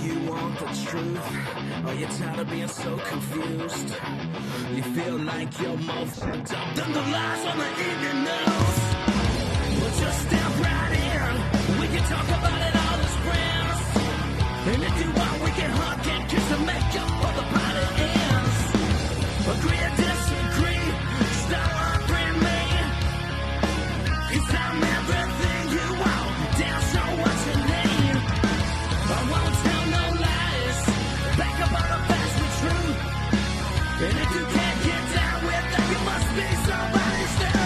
you want the truth, or you're tired of being so confused. You feel like you're more fucked up than the lies on the evening news. Well, just step right in. We can talk about it all as friends. And if you want, we can hug and kiss and make up for the party ends. Agree or disagree, stop offering me. 'Cause I'm everything you want, damn sure what you need. I won't tell no lies, back up all the facts with truth. And if you can't get down with that, you must be somebody's dude.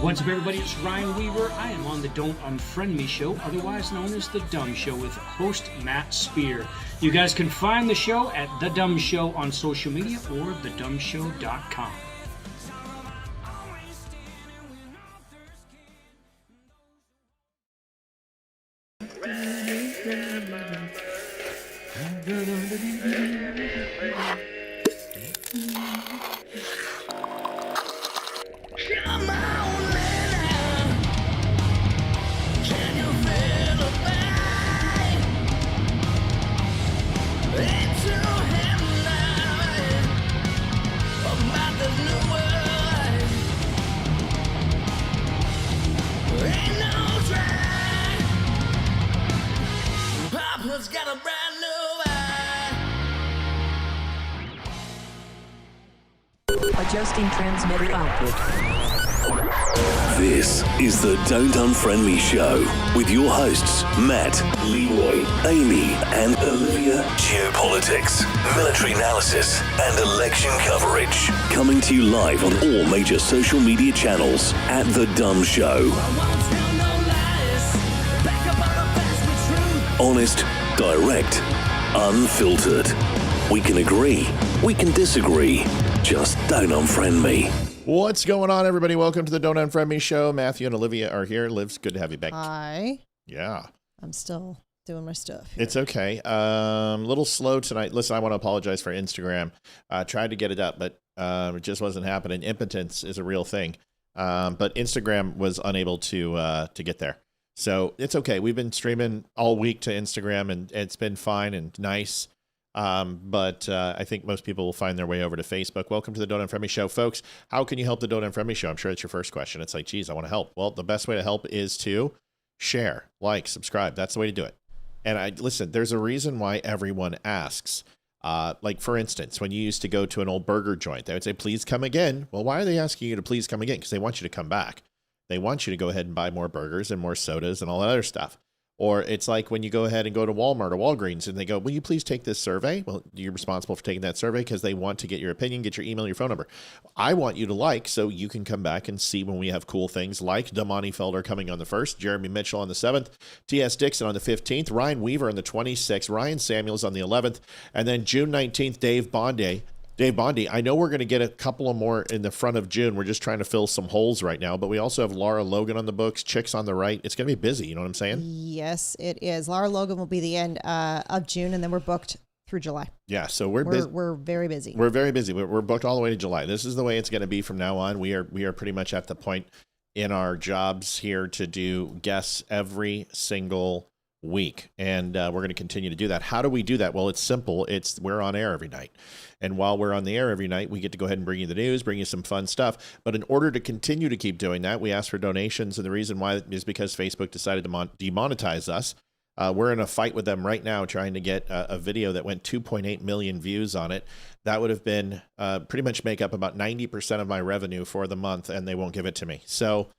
What's up, everybody? It's Ryan Weaver. I am on the Don't Unfriend Me show, otherwise known as The Dumb Show, with host Matt Spear. You guys can find the show at The Dumb Show on social media or thedumbshow.com. Come on, man. Can you feel the pain? Into him now. About this new world. Ain't no train. Papa's got a brand new eye. Adjusting transmitter output. This is the Don't Unfriend Me show with your hosts Matt, Leroy, Amy, and Olivia. Geopolitics, military analysis, and election coverage. Coming to you live on all major social media channels at The Dumb Show. Honest, direct, unfiltered. We can agree, we can disagree. Just don't unfriend me. What's going on, everybody? Welcome to the Don't Unfriend Me show. Matthew and Olivia are here. Liv's good to have you back. Hi. Yeah. I'm still doing my stuff here. It's okay. Little slow tonight. Listen, I want to apologize for Instagram. Tried to get it up, but it just wasn't happening. Impotence is a real thing. But Instagram was unable to get there. So it's okay. We've been streaming all week to Instagram, and it's been fine and nice. But I think most people will find their way over to Facebook. Welcome to the Don't Unfriend Me show, folks. How can you help the Don't Unfriend Me show? I'm sure it's your first question. It's like, geez, I want to help. Well, the best way to help is to share, like, subscribe. That's the way to do it. And listen, there's a reason why everyone asks. Like, for instance, when you used to go to an old burger joint, they would say, please come again. Well, why are they asking you to please come again? Because they want you to come back. They want you to go ahead and buy more burgers and more sodas and all that other stuff. Or it's like when you go ahead and go to Walmart or Walgreens and they go, will you please take this survey? Well, you're responsible for taking that survey because they want to get your opinion, get your email, your phone number. I want you to like so you can come back and see when we have cool things like Damani Felder coming on the 1st, Jeremy Mitchell on the 7th, T.S. Dixon on the 15th, Ryan Weaver on the 26th, Ryan Samuels on the 11th, and then June 19th, Dave Bondi. Dave Bondi, I know we're going to get a couple of more in the front of June. We're just trying to fill some holes right now, but we also have Laura Logan on the books, Chicks on the right. It's going to be busy. You know what I'm saying? Yes, it is. Laura Logan will be the end of June, and then we're booked through July. Yeah, so we're busy. We're very busy. We're very busy. We're booked all the way to July. This is the way it's going to be from now on. We are pretty much at the point in our jobs here to do guests every single week, and we're going to continue to do that. How do we do that? Well, it's simple. We're on air every night. And while we're on the air every night, we get to go ahead and bring you the news, bring you some fun stuff. But in order to continue to keep doing that, we ask for donations. And the reason why is because Facebook decided to demonetize us. We're in a fight with them right now trying to get a video that went 2.8 million views on it. That would have been pretty much make up about 90% of my revenue for the month, and they won't give it to me. So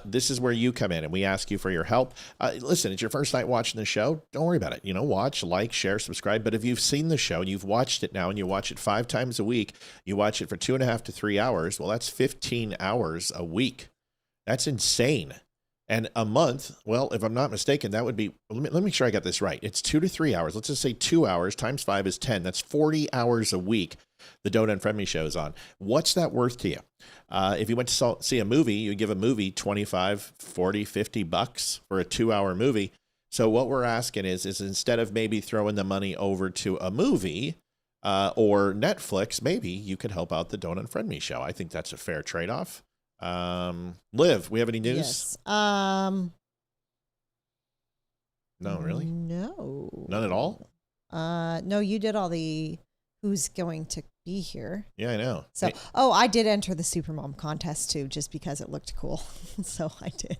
this is where you come in, and we ask you for your help. Listen, it's your first night watching the show. Don't worry about it. Watch, like, share, subscribe. But if you've seen the show and you've watched it now and you watch it 5 times a week, you watch it for 2.5 to 3 hours. Well, that's 15 hours a week. That's insane. And a month, well, if I'm not mistaken, that would be, let me make sure I got this right. It's 2 to 3 hours. Let's just say 2 hours times 5 is 10. That's 40 hours a week the Don't Unfriend Me show is on. What's that worth to you? If you went to see a movie, you give a movie 25, 40, 50 bucks for a 2-hour movie. So what we're asking is instead of maybe throwing the money over to a movie or Netflix, maybe you could help out the Don't Unfriend Me show. I think that's a fair trade-off. Liv, we have any news? Yes. No, really? No. None at all? No, you did all the who's going to be here. Yeah, I know. So, Hey, I did enter the Supermom contest too, just because it looked cool. So I did.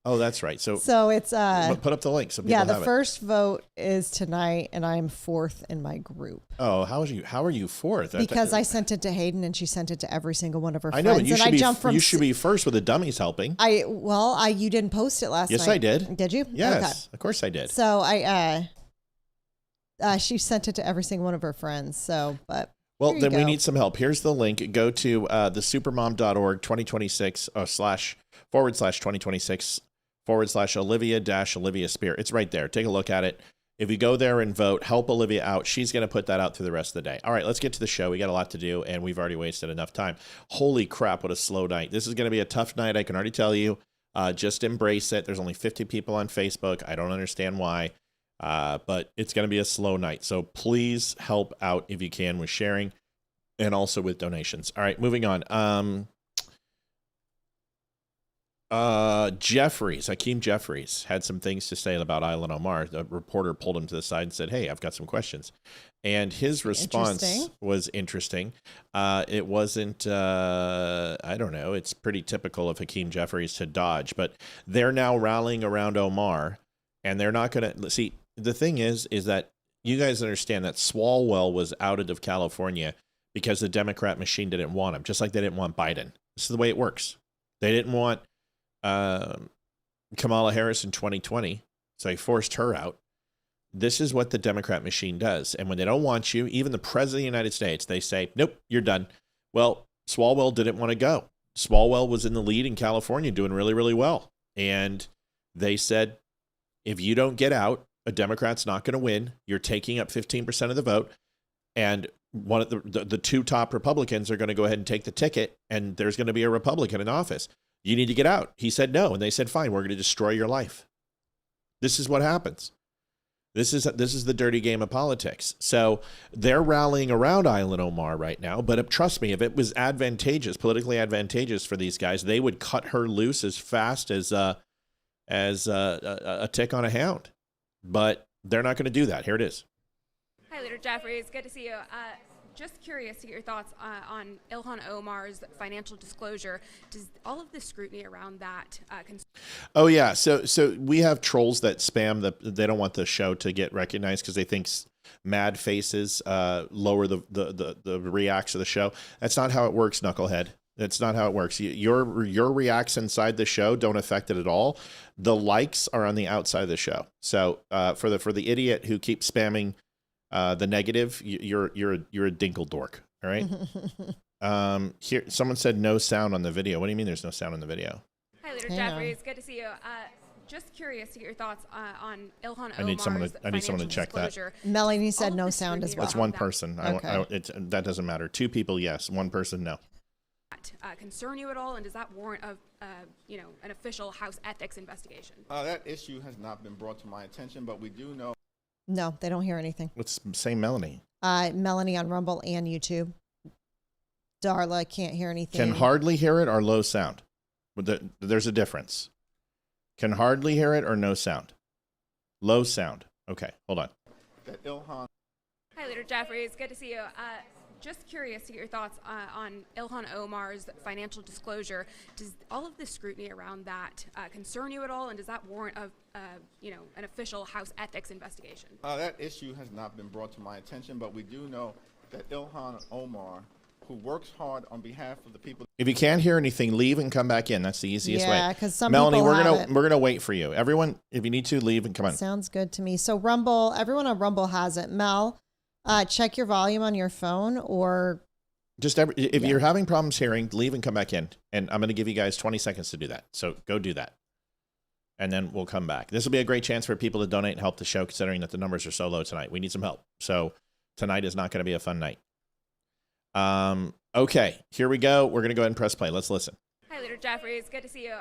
oh, that's right. So it's but put up the link so people yeah, the have it. first vote is tonight, and I'm 4th in my group. Oh, how are you 4th? Because I sent it to Hayden, and she sent it to every single one of her I friends. know, but you and should I be jumped from you should be first with the dummies helping. you didn't post it last night. Yes, I did. Did you? Yes, Okay. of course I did. So she sent it to every single one of her friends. So, but Well, here you then we go. need some help. Here's the link. Go to thesupermom.org 2026 //2026 /Olivia Spear. It's right there. Take a look at it. If you go there and vote, help Olivia out. She's going to put that out through the rest of the day. All right, let's get to the show. We got a lot to do, and we've already wasted enough time. Holy crap, what a slow night. This is going to be a tough night, I can already tell you. Just embrace it. There's only 50 people on Facebook. I don't understand why, but it's going to be a slow night. So please help out if you can with sharing and also with donations. All right, moving on. Hakeem Jeffries had some things to say about Censorship Omar. The reporter pulled him to the side and said, hey, I've got some questions. And his response was interesting. It wasn't, I don't know, it's pretty typical of Hakeem Jeffries to dodge, but they're now rallying around Omar, and they're not going to, see, the thing is that you guys understand that Censorship was outed of California because the Democrat machine didn't want him, just like they didn't want Biden. This is the way it works. They didn't want Kamala Harris in 2020, so they forced her out. This is what the Democrat machine does. And when they don't want you, even the president of the United States, they say, nope, you're done. Well, Swalwell didn't want to go. Swalwell was in the lead in California doing really, really well. And they said, if you don't get out, a Democrat's not going to win. You're taking up 15% of the vote. And one of the two top Republicans are going to go ahead and take the ticket, and there's going to be a Republican in office. You need to get out. He said no, and they said, fine, we're going to destroy your life. This is what happens. This is the dirty game of politics. So they're rallying around Censorship Omar right now, but trust me, if it was politically advantageous for these guys, they would cut her loose as fast as a tick on a hound. But they're not going to do that. Here it is. Hi, Leader Jeffries. Good to see you. Just curious to get your thoughts on Ilhan Omar's financial disclosure. Does all of the scrutiny around that Oh, yeah. So we have trolls that spam they don't want the show to get recognized because they think mad faces lower the reacts of the show. That's not how it works, knucklehead. That's not how it works. Your reacts inside the show don't affect it at all. The likes are on the outside of the show. So for the idiot who keeps spamming the negative, you're a dinkle dork. All right. Here, someone said no sound on the video. What do you mean there's no sound on the video? Hi, Leader Jeffries. Good to see you. Just curious to get your thoughts on Ilhan Omar's I need someone to check disclosure. that. Melanie said no sound as well. That's one person. Okay. That doesn't matter. Two people, yes. One person, no. Concern you at all, and does that warrant an official House ethics investigation? That issue has not been brought to my attention, but we do know. No, they don't hear anything. Let's say Melanie. Melanie on Rumble and YouTube. Darla can't hear anything. Can hardly hear it or low sound? There's a difference. Can hardly hear it or no sound? Low sound. Okay, hold on. That Ilhan. Hi, Leader Jeffries. Good to see you. Just curious to get your thoughts on Ilhan Omar's financial disclosure. Does all of the scrutiny around that concern you at all, and does that warrant an official House ethics investigation? That issue has not been brought to my attention, but we do know that Ilhan Omar, who works hard on behalf of the people. If you can't hear anything, leave and come back in. That's the easiest way. Yeah, because some Melanie, people we're gonna wait for you. Everyone, if you need to, leave and come on. Sounds good to me. So Rumble, everyone on Rumble has it. Mel, check your volume on your phone, or just if you're having problems hearing, leave and come back in. And I'm going to give you guys 20 seconds to do that. So go do that. and then we'll come back. This will be a great chance for people to donate and help the show, considering that the numbers are so low tonight. We need some help. So tonight is not going to be a fun night. Okay, here we go. We're going to go ahead and press play. Let's listen. Hi, Leader Jeffries. Good to see you.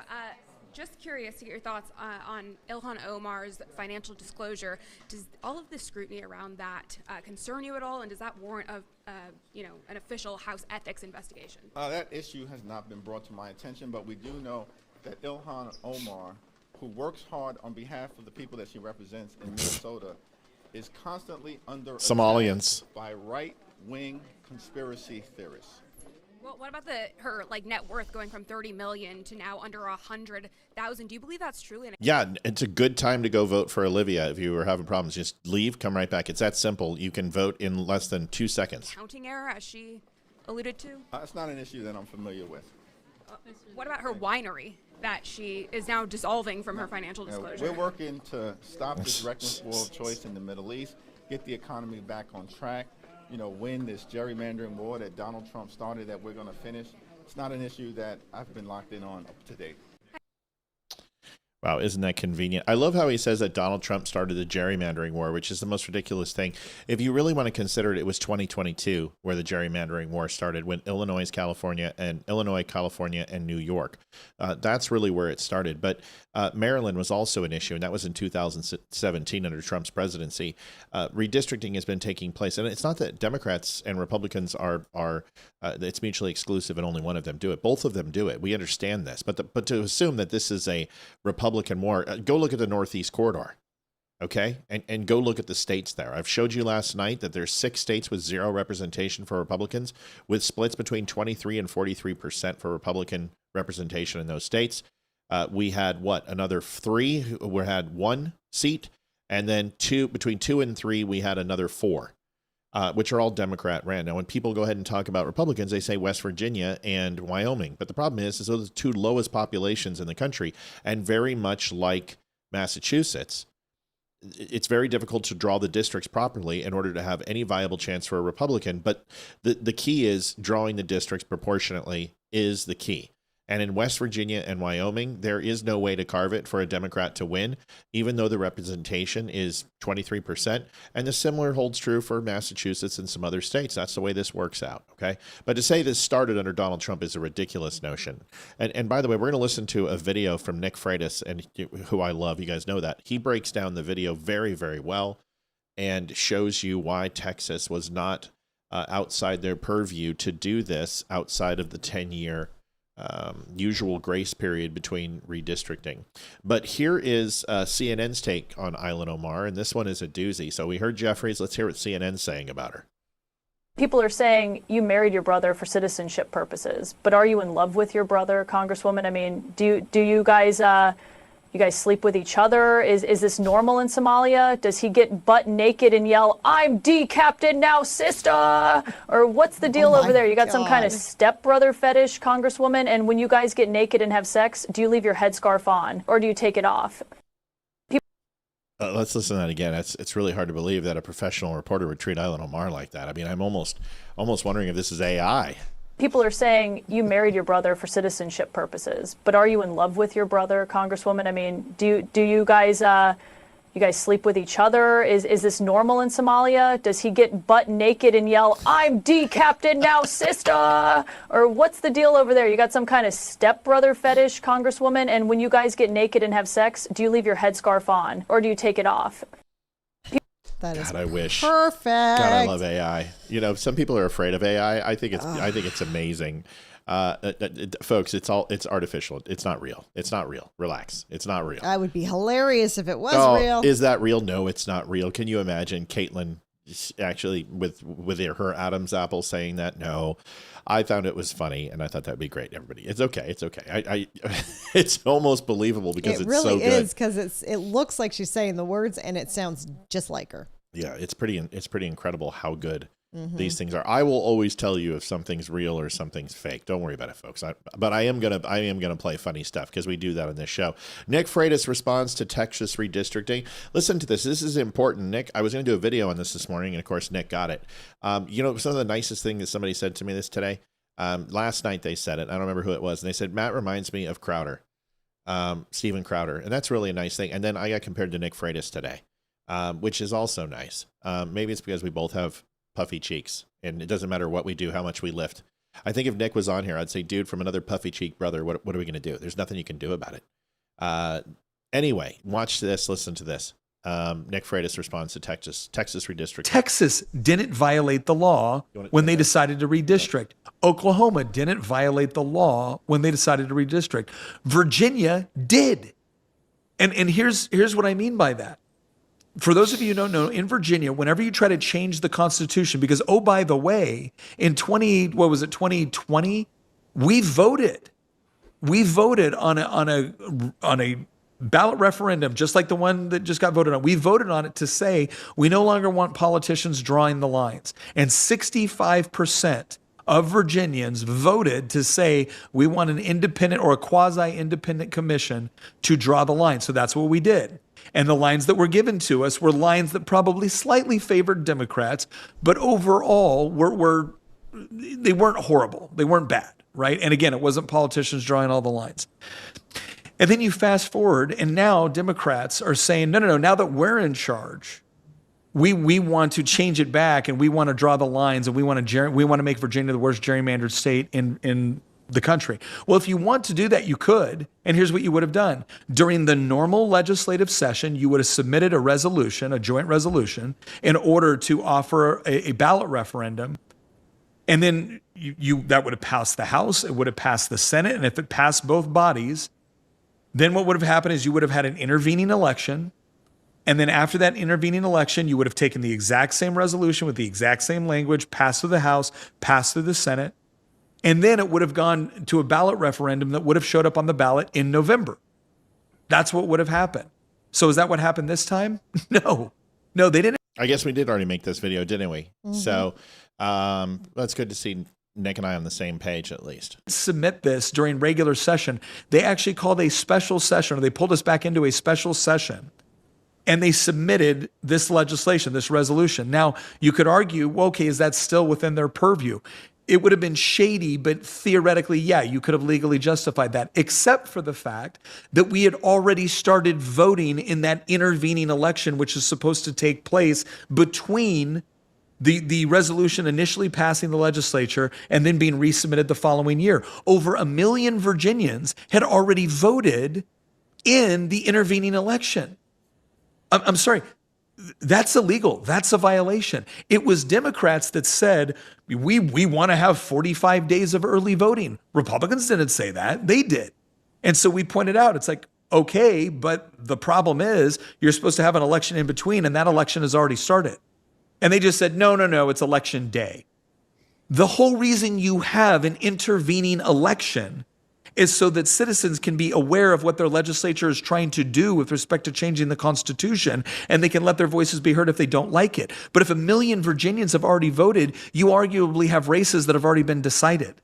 Just curious to get your thoughts on Ilhan Omar's financial disclosure. Does all of this scrutiny around that concern you at all, and does that warrant an official House ethics investigation? That issue has not been brought to my attention, but we do know that Ilhan Omar, who works hard on behalf of the people that she represents in Minnesota, is constantly under Somalians attack by right-wing conspiracy theorists. Well, what about her net worth going from 30 million to now under 100,000? Do you believe that's true? Yeah, it's a good time to go vote for Olivia. If you were having problems, just leave, come right back. It's that simple. You can vote in less than 2 seconds. Counting error, as she alluded to? It's not an issue that I'm familiar with. What about her winery that she is now dissolving from her financial disclosure? We're working to stop this reckless world choice in the Middle East, get the economy back on track, win this gerrymandering war that Donald Trump started that we're going to finish. It's not an issue that I've been locked in on up to date. Wow, isn't that convenient? I love how he says that Donald Trump started the gerrymandering war, which is the most ridiculous thing. If you really want to consider it, it was 2022 where the gerrymandering war started, when Illinois, California, and New York. That's really where it started. But Maryland was also an issue, and that was in 2017 under Trump's presidency. Redistricting has been taking place, and it's not that Democrats and Republicans are it's mutually exclusive and only one of them do it. Both of them do it. We understand this, but to assume that this is a Republican war, go look at the Northeast corridor, okay, and go look at the states there. I've showed you last night that there's 6 states with 0 representation for Republicans, with splits between 23 and 43% for Republican representation in those states. We had another 3 we had 1 seat, and then between 2 and 3 we had another 4. Which are all Democrat ran. Now, when people go ahead and talk about Republicans, they say West Virginia and Wyoming. But the problem is those are the 2 lowest populations in the country. And very much like Massachusetts, it's very difficult to draw the districts properly in order to have any viable chance for a Republican. But the key is drawing the districts proportionately is the key. And in West Virginia and Wyoming, there is no way to carve it for a Democrat to win, even though the representation is 23%. And the similar holds true for Massachusetts and some other states. That's the way this works out, okay? But to say this started under Donald Trump is a ridiculous notion. And by the way, we're going to listen to a video from Nick Freitas, and who I love. You guys know that. He breaks down the video very, very well and shows you why Texas was not outside their purview to do this outside of the 10-year usual grace period between redistricting. But here is CNN's take on Ilhan Omar, and this one is a doozy. So we heard Jeffries. Let's hear what CNN's saying about her. People are saying you married your brother for citizenship purposes, but are you in love with your brother, Congresswoman? I mean, do you guys sleep with each other? Is this normal in Somalia? Does he get butt naked and yell, "I'm decapted now, sister"? Or what's the deal over there? You got some kind of stepbrother fetish, Congresswoman? And when you guys get naked and have sex, do you leave your headscarf on or do you take it off? Let's listen to that again. It's really hard to believe that a professional reporter would treat Ilhan Omar like that. I mean, I'm almost wondering if this is AI. People are saying you married your brother for citizenship purposes, but are you in love with your brother, Congresswoman? I mean, do you guys sleep with each other? Is this normal in Somalia? Does he get butt naked and yell, "I'm decapted now, sister"? Or what's the deal over there? You got some kind of stepbrother fetish, Congresswoman? And when you guys get naked and have sex, do you leave your headscarf on or do you take it off? That is I wish. Perfect. God, I love AI. Some people are afraid of AI. I think it's amazing. Folks, it's artificial. It's not real. It's not real. Relax. It's not real. That would be hilarious if it was real. Is that real? No, it's not real. Can you imagine Caitlyn actually with her Adam's apple saying that? No. I found it was funny, and I thought that'd be great. Everybody, it's okay. It's okay. It's almost believable because it's really so good. is because it looks like she's saying the words, and it sounds just like her. Yeah, it's pretty incredible how good these things are. I will always tell you if something's real or something's fake. Don't worry about it, folks. But I am gonna play funny stuff because we do that on this show. Nick Freitas responds to Texas redistricting. Listen to this. This is important, Nick. I was gonna do a video on this morning, and of course Nick got it. Some of the nicest thing that somebody said to me this today. Last night they said it. I don't remember who it was, and they said Matt reminds me of Crowder. Steven Crowder, and that's really a nice thing. And then I got compared to Nick Freitas today, which is also nice. Maybe it's because we both have puffy cheeks, and it doesn't matter what we do, how much we lift. I think if Nick was on here, I'd say, dude, from another puffy cheek brother, what are we going to do? There's nothing you can do about it. Anyway, watch this, listen to this. Nick Freitas responds to Texas redistrict. Texas didn't violate the law when they decided to redistrict. Oklahoma didn't violate the law when they decided to redistrict. Virginia did. And here's what I mean by that. For those of you who don't know, in Virginia, whenever you try to change the Constitution, because, oh, by the way, in 2020, we voted on a ballot referendum, just like the one that just got voted on. We voted on it to say we no longer want politicians drawing the lines. And 65% of Virginians voted to say we want an independent or a quasi-independent commission to draw the line. So that's what we did. And the lines that were given to us were lines that probably slightly favored Democrats, but overall they weren't horrible. They weren't bad, right? And again, it wasn't politicians drawing all the lines. And then you fast forward, and now Democrats are saying, no, now that we're in charge, we want to change it back, and we want to draw the lines, and we want to make Virginia the worst gerrymandered state in the country. Well, if you want to do that, you could. And here's what you would have done. During the normal legislative session, you would have submitted a resolution, a joint resolution, in order to offer a ballot referendum. And then that would have passed the House, it would have passed the Senate, and if it passed both bodies, then what would have happened is you would have had an intervening election. And then after that intervening election, you would have taken the exact same resolution with the exact same language, passed through the House, passed through the Senate. And then it would have gone to a ballot referendum that would have showed up on the ballot in November. That's what would have happened. So is that what happened this time? No, they didn't. I guess we did already make this video, didn't we? Mm-hmm. So that's good to see Nick and I on the same page, at least. Submit this during regular session. They actually called a special session, or they pulled us back into a special session, and they submitted this legislation, this resolution. Now, you could argue, well, okay, is that still within their purview? It would have been shady, but theoretically, yeah, you could have legally justified that, except for the fact that we had already started voting in that intervening election, which is supposed to take place between the resolution initially passing the legislature and then being resubmitted the following year. Over 1 million Virginians had already voted in the intervening election. I'm sorry, that's illegal. That's a violation. It was Democrats that said, we want to have 45 days of early voting. Republicans didn't say that. They did. And so we pointed out, it's like, okay, but the problem is you're supposed to have an election in between, and that election has already started. And they just said, no, it's election day. The whole reason you have an intervening election is so that citizens can be aware of what their legislature is trying to do with respect to changing the Constitution, and they can let their voices be heard if they don't like it. But if 1 million Virginians have already voted, you arguably have races that have already been decided.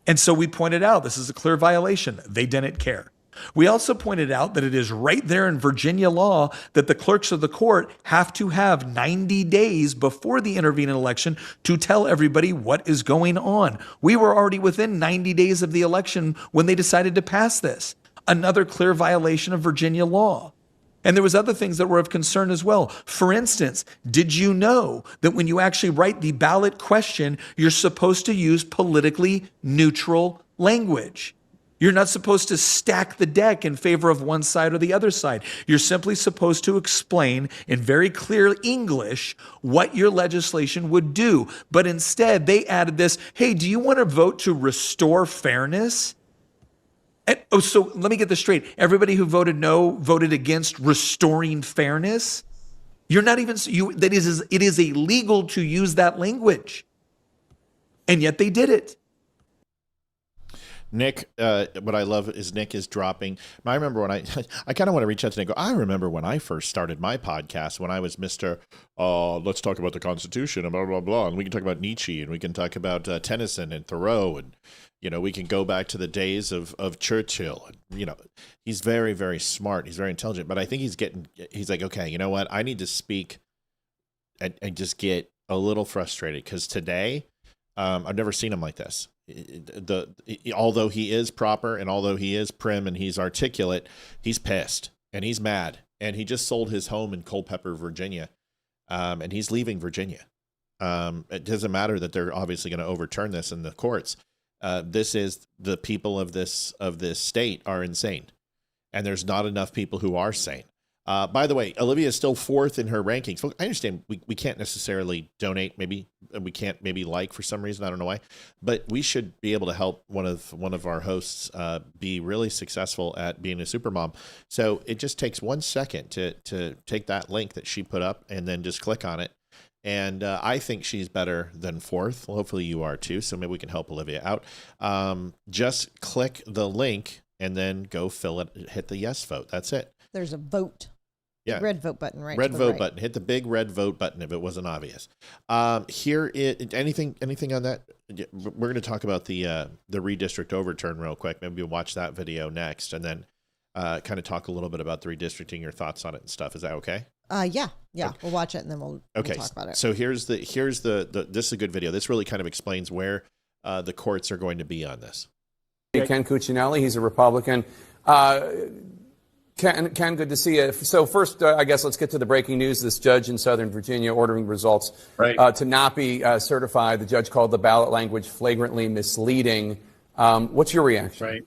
And so we pointed out this is a clear violation. They didn't care. We also pointed out that it is right there in Virginia law that the clerks of the court have to have 90 days before the intervening election to tell everybody what is going on. We were already within 90 days of the election when they decided to pass this. Another clear violation of Virginia law. And there was other things that were of concern as well. For instance, did you know that when you actually write the ballot question, you're supposed to use politically neutral language? You're not supposed to stack the deck in favor of one side or the other side. You're simply supposed to explain in very clear English what your legislation would do. But instead, they added this, hey, do you want to vote to restore fairness? So let me get this straight. Everybody who voted no voted against restoring fairness. You're not even, it is illegal to use that language. And yet they did it. Nick, what I love is Nick is dropping. I remember when I kind of want to reach out to Nick and go, I remember when I first started my podcast, when I was Mr. Let's talk about the Constitution and blah, blah, blah. And we can talk about Nietzsche, and we can talk about Tennyson and Thoreau. And, we can go back to the days of Churchill. And, he's very, very smart. He's very intelligent. But I think he's like, okay, you know what? I need to speak and just get a little frustrated, because today I've never seen him like this. Although he is proper and although he is prim and he's articulate, he's pissed and he's mad, and he just sold his home in Culpeper, Virginia, and he's leaving Virginia. It doesn't matter that they're obviously going to overturn this in the courts. This is the people of this state are insane, and there's not enough people who are sane. By the way, Olivia is still 4th in her rankings. I understand we can't necessarily donate. Maybe we can't like for some reason. I don't know why, but we should be able to help one of our hosts be really successful at being a supermom. So it just takes 1 second to take that link that she put up and then just click on it. And I think she's better than 4th. Well, hopefully you are too. So maybe we can help Olivia out. Just click the link and then go fill it. Hit the yes vote. That's it. There's a vote. Yeah. Red vote button, right? Red vote button. Hit the big red vote button if it wasn't obvious. Anything on that? We're going to talk about the Redistrict Overturn real quick. Maybe we'll watch that video next, and then kind of talk a little bit about the redistricting, your thoughts on it and stuff. Is that okay? Yeah. Okay. We'll watch it and then we'll talk about it. So here's the this is a good video. This really kind of explains where the courts are going to be on this. Ken Cuccinelli, he's a Republican. Ken, good to see you. So first, I guess let's get to the breaking news. This judge in Southern Virginia ordering results to not be certified. The judge called the ballot language flagrantly misleading. What's your reaction? Right.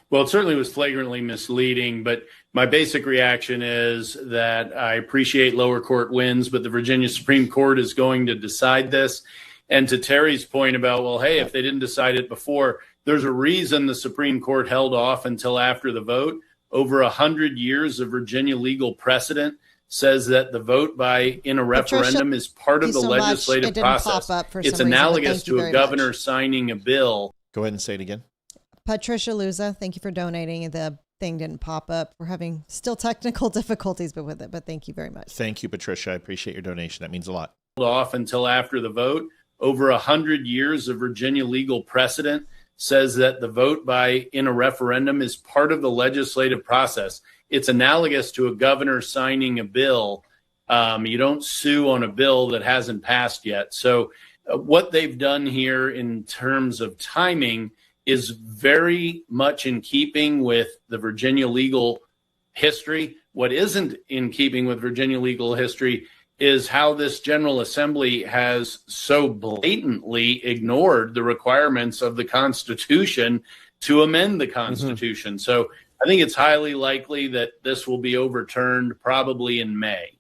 Well, it certainly was flagrantly misleading, but my basic reaction is that I appreciate lower court wins, but the Virginia Supreme Court is going to decide this. And to Terry's point about, well, hey, if they didn't decide it before, there's a reason the Supreme Court held off until after the vote. Over 100 years of Virginia legal precedent says that the vote in a referendum is part of the legislative process. It's analogous to a governor signing a bill. Go ahead and say it again. Patricia Luza, thank you for donating. The thing didn't pop up. We're having still technical difficulties with it, but thank you very much. Thank you, Patricia. I appreciate your donation. That means a lot. Off until after the vote. Over 100 years of Virginia legal precedent says that the vote in a referendum is part of the legislative process. It's analogous to a governor signing a bill. You don't sue on a bill that hasn't passed yet. So what they've done here in terms of timing is very much in keeping with the Virginia legal history. What isn't in keeping with Virginia legal history is how this General Assembly has so blatantly ignored the requirements of the Constitution to amend the Constitution. Mm-hmm. So I think it's highly likely that this will be overturned probably in May.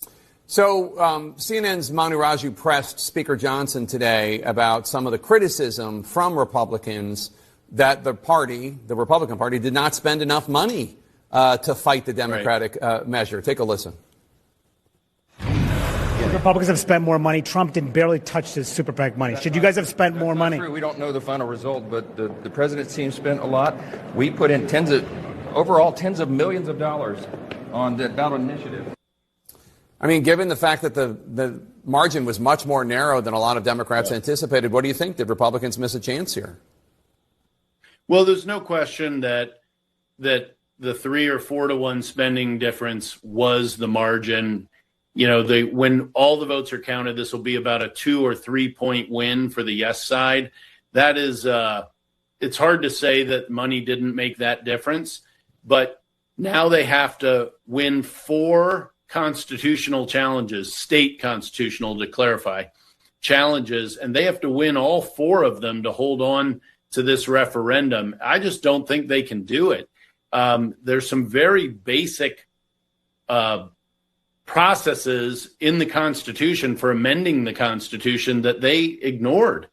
So CNN's Manu Raju pressed Speaker Johnson today about some of the criticism from Republicans that the Republican Party, did not spend enough money to fight the Democratic measure. Take a listen. Republicans have spent more money. Trump didn't barely touch his super PAC money. Should you guys have spent more money? True. We don't know the final result, but the president's team spent a lot. We put in tens of millions of dollars on that ballot initiative. I mean, given the fact that the margin was much more narrow than a lot of Democrats anticipated, what do you think? Did Republicans miss a chance here? Well, there's no question that the 3 or 4 to 1 spending difference was the margin. You know, when all the votes are counted, this will be about a 2 or 3 point win for the yes side. That is, it's hard to say that money didn't make that difference, but now they have to win 4 constitutional challenges, state constitutional to clarify, challenges, and they have to win all 4 of them to hold on to this referendum. I just don't think they can do it. There's some very basic processes in the Constitution for amending the Constitution that they ignored.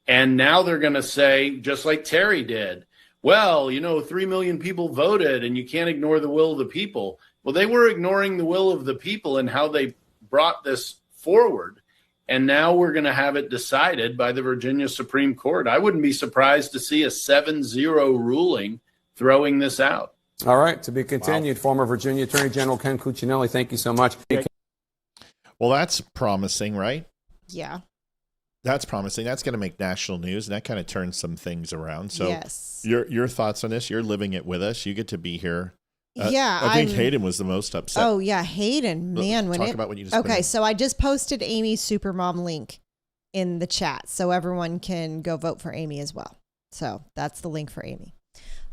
And now they're going to say, just like Terry did, well, 3 million people voted and you can't ignore the will of the people. Well, they were ignoring the will of the people and how they brought this forward. And now we're going to have it decided by the Virginia Supreme Court. I wouldn't be surprised to see a 7-0 ruling throwing this out. All right, to be continued. Wow. Former Virginia Attorney General Ken Cuccinelli, thank you so much. Well, that's promising, right? Yeah. That's promising. That's going to make national news, and that kind of turns some things around. So yes. Your thoughts on this? You're living it with us. You get to be here. Yeah. I think Hayden was the most upset. Oh, yeah. Hayden, man. Talk about what you just Okay, so I just posted Amy's Supermom link in the chat so everyone can go vote for Amy as well. So that's the link for Amy.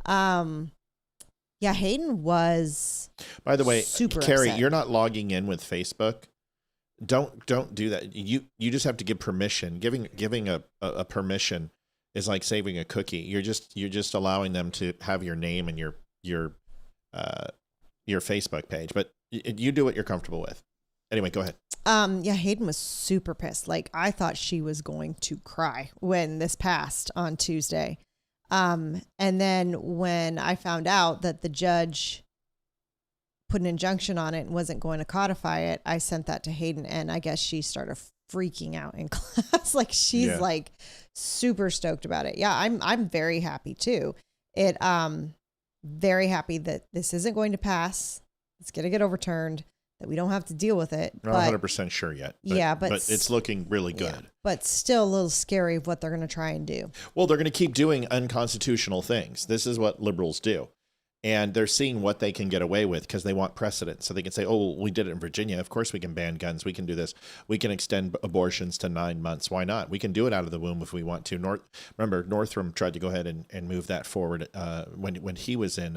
Yeah, Hayden was. By the way, super Carrie, upset. you're not logging in with Facebook. Don't do that. You just have to give permission. Giving a permission is like saving a cookie. You're just allowing them to have your name and your Facebook page. But you do what you're comfortable with. Anyway, go ahead. Yeah, Hayden was super pissed. Like, I thought she was going to cry when this passed on Tuesday. And then when I found out that the judge put an injunction on it and wasn't going to codify it, I sent that to Hayden, and I guess she started freaking out in class. Like, she's like super stoked about it. Yeah, I'm very happy too. Very happy that this isn't going to pass. It's going to get overturned, that we don't have to deal with it. Not 100% sure yet. But it's looking really good. Yeah, but still a little scary of what they're going to try and do. Well, they're going to keep doing unconstitutional things. This is what liberals do. And they're seeing what they can get away with because they want precedent. So they can say, oh, we did it in Virginia. Of course we can ban guns. We can do this. We can extend abortions to 9 months. Why not? We can do it out of the womb if we want to. Remember, Northam tried to go ahead and move that forward when he was in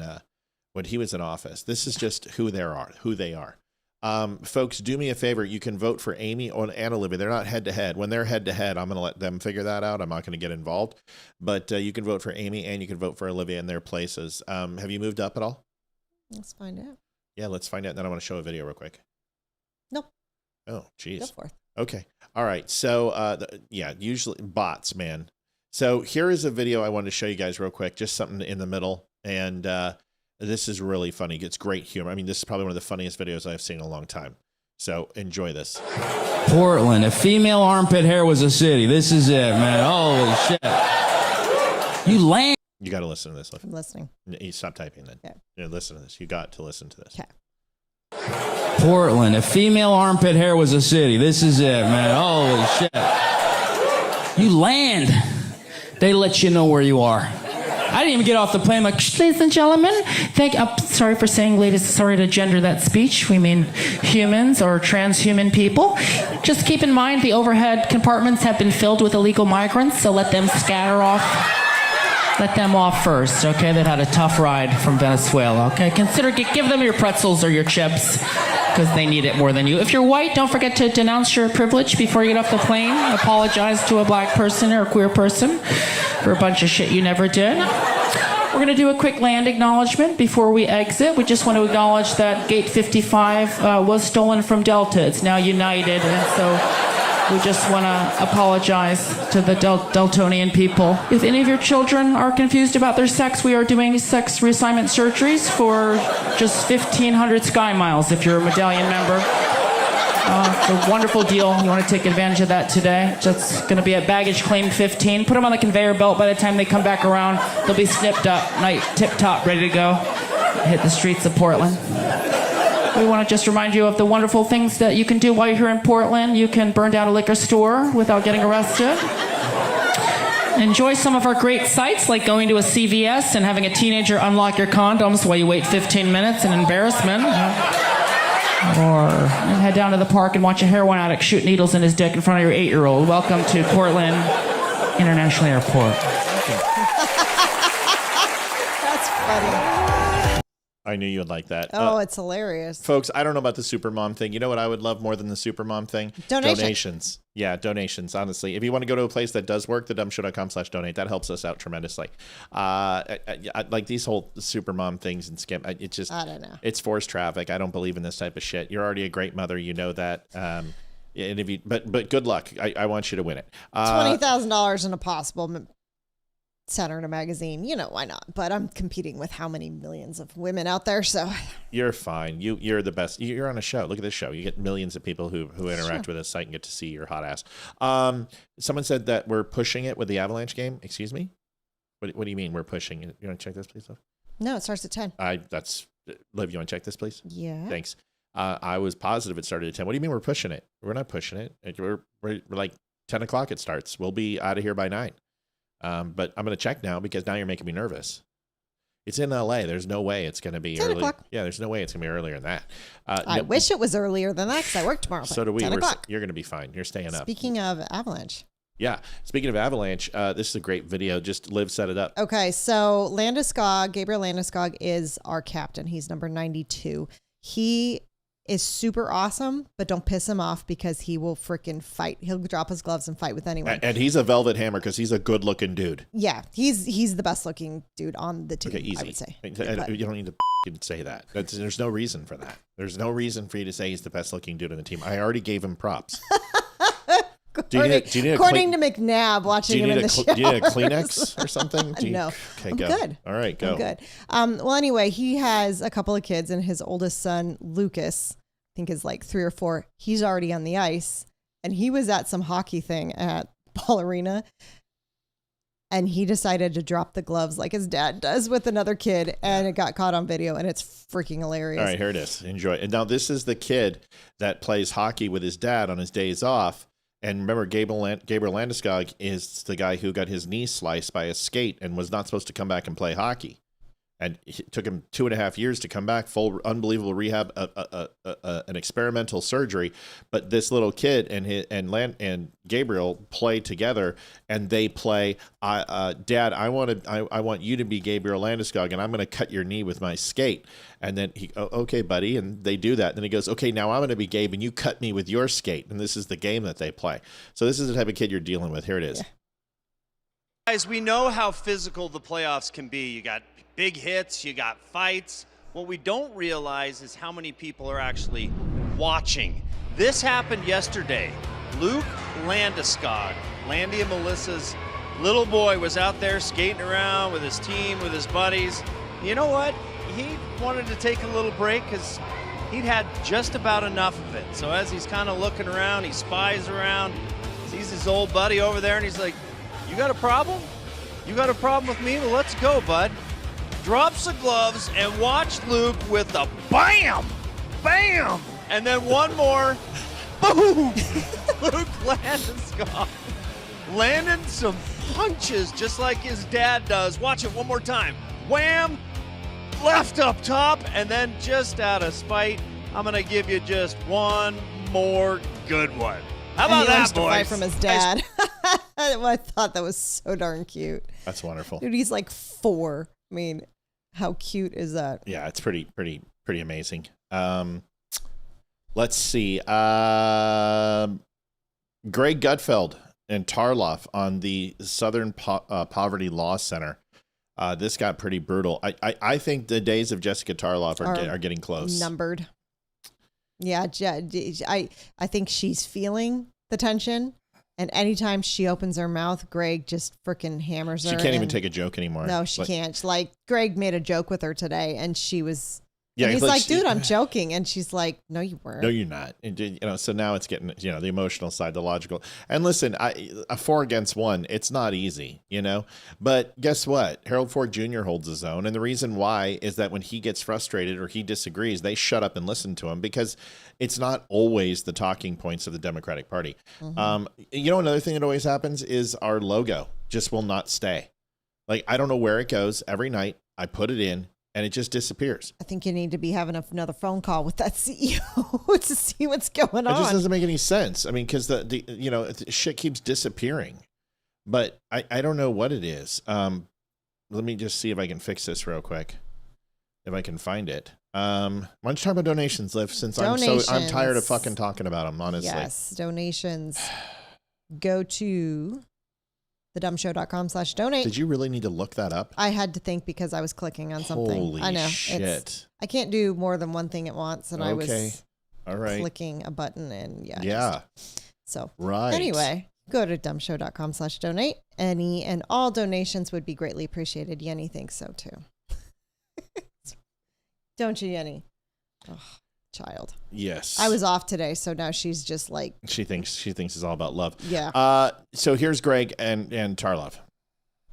office. This is just who they are. Folks, do me a favor. You can vote for Amy and Olivia. They're not head to head. When they're head to head, I'm going to let them figure that out. I'm not going to get involved. But you can vote for Amy and you can vote for Olivia in their places. Have you moved up at all? Let's find out. Yeah, let's find out. Then I want to show a video real quick. Nope. Oh, geez. Go for it. Okay. All right. So, usually bots, man. So here is a video I wanted to show you guys real quick. Just something in the middle. And this is really funny. It's great humor. I mean, this is probably one of the funniest videos I've seen in a long time. So enjoy this. Portland, if female armpit hair was a city, this is it, man. Holy shit. You land. You got to listen to this. I'm listening. You stop typing then. Okay. Yeah, listen to this. You got to listen to this. Okay. Portland, if female armpit hair was a city, this is it, man. Holy shit. You land. They let you know where you are. I didn't even get off the plane. I'm like, ladies and gentlemen, sorry for saying ladies, sorry to gender that speech. We mean humans or transhuman people. Just keep in mind the overhead compartments have been filled with illegal migrants, so let them scatter off. Let them off first, okay? They've had a tough ride from Venezuela, okay? Give them your pretzels or your chips, because they need it more than you. If you're white, don't forget to denounce your privilege before you get off the plane. Apologize to a black person or a queer person for a bunch of shit you never did. We're going to do a quick land acknowledgement before we exit. We just want to acknowledge that Gate 55 was stolen from Delta. It's now United, and so we just want to apologize to the Deltonian people. If any of your children are confused about their sex, we are doing sex reassignment surgeries for just 1,500 Sky Miles if you're a medallion member. It's a wonderful deal. You want to take advantage of that today. That's going to be at baggage claim 15. Put them on the conveyor belt. By the time they come back around, they'll be snipped up, tip-top, ready to go. Hit the streets of Portland. We want to just remind you of the wonderful things that you can do while you're here in Portland. You can burn down a liquor store without getting arrested. Enjoy some of our great sites, like going to a CVS and having a teenager unlock your condoms while you wait 15 minutes in embarrassment. Or head down to the park and watch a heroin addict shoot needles in his dick in front of your 8-year-old. Welcome to Portland International Airport. That's funny. I knew you would like that. Oh, it's hilarious. Folks, I don't know about the Supermom thing. You know what I would love more than the Supermom thing? Donations. Yeah, donations, honestly. If you want to go to a place that does work, thedumbshow.com/donate. That helps us out tremendously. Like these whole Supermom things and scam, it just, I don't know. It's forced traffic. I don't believe in this type of shit. You're already a great mother. You know that. And if you, but good luck. I want you to win it. $20,000 in a possible center in a magazine, why not? But I'm competing with how many millions of women out there, so you're fine. You're the best. You're on a show. Look at this show. You get millions of people who interact with this site and get to see your hot ass. Someone said that we're pushing it with the Avalanche game. Excuse me? What do you mean we're pushing it? You want to check this, please, Liv? No, it starts at 10. Liv, you want to check this, please? Yeah. Thanks. I was positive it started at 10. What do you mean we're pushing it? We're not pushing it. We're like 10 o'clock it starts. We'll be out of here by 9. But I'm going to check now because now you're making me nervous. It's in LA. There's no way it's going to be 10 early. o'clock. Yeah, there's no way it's going to be earlier than that. I wish it was earlier than that because I work tomorrow. So do we. 10 o'clock. You're going to be fine. You're staying up. Speaking of Avalanche. Yeah. Speaking of Avalanche, this is a great video. Just Liv set it up. Okay, so Gabriel Landeskog is our captain. He's number 92. He is super awesome, but don't piss him off because he will freaking fight. He'll drop his gloves and fight with anyone. And he's a velvet hammer because he's a good-looking dude. Yeah, he's the best-looking dude on the team, Okay, easy. I would say. You don't need to say that. There's no reason for that. There's no reason for you to say he's the best-looking dude on the team. I already gave him props. According to McNabb watching him in the show. Do you need a Kleenex or something? No. Okay, I'm go. good. All right, go. I'm good. Well, anyway, he has a couple of kids, and his oldest son, Lucas, I think is like 3 or 4. He's already on the ice, and he was at some hockey thing at Ball Arena, and he decided to drop the gloves like his dad does with another kid, and it got caught on video, and it's freaking hilarious. All right, here it is. Enjoy. And now this is the kid that plays hockey with his dad on his days off. And remember, Gabriel Landeskog is the guy who got his knee sliced by a skate and was not supposed to come back and play hockey. And it took him 2.5 years to come back, full unbelievable rehab, an experimental surgery. But this little kid and Gabriel play together, and they play. Dad, I want you to be Gabriel Landeskog, and I'm going to cut your knee with my skate. And then he, okay, buddy, and they do that. And then he goes, okay, now I'm going to be Gabe, and you cut me with your skate. And this is the game that they play. So this is the type of kid you're dealing with. Here it is. Yeah. Guys, we know how physical the playoffs can be. You got big hits, you got fights. What we don't realize is how many people are actually watching. This happened yesterday. Luke Landeskog, Landy and Melissa's little boy, was out there skating around with his team, with his buddies. You know what? He wanted to take a little break because he'd had just about enough of it. So as he's kind of looking around, he spies around, sees his old buddy over there, and he's like, "You got a problem? You got a problem with me? Well, let's go, bud." Drops the gloves and watch Luke with the bam, bam, and then one more, boom. Luke Landeskog landing some punches just like his dad does. Watch it one more time. Wham, left up top, and then just out of spite, I'm going to give you just one more good one. How about that, boys? Fight from his dad. I thought that was so darn cute. That's wonderful. Dude, he's like 4. I mean, how cute is that? Yeah, it's pretty amazing. Let's see. Greg Gutfeld and Tarloff on the Southern Poverty Law Center. This got pretty brutal. I think the days of Jessica Tarloff are getting close. Numbered. Yeah, I think she's feeling the tension. And anytime she opens her mouth, Greg just freaking hammers her. She can't even take a joke anymore. No, she can't. Like, Greg made a joke with her today, and she was. Yeah, and he's like, dude, I'm joking. And she's like, no, you weren't. No, you're not. And, so now it's getting, the emotional side, the logical. And listen, a 4 against 1, it's not easy, But guess what? Harold Ford Jr. holds his own. And the reason why is that when he gets frustrated or he disagrees, they shut up and listen to him because it's not always the talking points of the Democratic Party. Mm-hmm. Another thing that always happens is our logo just will not stay. Like, I don't know where it goes. Every night I put it in, and it just disappears. I think you need to be having another phone call with that CEO to see what's going on. It just doesn't make any sense. I mean, because the shit keeps disappearing, but I don't know what it is. Let me just see if I can fix this real quick, if I can find it. Why don't you talk about donations, Liv? Since I'm tired of fucking talking about them, honestly. Yes, donations. Go to thedumbshow.com/donate. Did you really need to look that up? I had to think because I was clicking on something. Holy I know. shit. I can't do more than one thing at once, and I was all right. clicking a button, and yeah. So right. Anyway, go to dumbshow.com/donate. Any and all donations would be greatly appreciated. Yenny thinks so too. Don't you, Yenny? Oh, child. Yes. I was off today, so now she's just like she thinks it's all about love. Yeah. So here's Greg and Tarloff.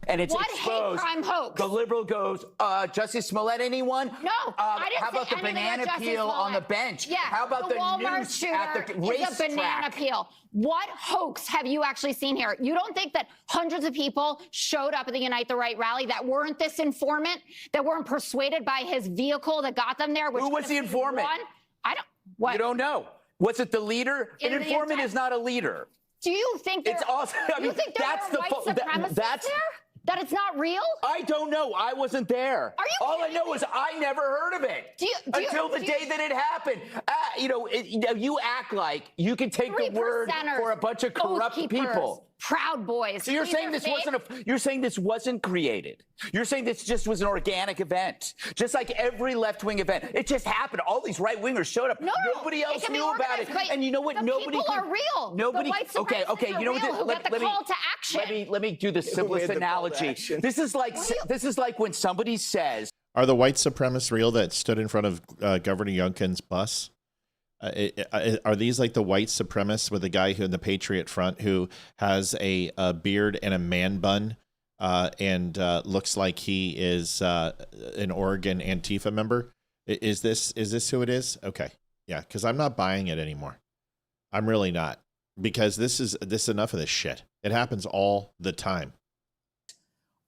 And it's what exposed. Hate crime hoax? The liberal goes, Justice Smollett, anyone? No, I didn't how about say the banana peel on the bench? Yeah. How about the Walmart noose shooter at the is racetrack? a banana peel. What hoax have you actually seen here? You don't think that hundreds of people showed up at the Unite the Right rally that weren't this informant, that weren't persuaded by his vehicle that got them there? Who was the informant? I don't. What? You don't know. Was it the leader? An informant is not a leader. Do you think It's also, I mean, you think there that's are the white fo- supremacists that's there? That it's not real? I don't know. I wasn't there. Are you All I know is I never heard of it until the day that it happened. You act like you can take the word for a bunch of corrupt people. Proud Boys. So you're These saying are this fake? you're saying this wasn't created. You're saying this just was an organic event, just like every left-wing event. It just happened. All these right-wingers showed up. Nobody else knew about it. But And you know what? the Nobody people could- are real. Nobody. The white Okay. supremacists You know are what? real who got the call to action. Let me do the simplest the call to analogy. action. This is like when somebody says, Are the white supremacists real that stood in front of Governor Youngkin's bus? Are these like the white supremacists with the guy who in the Patriot Front who has a beard and a man bun and looks like he is an Oregon Antifa member? Is this who it is? Okay, yeah, because I'm not buying it anymore. I'm really not, because this is enough of this shit. It happens all the time.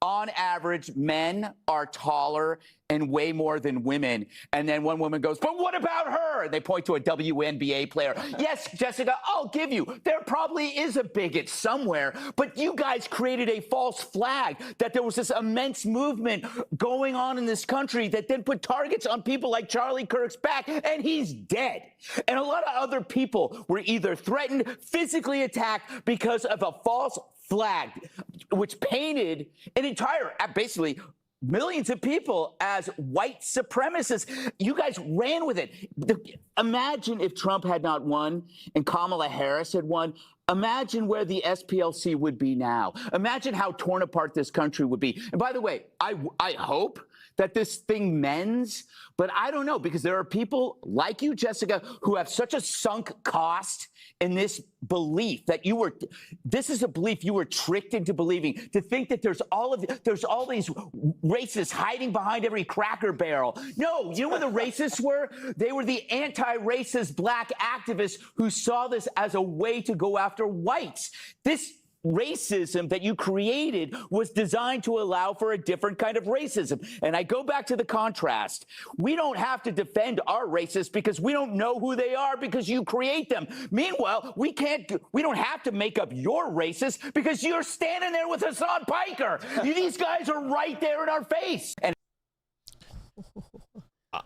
on average, men are taller and way more than women. And then one woman goes, but what about her? And they point to a WNBA player. Yes, Jessica, I'll give you. There probably is a bigot somewhere, but you guys created a false flag that there was this immense movement going on in this country that then put targets on people like Charlie Kirk's back, and he's dead. And a lot of other people were either threatened, physically attacked because of a false flag, which painted an entire, basically, millions of people as white supremacists. You guys ran with it. Imagine if Trump had not won and Kamala Harris had won. Imagine where the SPLC would be now. Imagine how torn apart this country would be. And by the way, I hope that this thing mends, but I don't know, because there are people like you, Jessica, who have such a sunk cost in this belief that this is a belief you were tricked into believing, to think that there's all these racists hiding behind every Cracker Barrel. No, you know what the racists were? They were the anti-racist black activists who saw this as a way to go after whites. This racism that you created was designed to allow for a different kind of racism. And I go back to the contrast. We don't have to defend our racists because we don't know who they are, because you create them. Meanwhile, we don't have to make up your racist because you're standing there with Hassan Piker. These guys are right there in our face. And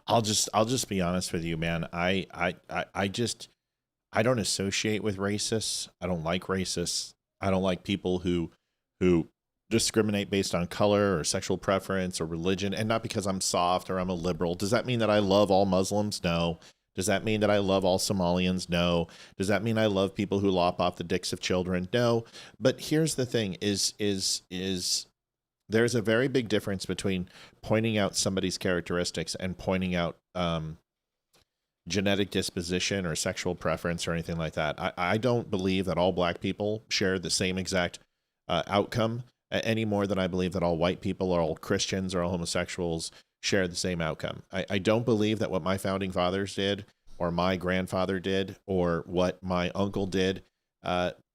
I'll just be honest with you, man. I don't associate with racists. I don't like racists. I don't like people who discriminate based on color or sexual preference or religion, and not because I'm soft or I'm a liberal. Does that mean that I love all Muslims? No. Does that mean that I love all Somalians? No. Does that mean I love people who lop off the dicks of children? No. But here's the thing: is there's a very big difference between pointing out somebody's characteristics and pointing out genetic disposition or sexual preference or anything like that. I don't believe that all black people share the same exact outcome any more than I believe that all white people or all Christians or all homosexuals share the same outcome. I don't believe that what my founding fathers did or my grandfather did or what my uncle did,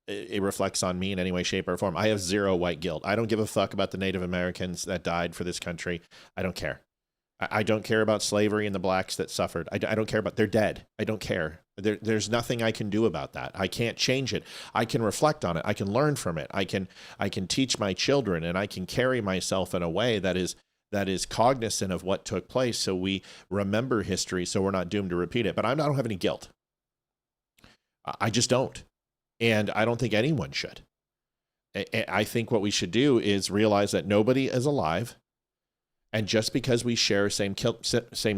it reflects on me in any way, shape, or form. I have zero white guilt. I don't give a fuck about the Native Americans that died for this country. I don't care. I don't care about slavery and the blacks that suffered. I don't care about, they're dead. I don't care. There's nothing I can do about that. I can't change it. I can reflect on it. I can learn from it. I can teach my children, and I can carry myself in a way that is cognizant of what took place, so we remember history, so we're not doomed to repeat it. But I don't have any guilt. I just don't. And I don't think anyone should. I think what we should do is realize that nobody is alive. And just because we share same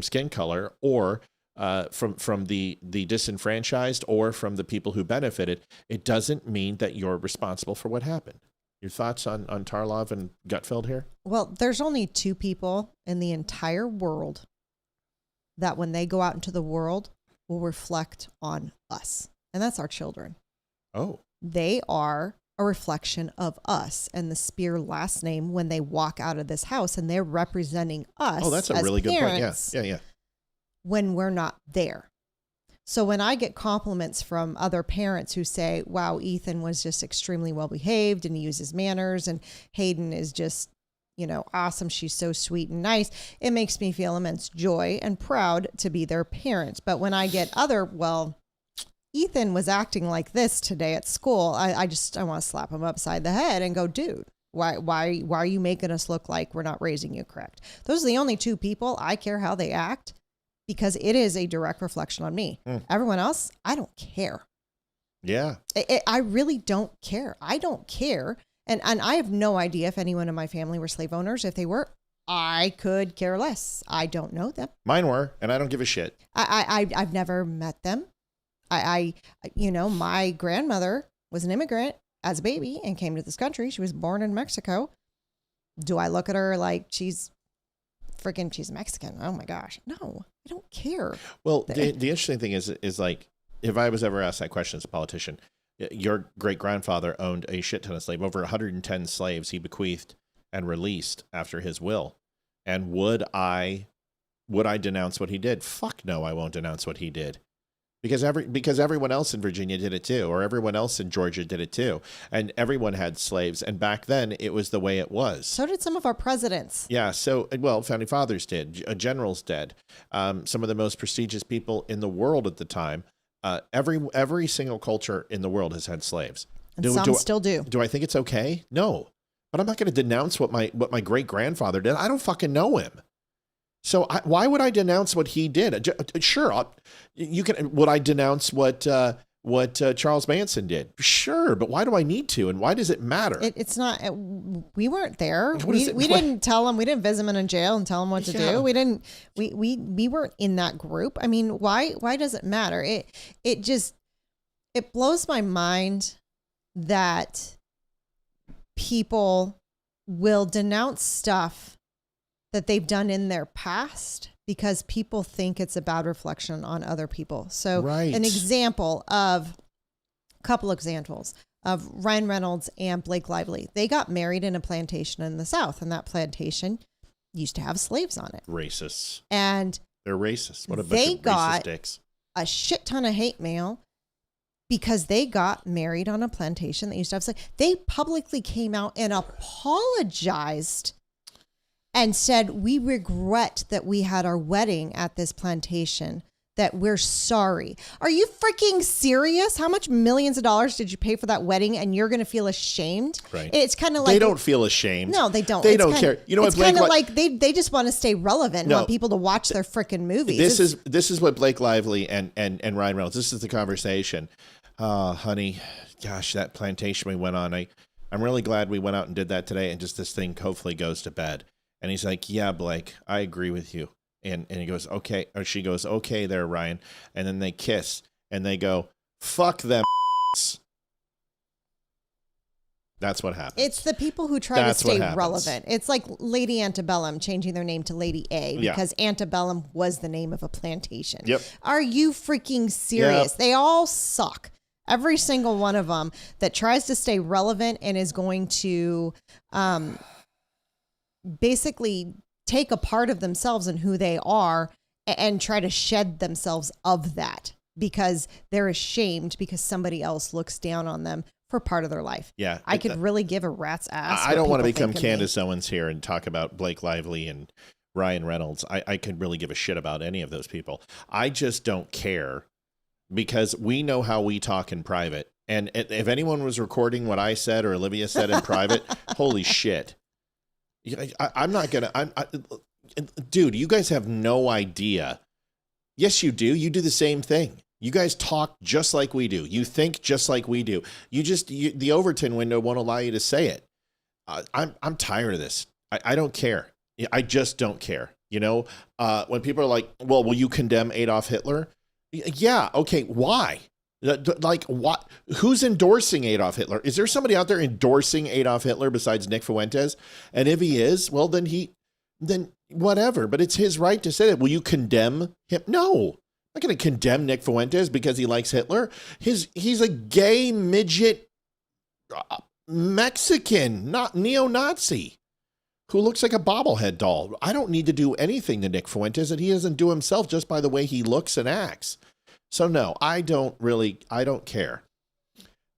skin color, or from the disenfranchised, or from the people who benefited, it doesn't mean that you're responsible for what happened. Your thoughts on Tarlov and Gutfeld here? Well, there's only two people in the entire world that when they go out into the world will reflect on us, and that's our children. Oh. They are a reflection of us and the Spear last name when they walk out of this house, and they're representing us. Oh, that's a really good point. Yeah. When we're not there. So when I get compliments from other parents who say, wow, Ethan was just extremely well behaved and he uses manners, and Hayden is just, awesome. She's so sweet and nice. It makes me feel immense joy and proud to be their parent. But when I get Ethan was acting like this today at school, I want to slap him upside the head and go, dude, why are you making us look like we're not raising you correct? Those are the only two people I care how they act, because it is a direct reflection on me. Everyone else, I don't care. Yeah. I really don't care. I don't care. And I have no idea if anyone in my family were slave owners. If they were, I could care less. I don't know them. Mine were, and I don't give a shit. I've never met them. My grandmother was an immigrant as a baby and came to this country. She was born in Mexico. Do I look at her like she's Mexican? Oh my gosh. No, I don't care. Well, the interesting thing is like, if I was ever asked that question as a politician, your great grandfather owned a shit ton of slaves, over 110 slaves he bequeathed and released after his will. And would I denounce what he did? Fuck no, I won't denounce what he did. Because everyone else in Virginia did it too, or everyone else in Georgia did it too. And everyone had slaves. And back then it was the way it was. So did some of our presidents. Yeah. So, well, founding fathers did, generals did. Some of the most prestigious people in the world at the time. Every single culture in the world has had slaves. And some still do. Do I think it's okay? No. But I'm not going to denounce what my great grandfather did. I don't fucking know him. So why would I denounce what he did? Sure, you can. Would I denounce what Charles Manson did? Sure, but why do I need to? And why does it matter? It's not. We weren't there. We didn't tell him. We didn't visit him in jail and tell him what to do. We didn't. We weren't in that group. I mean, why does it matter? It blows my mind that people will denounce stuff that they've done in their past because people think it's a bad reflection on other people. So right. a couple examples of Ryan Reynolds and Blake Lively. They got married in a plantation in the South, and that plantation used to have slaves on it. Racists. And they're racist. What a bunch of racist dicks. A shit ton of hate mail because they got married on a plantation that used to have slaves. They publicly came out and apologized and said, we regret that we had our wedding at this plantation, that we're sorry. Are you freaking serious? How much millions of dollars did you pay for that wedding, and you're going to feel ashamed? Right. It's kind of like... They don't feel ashamed. No, they don't. They don't care. You know what, it's kind of like they just want to stay relevant, want people to watch their freaking movies. This is what Blake Lively and Ryan Reynolds, this is the conversation. Honey, gosh, that plantation we went on, I'm really glad we went out and did that today, and just this thing hopefully goes to bed. And he's like, yeah, Blake, I agree with you. And he goes, okay. Or she goes, okay there, Ryan. And then they kiss and they go, fuck them. That's what happens. It's the people who try to stay relevant. It's like Lady Antebellum changing their name to Lady A because Antebellum was the name of a plantation. Yep. Are you freaking serious? Yep. They all suck. Every single one of them that tries to stay relevant and is going to basically take a part of themselves and who they are and try to shed themselves of that because they're ashamed because somebody else looks down on them for part of their life. Yeah. I could really give a rat's ass. I don't want to become Candace Owens here and talk about Blake Lively and Ryan Reynolds. I could really give a shit about any of those people. I just don't care because we know how we talk in private. And if anyone was recording what I said or Olivia said in private, holy shit. I'm not going to, dude, you guys have no idea. Yes, you do. You do the same thing. You guys talk just like we do. You think just like we do. The Overton window won't allow you to say it. I'm tired of this. I don't care. I just don't care. You know, when people are like, well, will you condemn Adolf Hitler? Yeah. Okay. Why? Like what? Who's endorsing Adolf Hitler? Is there somebody out there endorsing Adolf Hitler besides Nick Fuentes? And if he is, well, then whatever. But it's his right to say that. Will you condemn him? No, I'm not going to condemn Nick Fuentes because he likes Hitler. He's a gay midget Mexican, not neo-Nazi, who looks like a bobblehead doll. I don't need to do anything to Nick Fuentes that he doesn't do himself just by the way he looks and acts. So no, I don't care.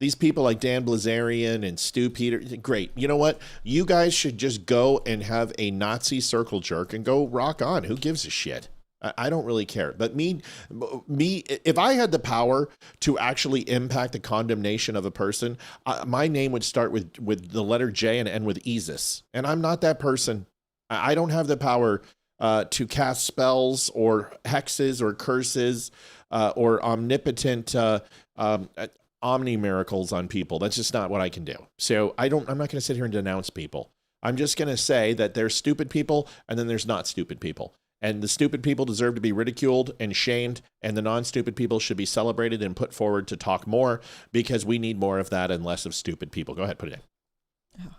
These people like Dan Blazarian and Stu Peter, great. You know what? You guys should just go and have a Nazi circle jerk and go rock on. Who gives a shit? I don't really care. But me, if I had the power to actually impact the condemnation of a person, my name would start with the letter J and end with Jesus. And I'm not that person. I don't have the power to cast spells or hexes or curses or omnipotent omni miracles on people. That's just not what I can do. So I'm not going to sit here and denounce people. I'm just going to say that there's stupid people and then there's not stupid people. And the stupid people deserve to be ridiculed and shamed, and the non-stupid people should be celebrated and put forward to talk more, because we need more of that and less of stupid people. Go ahead, put it in.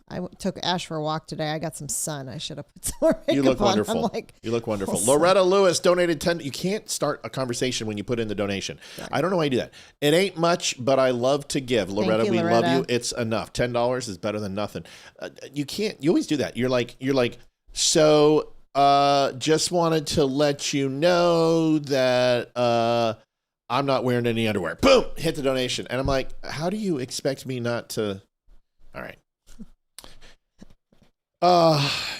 I took Ash for a walk today. I got some sun. I should have put some more makeup You look on. wonderful. I'm like, you look wonderful. awesome. Loretta Lewis donated 10. You can't start a conversation when you put in the donation. Sorry. I don't know why you do that. It ain't much, but I love to give. Loretta, you, we Loretta. love you. It's enough. $10 is better than nothing. You always do that. You're like, so just wanted to let you know that I'm not wearing any underwear. Boom, hit the donation. And I'm like, how do you expect me not to? All right.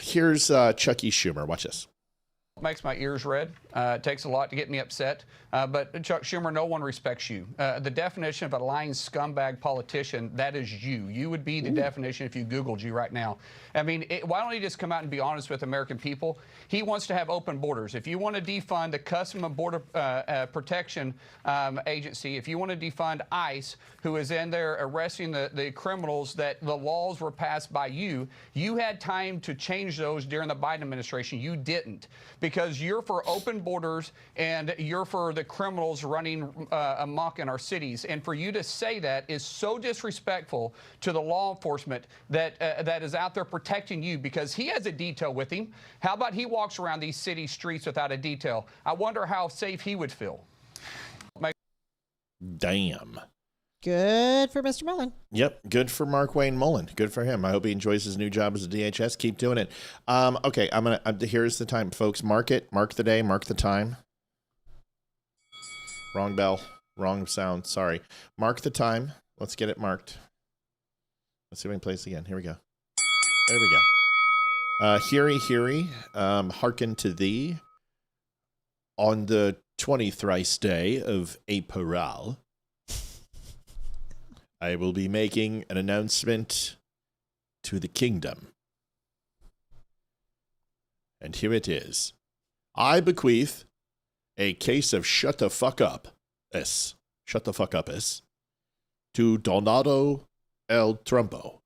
Here's Chucky Schumer. Watch this. Makes my ears red. It takes a lot to get me upset. But Chuck Schumer, no one respects you. The definition of a lying scumbag politician, that is you. You would be the definition if you Googled you right now. I mean, why don't you just come out and be honest with American people? He wants to have open borders. If you want to defund the Customs and Border Protection Agency, if you want to defund ICE, who is in there arresting the criminals that the laws were passed by you, you had time to change those during the Biden administration. You didn't, because you're for open borders and you're for the criminals running amok in our cities. And for you to say that is so disrespectful to the law enforcement that is out there protecting you, because he has a detail with him. How about he walks around these city streets without a detail? I wonder how safe he would feel. Damn. Good for Mr. Mullen. Yep. Good for Mark Wayne Mullen. Good for him. I hope he enjoys his new job as a DHS. Keep doing it. Okay. Here's the time, folks. Mark it. Mark the day. Mark the time. Wrong bell. Wrong sound. Sorry. Mark the time. Let's get it marked. Let's see if we can play this again. Here we go. There we go. Heary, hearken to thee. On the 23rd day of April, I will be making an announcement to the kingdom. And here it is. I bequeath a case of shut the fuck up to Donado El Trumpo,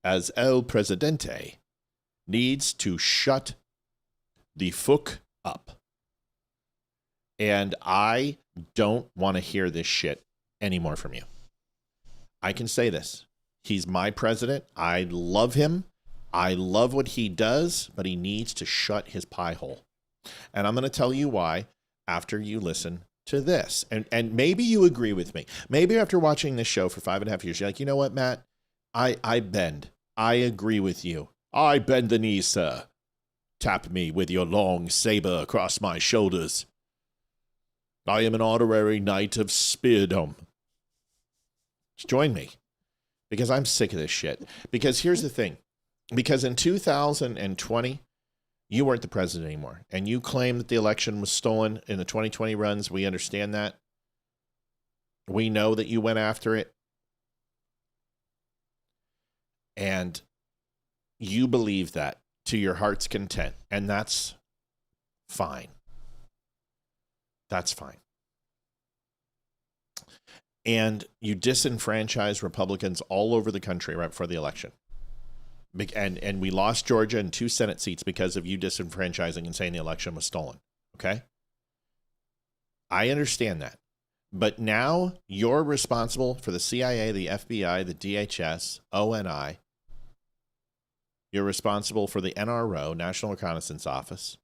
as El Presidente needs to shut the fuck up. And I don't want to hear this shit anymore from you. I can say this. He's my president. I love him. I love what he does, but he needs to shut his pie hole. And I'm going to tell you why after you listen to this. And maybe you agree with me. Maybe after watching this show for 5.5 years, you're like, you know what, Matt? I bend. I agree with you. I bend the knee, sir. Tap me with your long saber across my shoulders. I am an honorary knight of speardom. Join me, because I'm sick of this shit. Because here's the thing. Because in 2020, you weren't the president anymore, and you claimed that the election was stolen in the 2020 runs. We understand that. We know that you went after it. And you believe that to your heart's content, and that's fine. That's fine. And you disenfranchise Republicans all over the country right before the election. And we lost Georgia and 2 Senate seats because of you disenfranchising and saying the election was stolen. Okay? I understand that. But now you're responsible for the CIA, the FBI, the DHS, ONI. You're responsible for the NRO, National Reconnaissance Office.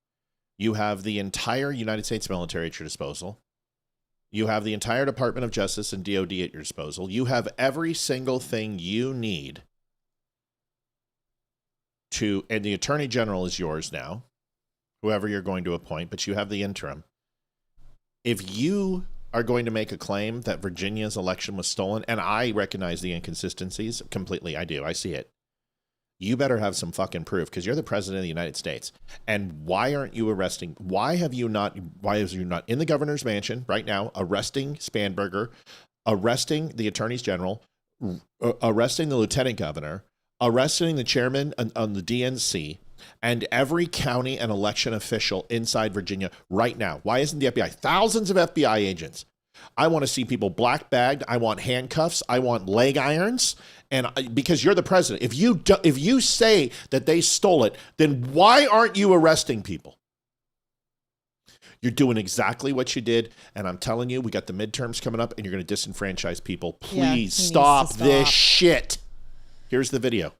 You have the entire United States military at your disposal. You have the entire Department of Justice and DOD at your disposal. You have every single thing you need to, and the Attorney General is yours now, whoever you're going to appoint, but you have the interim. If you are going to make a claim that Virginia's election was stolen, and I recognize the inconsistencies completely, I do, I see it. you better have some fucking proof, because you're the president of the United States. And why aren't you arresting? Why is you not in the governor's mansion right now arresting Spanberger, arresting the attorneys general, arresting the lieutenant governor, arresting the chairman on the DNC, and every county and election official inside Virginia right now? Why isn't the FBI? Thousands of FBI agents. I want to see people black bagged. I want handcuffs. I want leg irons. And because you're the president, if you say that they stole it, then why aren't you arresting people? You're doing exactly what you did. And I'm telling you, we got the midterms coming up and you're going to disenfranchise people. Please stop this shit. Here's the video.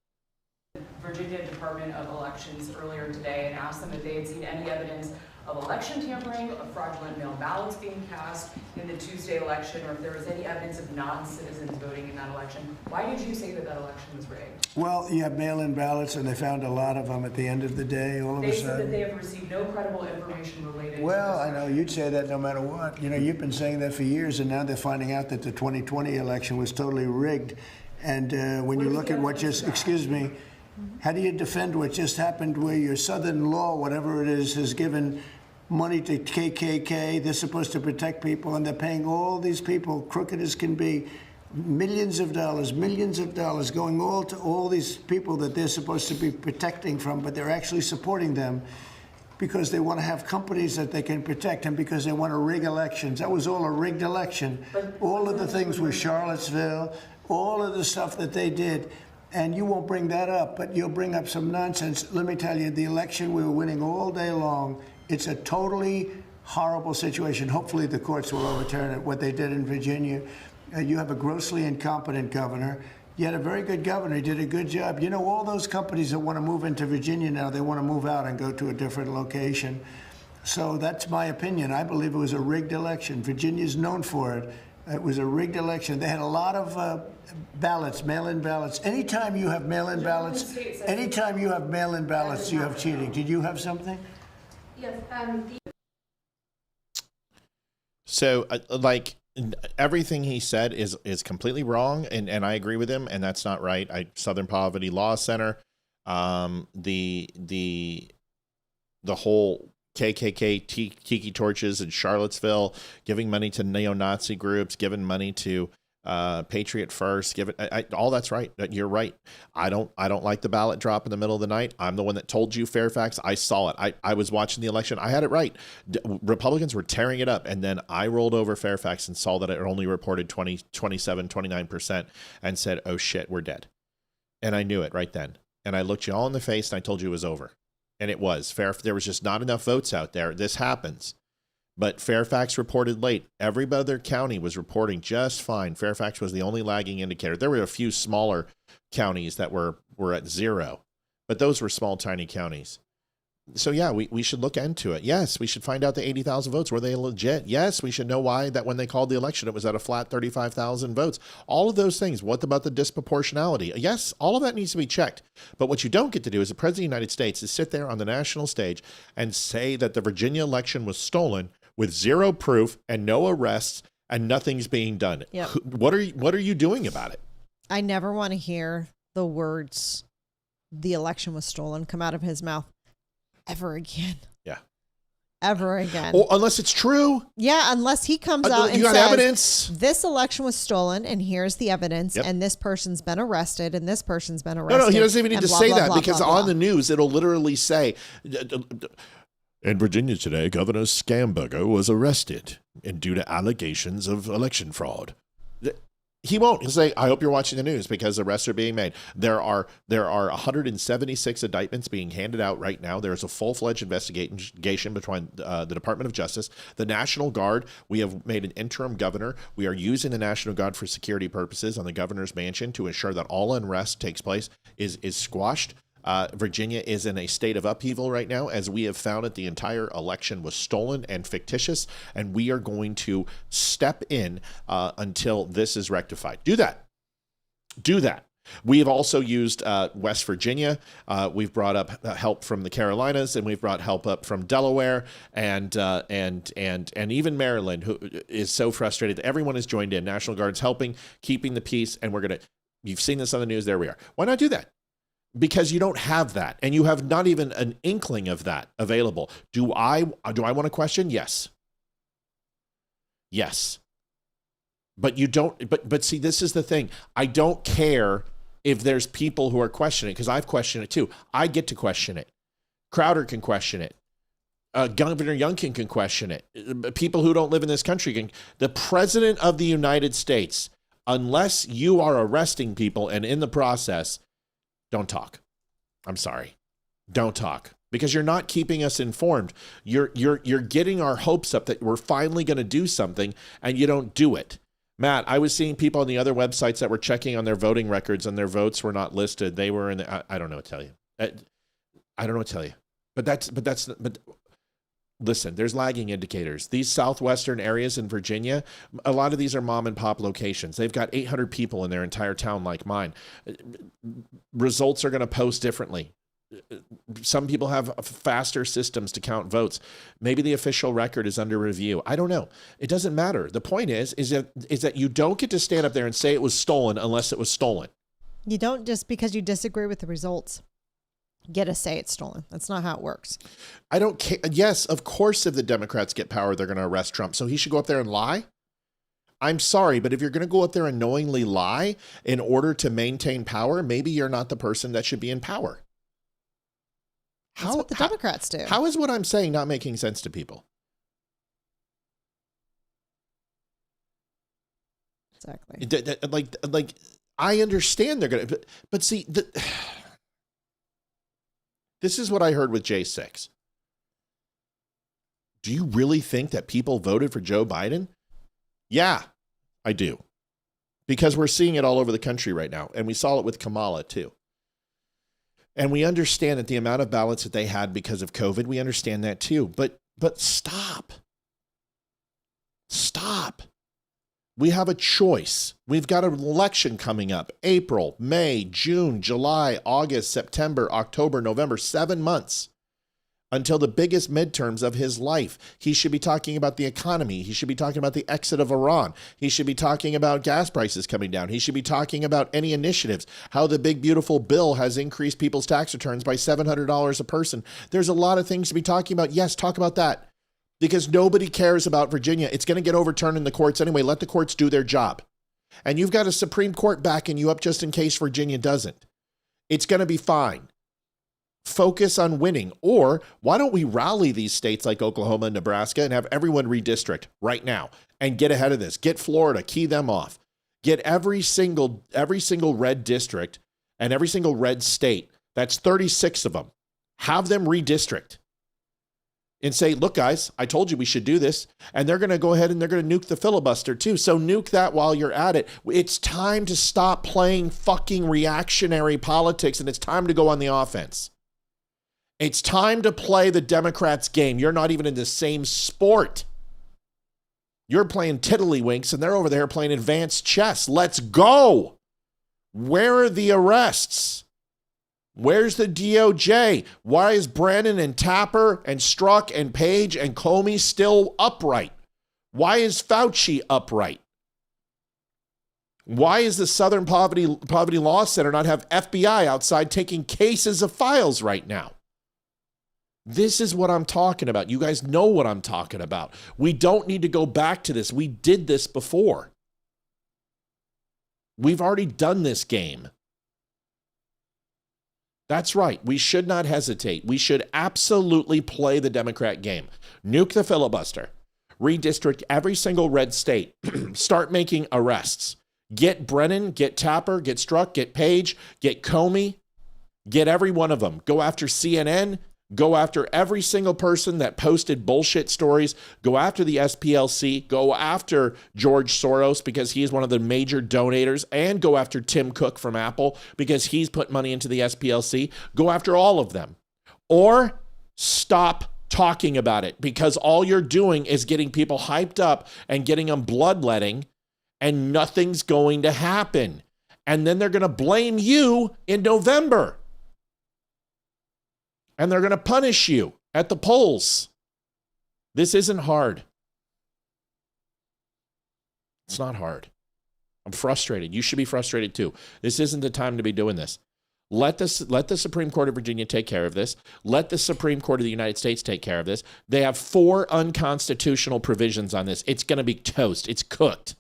Virginia Department of Elections earlier today and asked them if they had seen any evidence of election tampering, of fraudulent mail ballots being cast in the Tuesday election, or if there was any evidence of non-citizens voting in that election. Why did you say that election was rigged? Well, you have mail-in ballots, and they found a lot of them at the end of the day, all of a sudden. They said that they have received no credible information related to this. Well, I know you'd say that no matter what. You know, you've been saying that for years, and now they're finding out that the 2020 election was totally rigged. And when you look at what just, excuse me, how do you defend what just happened where your Southern law, whatever it is, has given money to KKK? They're supposed to protect people, and they're paying all these people, crooked as can be, millions of dollars going all to all these people that they're supposed to be protecting from, but they're actually supporting them because they want to have companies that they can protect and because they want to rig elections. That was all a rigged election. All of the things with Charlottesville, all of the stuff that they did. And you won't bring that up, but you'll bring up some nonsense. Let me tell you, the election, we were winning all day long. It's a totally horrible situation. Hopefully the courts will overturn it, what they did in Virginia. You have a grossly incompetent governor. You had a very good governor. He did a good job. You know, all those companies that want to move into Virginia now, they want to move out and go to a different location. So that's my opinion. I believe it was a rigged election. Virginia's known for it. It was a rigged election. They had a lot of ballots, mail-in ballots. Anytime you have mail-in ballots, you have cheating. Did you have something? Yes. So, like, everything he said is completely wrong, and I agree with him, and that's not right. Southern Poverty Law Center, the whole KKK tiki torches in Charlottesville, giving money to neo-Nazi groups, giving money to Patriot First, all that's right. You're right. I don't like the ballot drop in the middle of the night. I'm the one that told you, Fairfax. I saw it. I was watching the election. I had it right. Republicans were tearing it up, and then I rolled over Fairfax and saw that it only reported 27, 29%, and said, oh shit, we're dead. And I knew it right then. And I looked you all in the face and I told you it was over. And it was. There was just not enough votes out there. This happens. But Fairfax reported late. Every other county was reporting just fine. Fairfax was the only lagging indicator. There were a few smaller counties that were at zero, but those were small, tiny counties. So yeah, we should look into it. Yes, we should find out the 80,000 votes. Were they legit? Yes, we should know why that when they called the election, it was at a flat 35,000 votes. All of those things. What about the disproportionality? Yes, all of that needs to be checked. But what you don't get to do as the president of the United States is sit there on the national stage and say that the Virginia election was stolen with zero proof and no arrests and nothing's being done. Yep. What are you doing about it? I never want to hear the words "the election was stolen" come out of his mouth ever again. Yeah. Ever again. Or unless it's true. Yeah, unless he comes out and you got says, evidence. This election was stolen, and here's the evidence, Yep. and this person's been arrested, and this person's been arrested. No, he doesn't even need and to blah, say blah, that blah, because blah, on blah. the news, it'll literally say, in Virginia today, Governor Scamberger was arrested due to allegations of election fraud. He won't. He'll say, I hope you're watching the news because arrests are being made. There are 176 indictments being handed out right now. There's a full-fledged investigation between the Department of Justice, the National Guard. We have made an interim governor. We are using the National Guard for security purposes on the governor's mansion to ensure that all unrest takes place, is squashed. Virginia is in a state of upheaval right now. As we have found it, the entire election was stolen and fictitious, and we are going to step in until this is rectified. Do that. We have also used West Virginia. We've brought up help from the Carolinas, and we've brought help up from Delaware and even Maryland, who is so frustrated that everyone has joined in. National Guard's helping, keeping the peace, and you've seen this on the news. There we are. Why not do that? because you don't have that, and you have not even an inkling of that available. Do I want to question? Yes. Yes. But you don't, but see, this is the thing. I don't care if there's people who are questioning, because I've questioned it too. I get to question it. Crowder can question it. Governor Youngkin can question it. People who don't live in this country can. The President of the United States, unless you are arresting people and in the process, don't talk. I'm sorry. Don't talk, because you're not keeping us informed. You're getting our hopes up that we're finally going to do something, and you don't do it. Matt, I was seeing people on the other websites that were checking on their voting records and their votes were not listed. They were in the, I don't know what to tell you. I don't know what to tell you. But listen, there's lagging indicators. These southwestern areas in Virginia, a lot of these are mom and pop locations. They've got 800 people in their entire town like mine. Results are going to post differently. Some people have faster systems to count votes. Maybe the official record is under review. I don't know. It doesn't matter. The point is that you don't get to stand up there and say it was stolen unless it was stolen. You don't, just because you disagree with the results, get to say it's stolen. That's not how it works. I don't care. Yes, of course, if the Democrats get power, they're going to arrest Trump. So he should go up there and lie? I'm sorry, but if you're going to go up there and knowingly lie in order to maintain power, maybe you're not the person that should be in power. That's what the Democrats do. How is what I'm saying not making sense to people? Exactly. Like I understand they're going to, but see, this is what I heard with J6. Do you really think that people voted for Joe Biden? Yeah, I do. Because we're seeing it all over the country right now. And we saw it with Kamala too. And we understand that the amount of ballots that they had because of COVID, we understand that too. But stop. Stop. We have a choice. We've got an election coming up. April, May, June, July, August, September, October, November, 7 months until the biggest midterms of his life. He should be talking about the economy. He should be talking about the exit of Iran. He should be talking about gas prices coming down. He should be talking about any initiatives, how the big, beautiful bill has increased people's tax returns by $700 a person. There's a lot of things to be talking about. Yes, talk about that, because nobody cares about Virginia. It's going to get overturned in the courts anyway. Let the courts do their job. And you've got a Supreme Court backing you up just in case Virginia doesn't. It's going to be fine. Focus on winning. Or why don't we rally these states like Oklahoma and Nebraska and have everyone redistrict right now and get ahead of this? Get Florida, key them off. Get every single red district and every single red state. That's 36 of them. Have them redistrict and say, look, guys, I told you we should do this. And they're going to go ahead and they're going to nuke the filibuster too. So nuke that while you're at it. It's time to stop playing fucking reactionary politics, and it's time to go on the offense. It's time to play the Democrats' game. You're not even in the same sport. You're playing tiddlywinks, and they're over there playing advanced chess. Let's go. Where are the arrests? Where's the DOJ? Why is Brennan and Tapper and Strzok and Page and Comey still upright? Why is Fauci upright? Why is the Southern Poverty Law Center not have FBI outside taking cases of files right now? This is what I'm talking about. You guys know what I'm talking about. We don't need to go back to this. We did this before. We've already done this game. That's right. We should not hesitate. We should absolutely play the Democrat game. Nuke the filibuster. Redistrict every single red state. Start making arrests. Get Brennan, get Tapper, get Strzok, get Page, get Comey. Get every one of them. Go after CNN. Go after every single person that posted bullshit stories. Go after the SPLC. Go after George Soros because he's one of the major donators. And go after Tim Cook from Apple because he's put money into the SPLC. Go after all of them. Or stop talking about it, because all you're doing is getting people hyped up and getting them bloodletting, and nothing's going to happen. And then they're going to blame you in November. And they're going to punish you at the polls. This isn't hard. It's not hard. I'm frustrated. You should be frustrated too. This isn't the time to be doing this. Let the Supreme Court of Virginia take care of this. Let the Supreme Court of the United States take care of this. They have 4 unconstitutional provisions on this. It's going to be toast. It's cooked.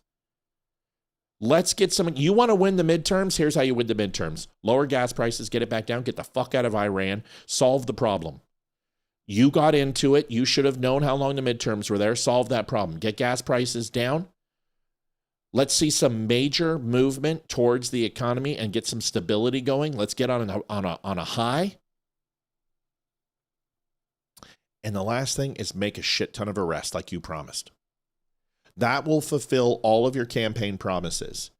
Let's get some. You want to win the midterms? Here's how you win the midterms. Lower gas prices, get it back down, get the fuck out of Iran, solve the problem. You got into it. You should have known how long the midterms were there. Solve that problem. Get gas prices down. Let's see some major movement towards the economy and get some stability going. Let's get on a high. And the last thing is make a shit ton of arrests like you promised. That will fulfill all of your campaign promises.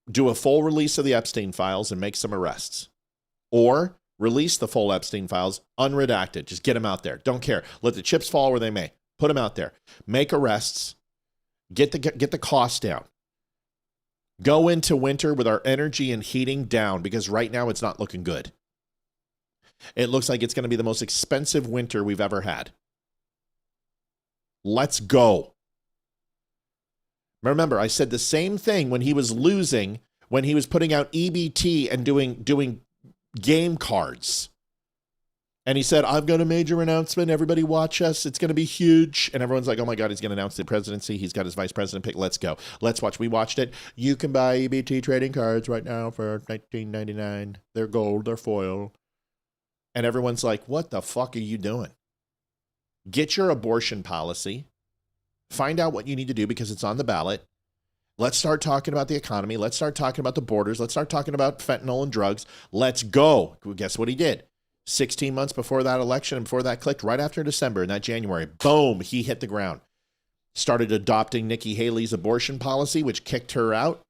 Do a full release of the Epstein files and make some arrests. Or release the full Epstein files unredacted. Just get them out there. Don't care. Let the chips fall where they may. Put them out there. Make arrests. Get the costs down. Go into winter with our energy and heating down, because right now it's not looking good. It looks like it's going to be the most expensive winter we've ever had. Let's go. Remember, I said the same thing when he was losing, when he was putting out EBT and doing game cards. And he said, I've got a major announcement. Everybody watch us. It's going to be huge. And everyone's like, oh my God, he's going to announce the presidency. He's got his vice president pick. Let's go. Let's watch. We watched it. You can buy EBT trading cards right now for $19.99. They're gold. They're foil. And everyone's like, what the fuck are you doing? Get your abortion policy. Find out what you need to do, because it's on the ballot. Let's start talking about the economy. Let's start talking about the borders. Let's start talking about fentanyl and drugs. Let's go. Guess what he did? 16 months before that election and before that clicked, right after December in that January, boom, he hit the ground. Started adopting Nikki Haley's abortion policy, which kicked her out,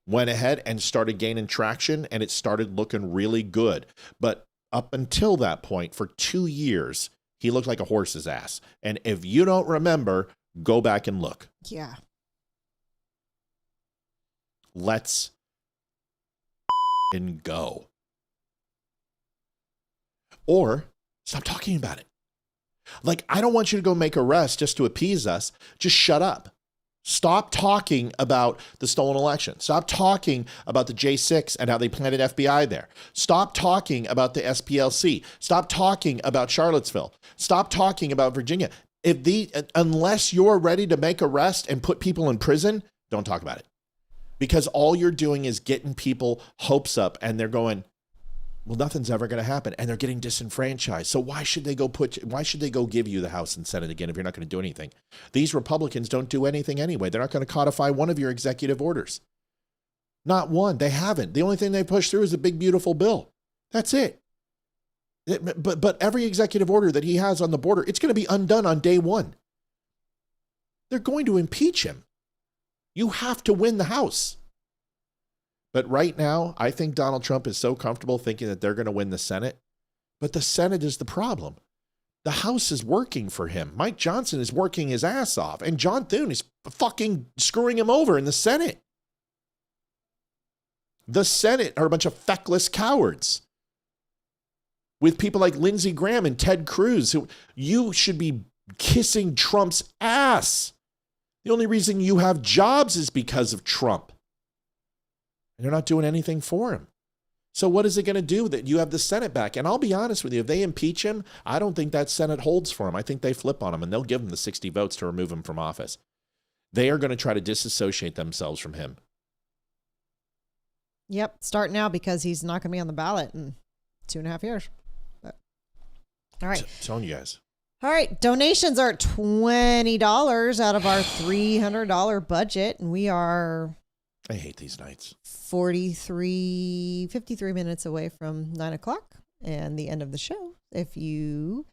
went ahead and started gaining traction, and it started looking really good. But up until that point, for 2 years, he looked like a horse's ass. And if you don't remember, go back and look. Yeah. Let's go. Or stop talking about it. Like, I don't want you to go make arrests just to appease us. Just shut up. Stop talking about the stolen election. Stop talking about the J6 and how they planted FBI there. Stop talking about the SPLC. Stop talking about Charlottesville. Stop talking about Virginia. Unless you're ready to make arrests and put people in prison, don't talk about it. Because all you're doing is getting people hopes up, and they're going, well, nothing's ever going to happen, and they're getting disenfranchised. So why should they go give you the House and Senate again if you're not going to do anything? These Republicans don't do anything anyway. They're not going to codify one of your executive orders. Not one. They haven't. The only thing they push through is a big, beautiful bill. That's it. But every executive order that he has on the border, it's going to be undone on day one. They're going to impeach him. You have to win the House. But right now, I think Donald Trump is so comfortable thinking that they're going to win the Senate. But the Senate is the problem. The House is working for him. Mike Johnson is working his ass off. And John Thune is fucking screwing him over in the Senate. The Senate are a bunch of feckless cowards. With people like Lindsey Graham and Ted Cruz, who you should be kissing Trump's ass. The only reason you have jobs is because of Trump. And they're not doing anything for him. So what is it going to do that you have the Senate back? And I'll be honest with you, if they impeach him, I don't think that Senate holds for him. I think they flip on him, and they'll give him the 60 votes to remove him from office. They are going to try to disassociate themselves from him. Yep. Start now, because he's not going to be on the ballot in 2.5 years. But, all right. Telling you guys. All right. Donations are $20 out of our $300 budget. And we are... I hate these nights. 53 minutes away from 9 o'clock and the end of the show. If you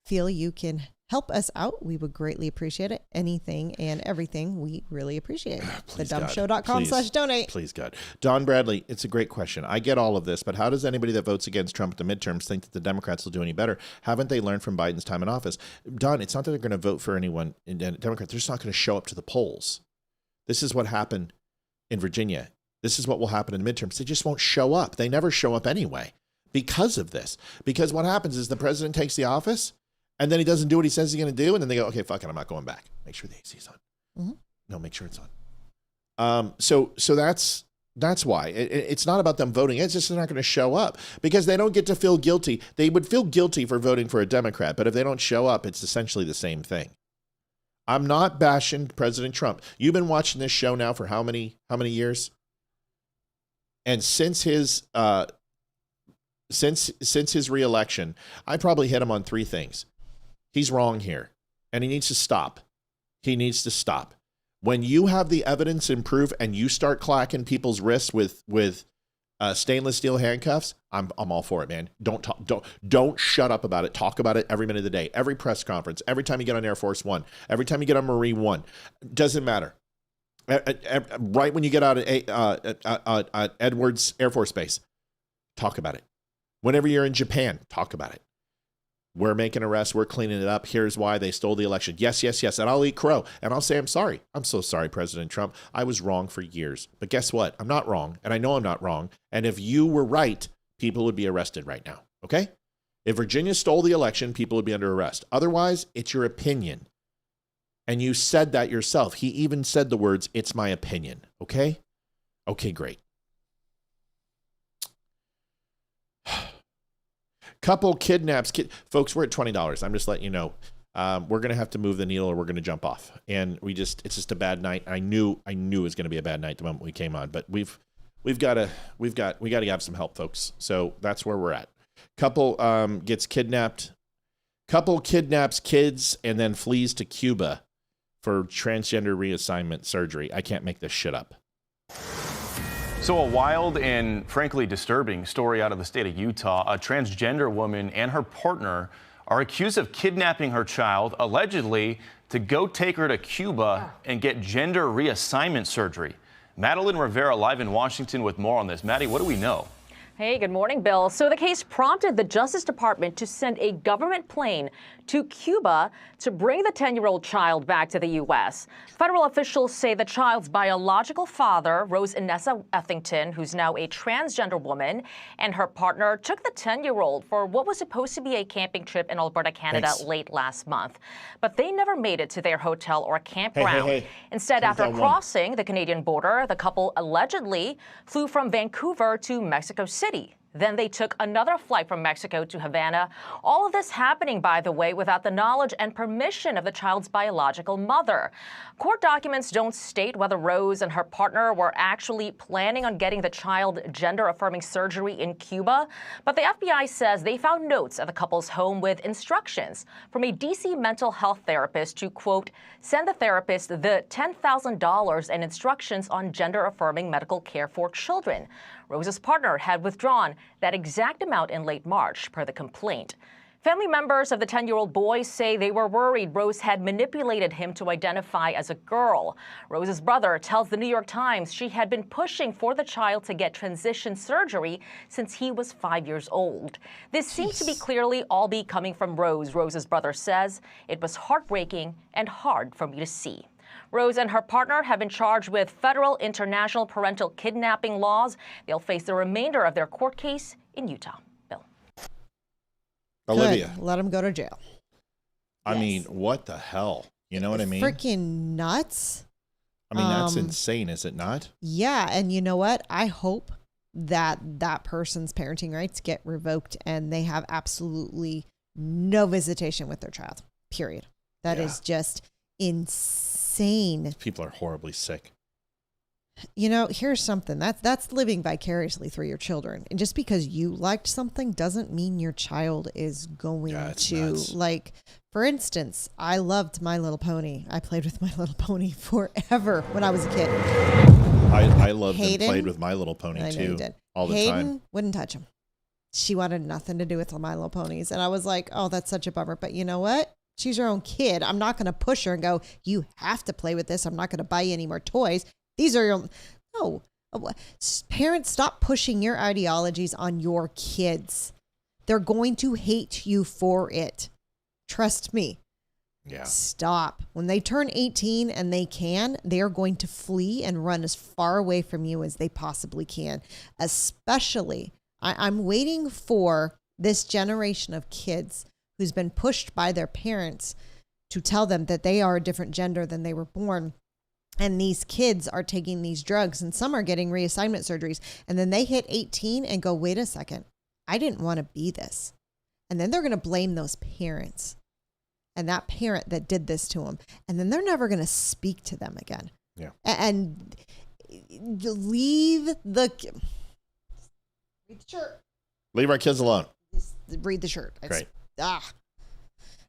feel you can help us out, we would greatly appreciate it. Anything and everything, we really appreciate it. TheDumbShow.com/donate. Please, God. Don Bradley, it's a great question. I get all of this, but how does anybody that votes against Trump at the midterms think that the Democrats will do any better? Haven't they learned from Biden's time in office? Don, it's not that they're going to vote for anyone in Democrats. They're just not going to show up to the polls. This is what happened in Virginia. This is what will happen in the midterms. They just won't show up. They never show up anyway because of this. Because what happens is the president takes the office, and then he doesn't do what he says he's going to do, and then they go, okay, fuck it, I'm not going back. Make sure the AC's on. Mm-hmm. No, make sure it's on. So That's why. It's not about them voting. It's just they're not going to show up because they don't get to feel guilty. They would feel guilty for voting for a Democrat, but if they don't show up, it's essentially the same thing. I'm not bashing President Trump. You've been watching this show now for how many years? And since his reelection, I probably hit him on 3 things. He's wrong here, and he needs to stop. He needs to stop. When you have the evidence and proof and you start clacking people's wrists with stainless steel handcuffs, I'm all for it, man. Don't shut up about it. Talk about it every minute of the day, every press conference, every time you get on Air Force One, every time you get on Marine One. Doesn't matter. Right when you get out at Edwards Air Force Base, talk about it. Whenever you're in Japan, talk about it. We're making arrests. We're cleaning it up. Here's why they stole the election. Yes, yes, yes. And I'll eat crow. And I'll say, I'm sorry. I'm so sorry, President Trump. I was wrong for years. But guess what? I'm not wrong. And I know I'm not wrong. And if you were right, people would be arrested right now. Okay? If Virginia stole the election, people would be under arrest. Otherwise, it's your opinion. And you said that yourself. He even said the words, it's my opinion. Okay? Okay, great. Couple kidnaps. Folks, we're at $20. I'm just letting you know. We're going to have to move the needle or we're going to jump off. And it's just a bad night. I knew it was going to be a bad night the moment we came on, but we got to have some help, folks. So that's where we're at. Couple gets kidnapped. Couple kidnaps kids and then flees to Cuba for transgender reassignment surgery. I can't make this shit up. So a wild and frankly disturbing story out of the state of Utah. A transgender woman and her partner are accused of kidnapping her child, allegedly to go take her to Cuba and get gender reassignment surgery. Madeline Rivera live in Washington with more on this. Maddie, what do we know? Hey, good morning, Bill. So the case prompted the Justice Department to send a government plane to Cuba to bring the 10-year-old child back to the U.S. Federal officials say the child's biological father, Rose Inessa Ethington, who's now a transgender woman, and her partner took the 10-year-old for what was supposed to be a camping trip in Alberta, Canada, late last month. But they never made it to their hotel or campground. Instead, after crossing the Canadian border, the couple allegedly flew from Vancouver to Mexico City. Then they took another flight from Mexico to Havana. All of this happening, by the way, without the knowledge and permission of the child's biological mother. Court documents don't state whether Rose and her partner were actually planning on getting the child gender-affirming surgery in Cuba, but the FBI says they found notes at the couple's home with instructions from a D.C. mental health therapist to, quote, send the therapist the $10,000 and instructions on gender-affirming medical care for children. Rose's partner had withdrawn that exact amount in late March, per the complaint. Family members of the 10-year-old boy say they were worried Rose had manipulated him to identify as a girl. Rose's brother tells the New York Times she had been pushing for the child to get transition surgery since he was 5 years old. This seems to be clearly all be coming from Rose. Rose's brother says it was heartbreaking and hard for me to see. Rose and her partner have been charged with federal international parental kidnapping laws. They'll face the remainder of their court case in Utah. Bill. Olivia. Good. Let them go to jail. I mean, what the hell? You know what I mean? Freaking nuts. I mean, that's insane, is it not? Yeah. And you know what? I hope that that person's parenting rights get revoked and they have absolutely no visitation with their child, period. That is just insane. People are horribly sick. You know, here's something that's living vicariously through your children. And just because you liked something doesn't mean your child is going to nuts. like, for instance, I loved My Little Pony. I played with My Little Pony forever when I was a kid. I loved and played with My Little Pony too. All the Hayden time. Wouldn't touch him. She wanted nothing to do with My Little Ponies. And I was like, oh, that's such a bummer. But you know what? She's her own kid. I'm not going to push her and go, you have to play with this. I'm not going to buy you any more toys. These are your... No. Parents, stop pushing your ideologies on your kids. They're going to hate you for it. Trust me. Yeah. Stop. When they turn 18 and they can, they are going to flee and run as far away from you as they possibly can. Especially, I'm waiting for this generation of kids who's been pushed by their parents to tell them that they are a different gender than they were born. And these kids are taking these drugs, and some are getting reassignment surgeries. And then they hit 18 and go, wait a second, I didn't want to be this. And then they're going to blame those parents and that parent that did this to them. And then they're never going to speak to them again. Yeah. And leave the shirt. Leave our kids alone. Just read the shirt. Great. I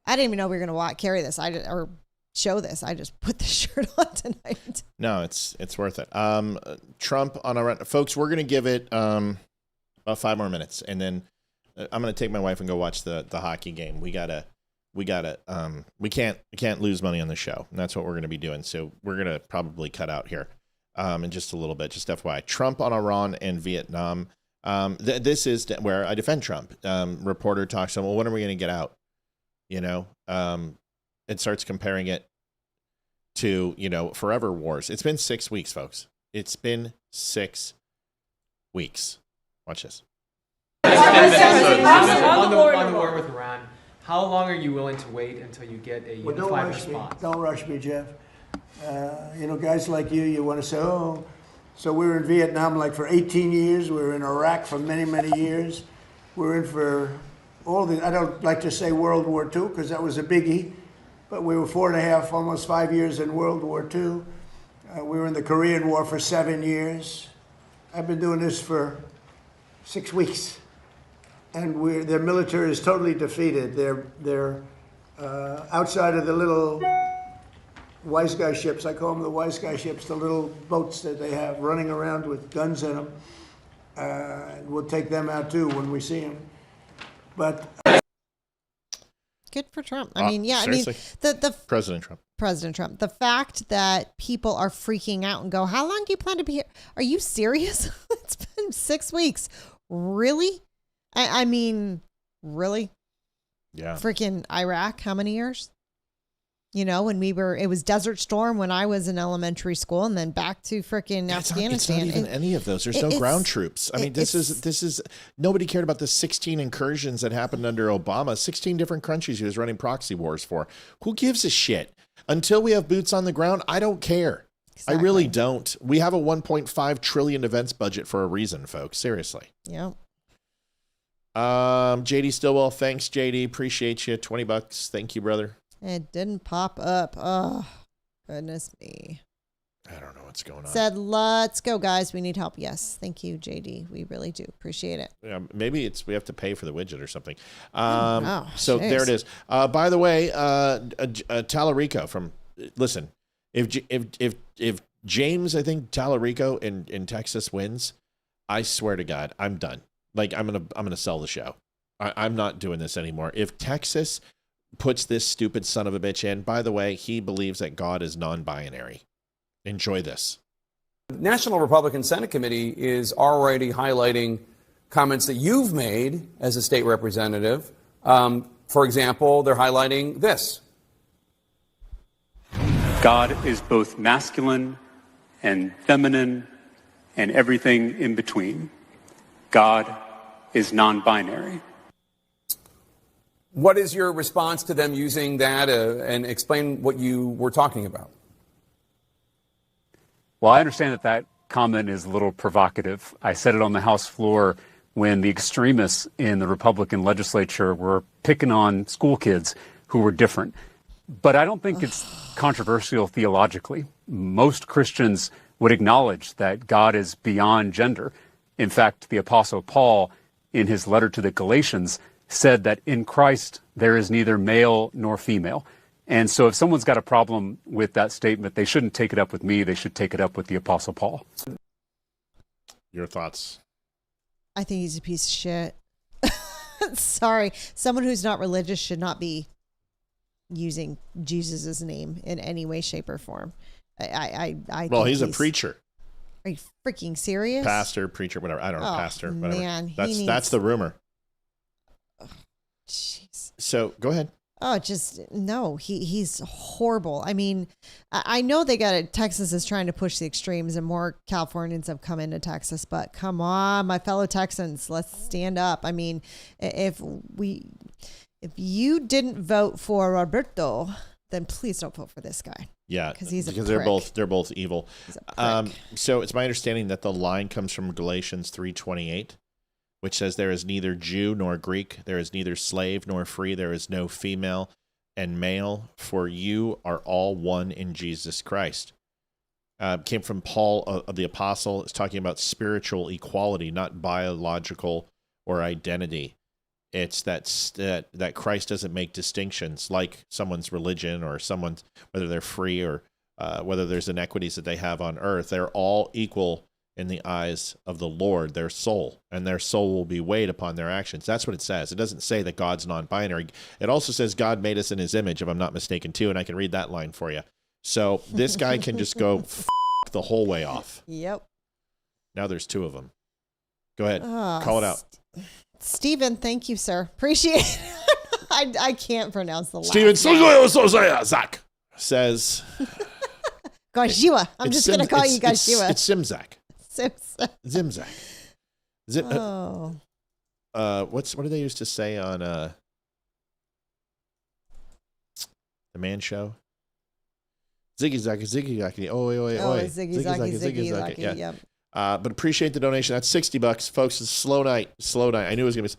didn't even know we were going to carry this. Or show this. I just put the shirt on tonight. No, it's worth it. Trump on a run. Folks, we're going to give it about 5 more minutes, and then I'm going to take my wife and go watch the hockey game. We can't lose money on the show. And that's what we're going to be doing. So we're going to probably cut out here in just a little bit. Just FYI, Trump on Iran and Vietnam. This is where I defend Trump. Reporter talks to him. Well, when are we going to get out? It starts comparing it to, forever wars. It's been 6 weeks, folks. It's been 6 weeks. Watch this. On the war with Iran, how long are you willing to wait until you get a unified response? Don't rush me, Jeff. Guys like you want to say, oh, so we were in Vietnam for 18 years. We were in Iraq for many, many years. We're in for I don't like to say World War II because that was a biggie, but we were 4.5, almost 5 years in World War II. We were in the Korean War for 7 years. I've been doing this for 6 weeks. And their military is totally defeated. They're outside of the little wise guy ships. I call them the wise guy ships, the little boats that they have running around with guns in them. And we'll take them out too when we see them. But good for Trump. Seriously. The President Trump. The fact that people are freaking out and go, how long do you plan to be here? Are you serious? It's been 6 weeks. Really? I mean, really? Yeah. Freaking Iraq, how many years? When it was Desert Storm when I was in elementary school, and then back to freaking Afghanistan. It's not even any of those. There's no ground troops. I mean, this is nobody cared about the 16 incursions that happened under Obama. 16 different countries he was running proxy wars for. Who gives a shit? Until we have boots on the ground, I don't care. Exactly. I really don't. We have a 1.5 trillion defense budget for a reason, folks. Seriously. Yeah. JD Stillwell, thanks, JD. Appreciate you. $20. Thank you, brother. It didn't pop up. Oh, goodness me. I don't know what's going on. Said, let's go, guys. We need help. Yes. Thank you, JD. We really do. Appreciate it. Yeah, maybe we have to pay for the widget or something. Geez. There it is. By the way, Tallarico listen, if James, I think Tallarico in Texas wins, I swear to God, I'm done. I'm gonna sell the show. I'm not doing this anymore. If Texas puts this stupid son of a bitch in, by the way, he believes that God is non-binary. Enjoy this. The National Republican Senate Committee is already highlighting comments that you've made as a state representative. For example, they're highlighting this. God is both masculine and feminine and everything in between. God is non-binary. What is your response to them using that and explain what you were talking about? Well, I understand that comment is a little provocative. I said it on the House floor when the extremists in the Republican legislature were picking on school kids who were different. But I don't think it's controversial theologically. Most Christians would acknowledge that God is beyond gender. In fact, the Apostle Paul, in his letter to the Galatians, said that in Christ there is neither male nor female. And so if someone's got a problem with that statement, they shouldn't take it up with me. They should take it up with the Apostle Paul. Your thoughts? I think he's a piece of shit. Sorry. Someone who's not religious should not be using Jesus' name in any way, shape, or form. Well, he's a preacher. Are you freaking serious? Pastor, preacher, whatever. I don't know. Pastor, whatever. Man, that's the rumor. Jeez. So go ahead. Oh, no. He's horrible. I mean, I know Texas is trying to push the extremes, and more Californians have come into Texas. But come on, my fellow Texans, let's stand up. I mean, if you didn't vote for Roberto, then please don't vote for this guy. Yeah, because they're both evil. So it's my understanding that the line comes from Galatians 3:28, which says, "There is neither Jew nor Greek, there is neither slave nor free, there is no female and male, for you are all one in Jesus Christ." Came from Paul of the Apostle. It's talking about spiritual equality, not biological or identity. It's that Christ doesn't make distinctions like someone's religion or someone's, whether they're free or whether there's inequities that they have on earth. They're all equal in the eyes of the Lord, their soul, and their soul will be weighed upon their actions. That's what it says. It doesn't say that God's non-binary. It also says God made us in his image, if I'm not mistaken, too, and I can read that line for you. So this guy can just go the whole way off. Yep. Now there's two of them. Go ahead. Call it out. Stephen, thank you, sir. Appreciate it. I can't pronounce the last Stephen name. Zach says... Gashua. I'm just going to call you Gashua. It's Simzak. Zimzak. What do they used to say on the Man Show? Ziggy Zacky, Ziggy Zacky, oi, oi, oi. Ziggy Zacky, Ziggy Zacky, yeah. Yep. But appreciate the donation. That's $60, folks. It's a slow night. I knew it was gonna be.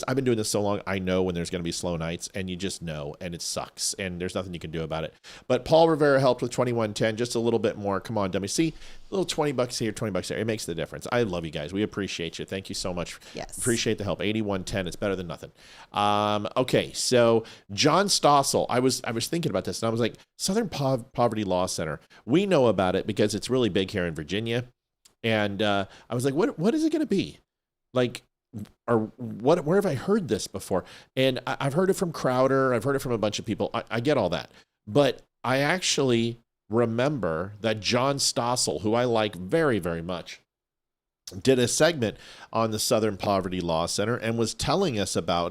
I've been doing this so long. I know when there's gonna be slow nights, and you just know, and it sucks, and there's nothing you can do about it. But Paul Rivera helped with 2110, just a little bit more. Come on, dummy. See, a little $20 here, $20 there. It makes the difference. I love you guys. We appreciate you. Thank you so much. Yes. Appreciate the help. 8110. It's better than nothing. Okay, so John Stossel. I was thinking about this, and I was like, Southern Poverty Law Center. We know about it because it's really big here in Virginia. And I was like, what is it going to be? Like, or what? Where have I heard this before? And I've heard it from Crowder. I've heard it from a bunch of people. I get all that. But I actually remember that John Stossel, who I like very, very much, did a segment on the Southern Poverty Law Center and was telling us about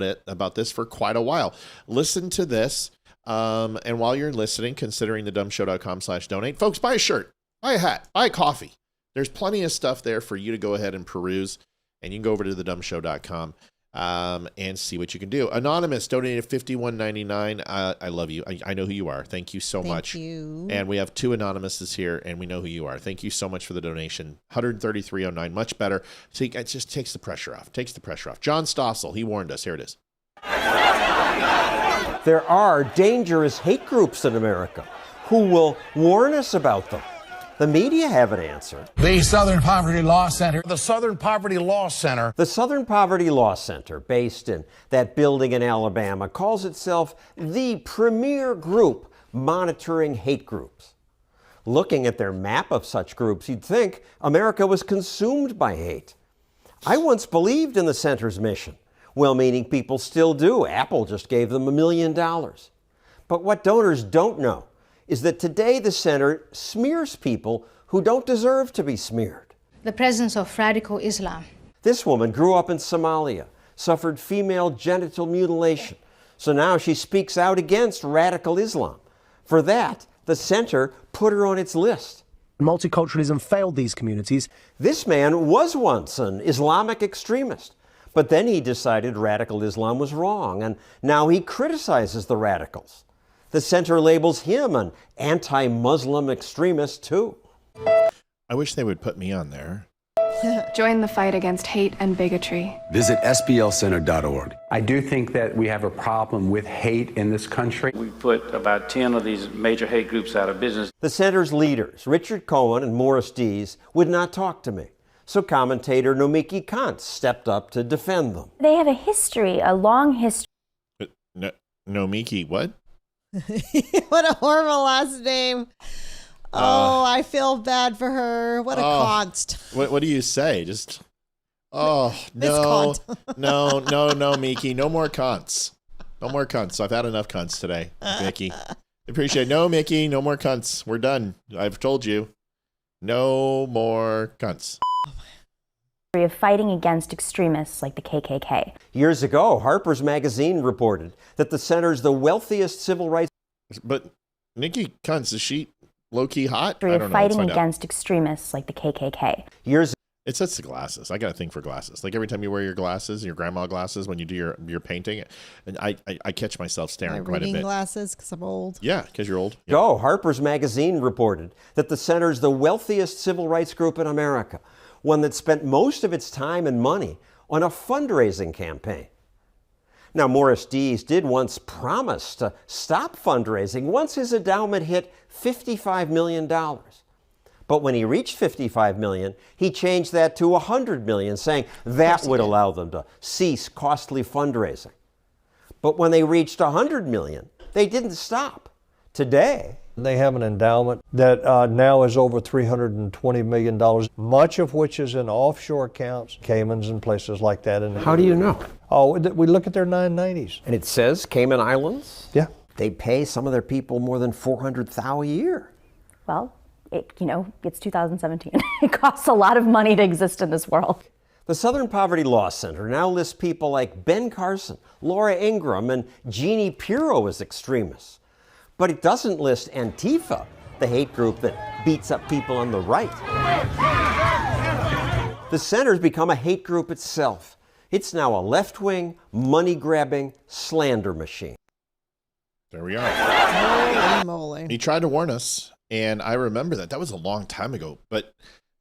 this for quite a while. Listen to this. And while you're listening, considering thedumbshow.com/donate, folks, buy a shirt, buy a hat, buy a coffee. There's plenty of stuff there for you to go ahead and peruse, and you can go over to thedumbshow.com and see what you can do. Anonymous donated $51.99. I love you. I know who you are. Thank you so much. Thank you. And we have two Anonymouses here, and we know who you are. Thank you so much for the donation. $133.09, much better. See, it just takes the pressure off. John Stossel, he warned us. Here it is. There are dangerous hate groups in America who will warn us about them. The media have an answer. The Southern Poverty Law Center. The Southern Poverty Law Center. The Southern Poverty Law Center, based in that building in Alabama, calls itself the premier group monitoring hate groups. Looking at their map of such groups, you'd think America was consumed by hate. I once believed in the center's mission. Well-meaning people still do. Apple just gave them $1 million. But what donors don't know is that today the center smears people who don't deserve to be smeared. The presence of radical Islam. This woman grew up in Somalia, suffered female genital mutilation, so now she speaks out against radical Islam. For that, the center put her on its list. Multiculturalism failed these communities. This man was once an Islamic extremist, but then he decided radical Islam was wrong, and now he criticizes the radicals. The center labels him an anti-Muslim extremist, too. I wish they would put me on there. Join the fight against hate and bigotry. Visit SPLCenter.org. I do think that we have a problem with hate in this country. We put about 10 of these major hate groups out of business. The center's leaders, Richard Cohen and Morris Dees, would not talk to me. So commentator Nomiki Kant stepped up to defend them. They have a history, a long history. Nomiki, what? What a horrible last name. I feel bad for her. What a const. What do you say? Just, no, Miki. No more cunts. No more cunts. I've had enough cunts today, Mickey. Appreciate it. No, Mickey, no more cunts. We're done. I've told you. No more cunts. Of fighting against extremists like the KKK. Years ago, Harper's Magazine reported that the center's the wealthiest civil rights. But Nikki Kuntz, is she low-key hot? I don't know. Fighting against extremists like the KKK. Years It's just the glasses. I got a thing for glasses. Like every time you wear your glasses, your grandma glasses, when you do your painting, and I catch myself staring quite a bit. Reading glasses because I'm old. Yeah, because you're old. Go. Harper's Magazine reported that the center's the wealthiest civil rights group in America, one that spent most of its time and money on a fundraising campaign. Now, Morris Dees did once promise to stop fundraising once his endowment hit $55 million. But when he reached $55 million, he changed that to $100 million, saying that would allow them to cease costly fundraising. But when they reached $100 million, they didn't stop. Today, they have an endowment that now is over $320 million, much of which is in offshore accounts, Caymans and places like that. How do you know? Oh, we look at their 990s. And it says Cayman Islands? Yeah. They pay some of their people more than $400,000 a year. Well, it's 2017. It costs a lot of money to exist in this world. The Southern Poverty Law Center now lists people like Ben Carson, Laura Ingraham, and Jeannie Pirro as extremists. But it doesn't list Antifa, the hate group that beats up people on the right. The center's become a hate group itself. It's now a left-wing, money-grabbing slander machine. There we are. Holy moly. He tried to warn us, and I remember that. That was a long time ago, but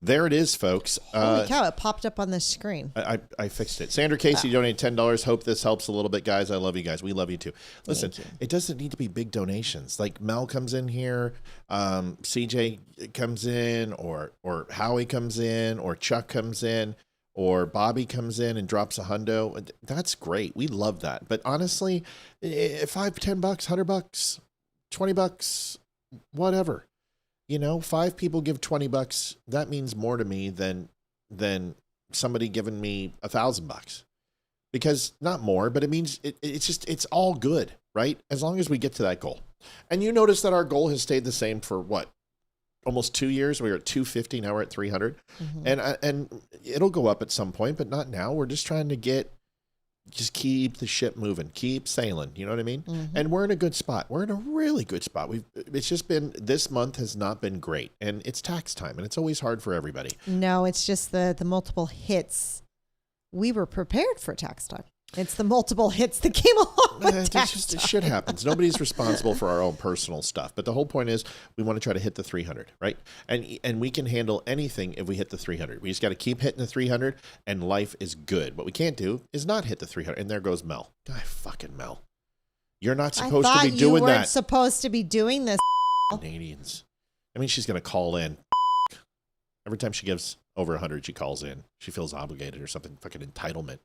there it is, folks. Holy cow, it popped up on the screen. I fixed it. Sandra Casey donated $10. Hope this helps a little bit, guys. I love you guys. We love you too. Listen, it doesn't need to be big donations. Like Mel comes in here, CJ comes in, or Howie comes in, or Chuck comes in, or Bobby comes in and drops a hundo. That's great. We love that. But honestly, $5, $10, $100, $20, whatever. 5 people give $20. That means more to me than somebody giving me $1,000, because not more, but it means it's all good, right? As long as we get to that goal. And you notice that our goal has stayed the same for what? Almost 2 years. We were at 250. Now we're at 300, and it'll go up at some point, but not now. We're just trying to just keep the ship moving, keep sailing. You know what I mean? And we're in a good spot. We're in a really good spot. It's just been, this month has not been great, and it's tax time, and it's always hard for everybody. No, it's just the multiple hits. We were prepared for tax time. It's the multiple hits that came along with tax time. Shit happens. Nobody's responsible for our own personal stuff. But the whole point is we want to try to hit the 300, right? And we can handle anything if we hit the 300. We just got to keep hitting the 300, and life is good. What we can't do is not hit the 300. And there goes Mel. Fucking Mel. You're not supposed to be doing that. You weren't supposed to be doing this. Canadians. I mean, she's going to call in. Every time she gives over 100, she calls in. She feels obligated or something. Fucking entitlement.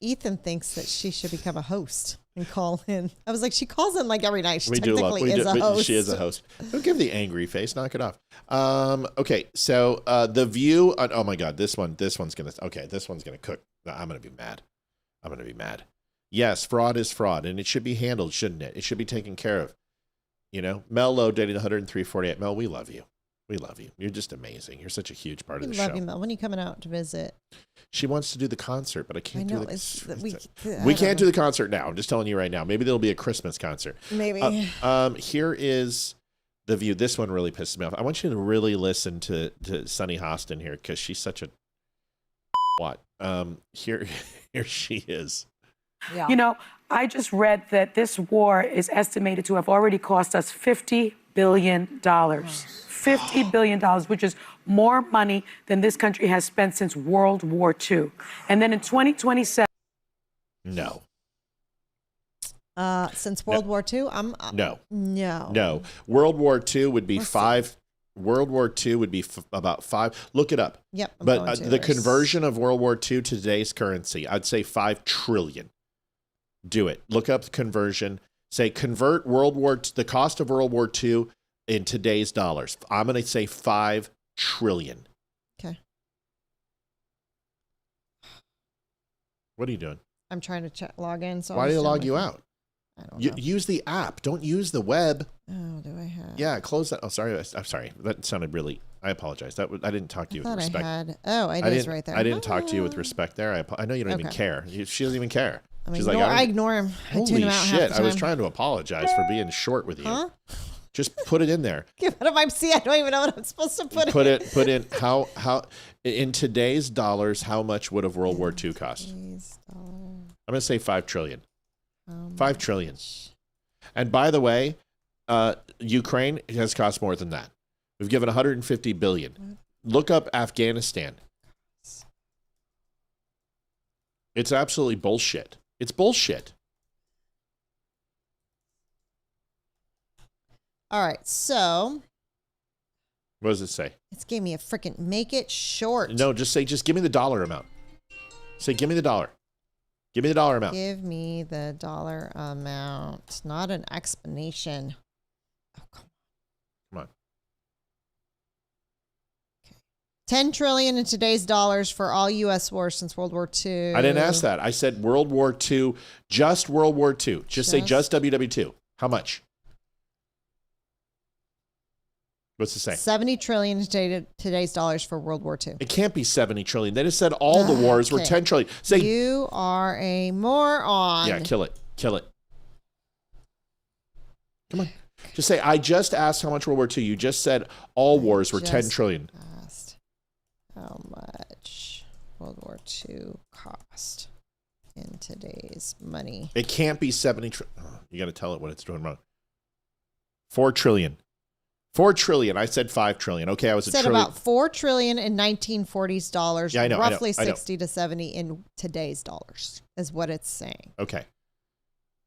Ethan thinks that she should become a host and call in. I was like, she calls in like every night. She we is a host. She is a host. Don't give the angry face. Knock it off. Okay, so The View. Oh my God, this one's gonna cook. I'm gonna be mad. Yes, fraud is fraud, and it should be handled, shouldn't it? It should be taken care of. Mel Lowe dating 103.48. Mel, we love you. We love you. You're just amazing. You're such a huge part of the show. We love you, Mel. When are you coming out to visit? She wants to do the concert, but I can't do it. We can't do the concert now. I'm just telling you right now. Maybe there'll be a Christmas concert. Maybe. Here is The View. This one really pisses me off. I want you to really listen to Sunny Hostin here, because she's such a what. Here she is. Yeah. I just read that this war is estimated to have already cost us $50 billion. $50 billion, which is more money than this country has spent since World War II. And then in 2027... No. Since World War II? No. No. World War II would be World War II would be about 5. Look it up. Yep. But the conversion of World War II to today's currency, I'd say 5 trillion. Do it. Look up the conversion. Say convert the cost of World War II in today's dollars. I'm going to say 5 trillion. Okay. What are you doing? I'm trying to log in. So why do they log you out? I don't know. Use the app. Don't use the web. Oh, do I have? Yeah, close that. Oh, sorry. I'm sorry. That sounded really. I apologize. I didn't talk to you with respect. It is right there. I didn't talk to you with respect there. I know you don't even care. She doesn't even care. She's I ignore him. I tune him out shit! half the time. I was trying to apologize for being short with you. Huh? Just put it in there. See, I don't even know what I'm supposed to put in. Put in how in today's dollars, how much would have World War II cost? I'm going to say 5 trillion. 5 trillion. And by the way, Ukraine has cost more than that. We've given 150 billion. Look up Afghanistan. It's absolutely bullshit. It's bullshit. All right, so. What does it say? It's gave me a freaking make it short. No, just give me the dollar amount. Say, give me the dollar. Give me the dollar amount. Give me the dollar amount. Not an explanation. Oh, come on. 10 trillion in today's dollars for all U.S. wars since World War II. I didn't ask that. I said World War II, just World War II. Say just WW2. How much? What's it say? 70 trillion in today's dollars for World War II. It can't be 70 trillion. They just said all the wars were 10 trillion. Say, you are a moron. Yeah, kill it. Kill it. Come on. Just say, I just asked how much World War II. You just said all wars were 10 trillion. Asked how much World War II cost in today's money. It can't be 70 trillion. Oh, you got to tell it what it's doing wrong. 4 trillion. 4 trillion. I said 5 trillion. Okay, I was said trillion. About 4 trillion in 1940s dollars. Yeah, I know. Roughly I know. 60 to 70 in today's dollars is what it's saying. Okay.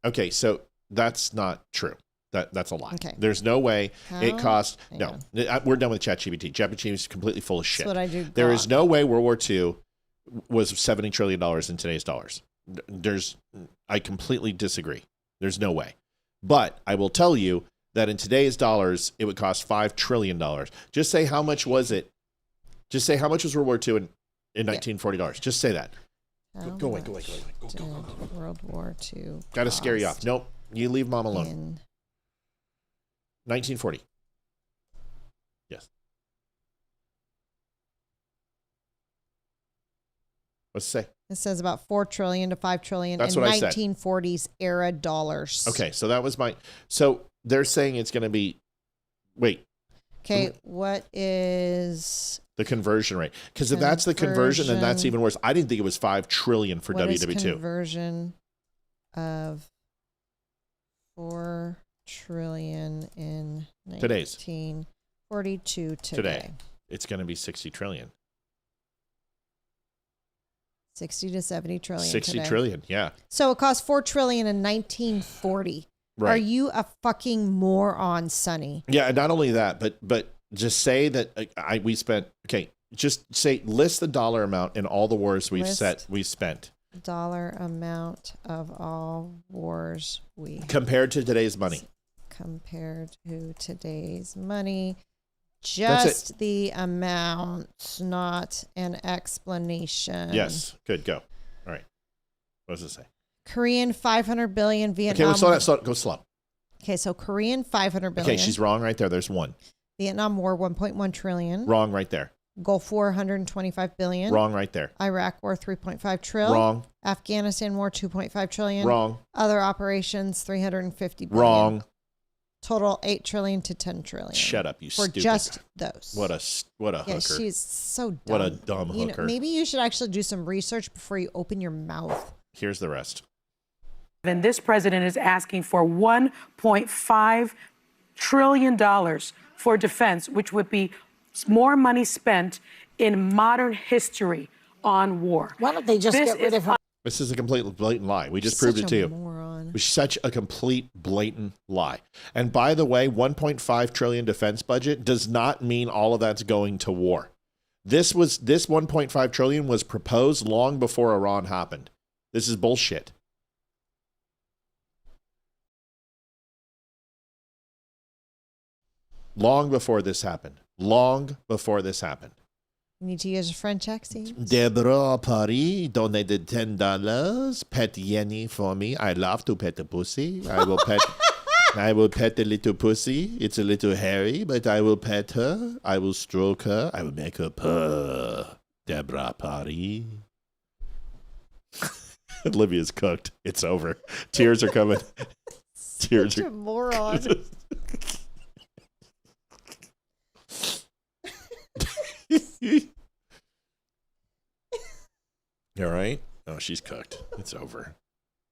Okay, so that's not true. That's a lie. Okay. There's no way it cost. Hang No, we're done with ChatGPT. ChatGPT is completely full of shit. That's what I do. There is no way World War II was $70 trillion in today's dollars. I completely disagree. There's no way. But I will tell you that in today's dollars, it would cost $5 trillion. Just say how much was it? Just say how much was World War II in $1940. Just say that. Go away. Go. World War II. Got to scare you off. Nope. You leave mom alone. 1940. Yes. What's it say? It says about 4 trillion to 5 trillion That's in what I said. 1940s era dollars. Okay, so that was so they're saying it's going to be, wait. Okay, what is the conversion rate? Because if that's the conversion, then that's even worse. I didn't think it was 5 trillion for WW2. What is conversion of 4 trillion in 1942 today? It's going to be 60 trillion. 60 to 70 trillion 60 today. trillion, yeah. So it cost 4 trillion in 1940. Right. Are you a fucking moron, Sonny? Yeah, not only that, but just say that we spent. Okay, just say list the dollar amount in all the wars we've spent. Dollar amount of all wars we compared to today's money. Compared to today's money. Just the amount, not an explanation. Yes. Good. Go. All right. What does it say? Korean 500 billion. Vietnam. Okay, well, go slow. Okay, so Korean 500 billion. Okay, she's wrong right there. There's one. Vietnam War 1.1 trillion. Wrong right there. Gulf War 125 billion. Wrong right there. Iraq War 3.5 trillion. Wrong. Afghanistan War 2.5 trillion. Wrong. Other operations 350 billion. Wrong. Total 8 trillion to 10 trillion. Shut up, you for stupid. Just those. What a hooker. Yeah, she's so dumb. What a dumb hooker. Maybe you should actually do some research before you open your mouth. Here's the rest. And this president is asking for $1.5 trillion for defense, which would be more money spent in modern history on war. Why don't they just get rid of her? This is a complete blatant lie. We just proved it to you. Moron. It's such a complete blatant lie. And by the way, 1.5 trillion defense budget does not mean all of that's going to war. This 1.5 trillion was proposed long before Iran happened. This is bullshit. Long before this happened. Long before this happened. You need to use a French accent. Deborah Paris donated $10. Pet Yenny for me. I love to pet the pussy. I will pet the little pussy. It's a little hairy, but I will pet her. I will stroke her. I will make her purr. Deborah Paris. Olivia's cooked. It's over. Tears are coming. Tears Such a moron. You all right? Oh, she's cooked. It's over.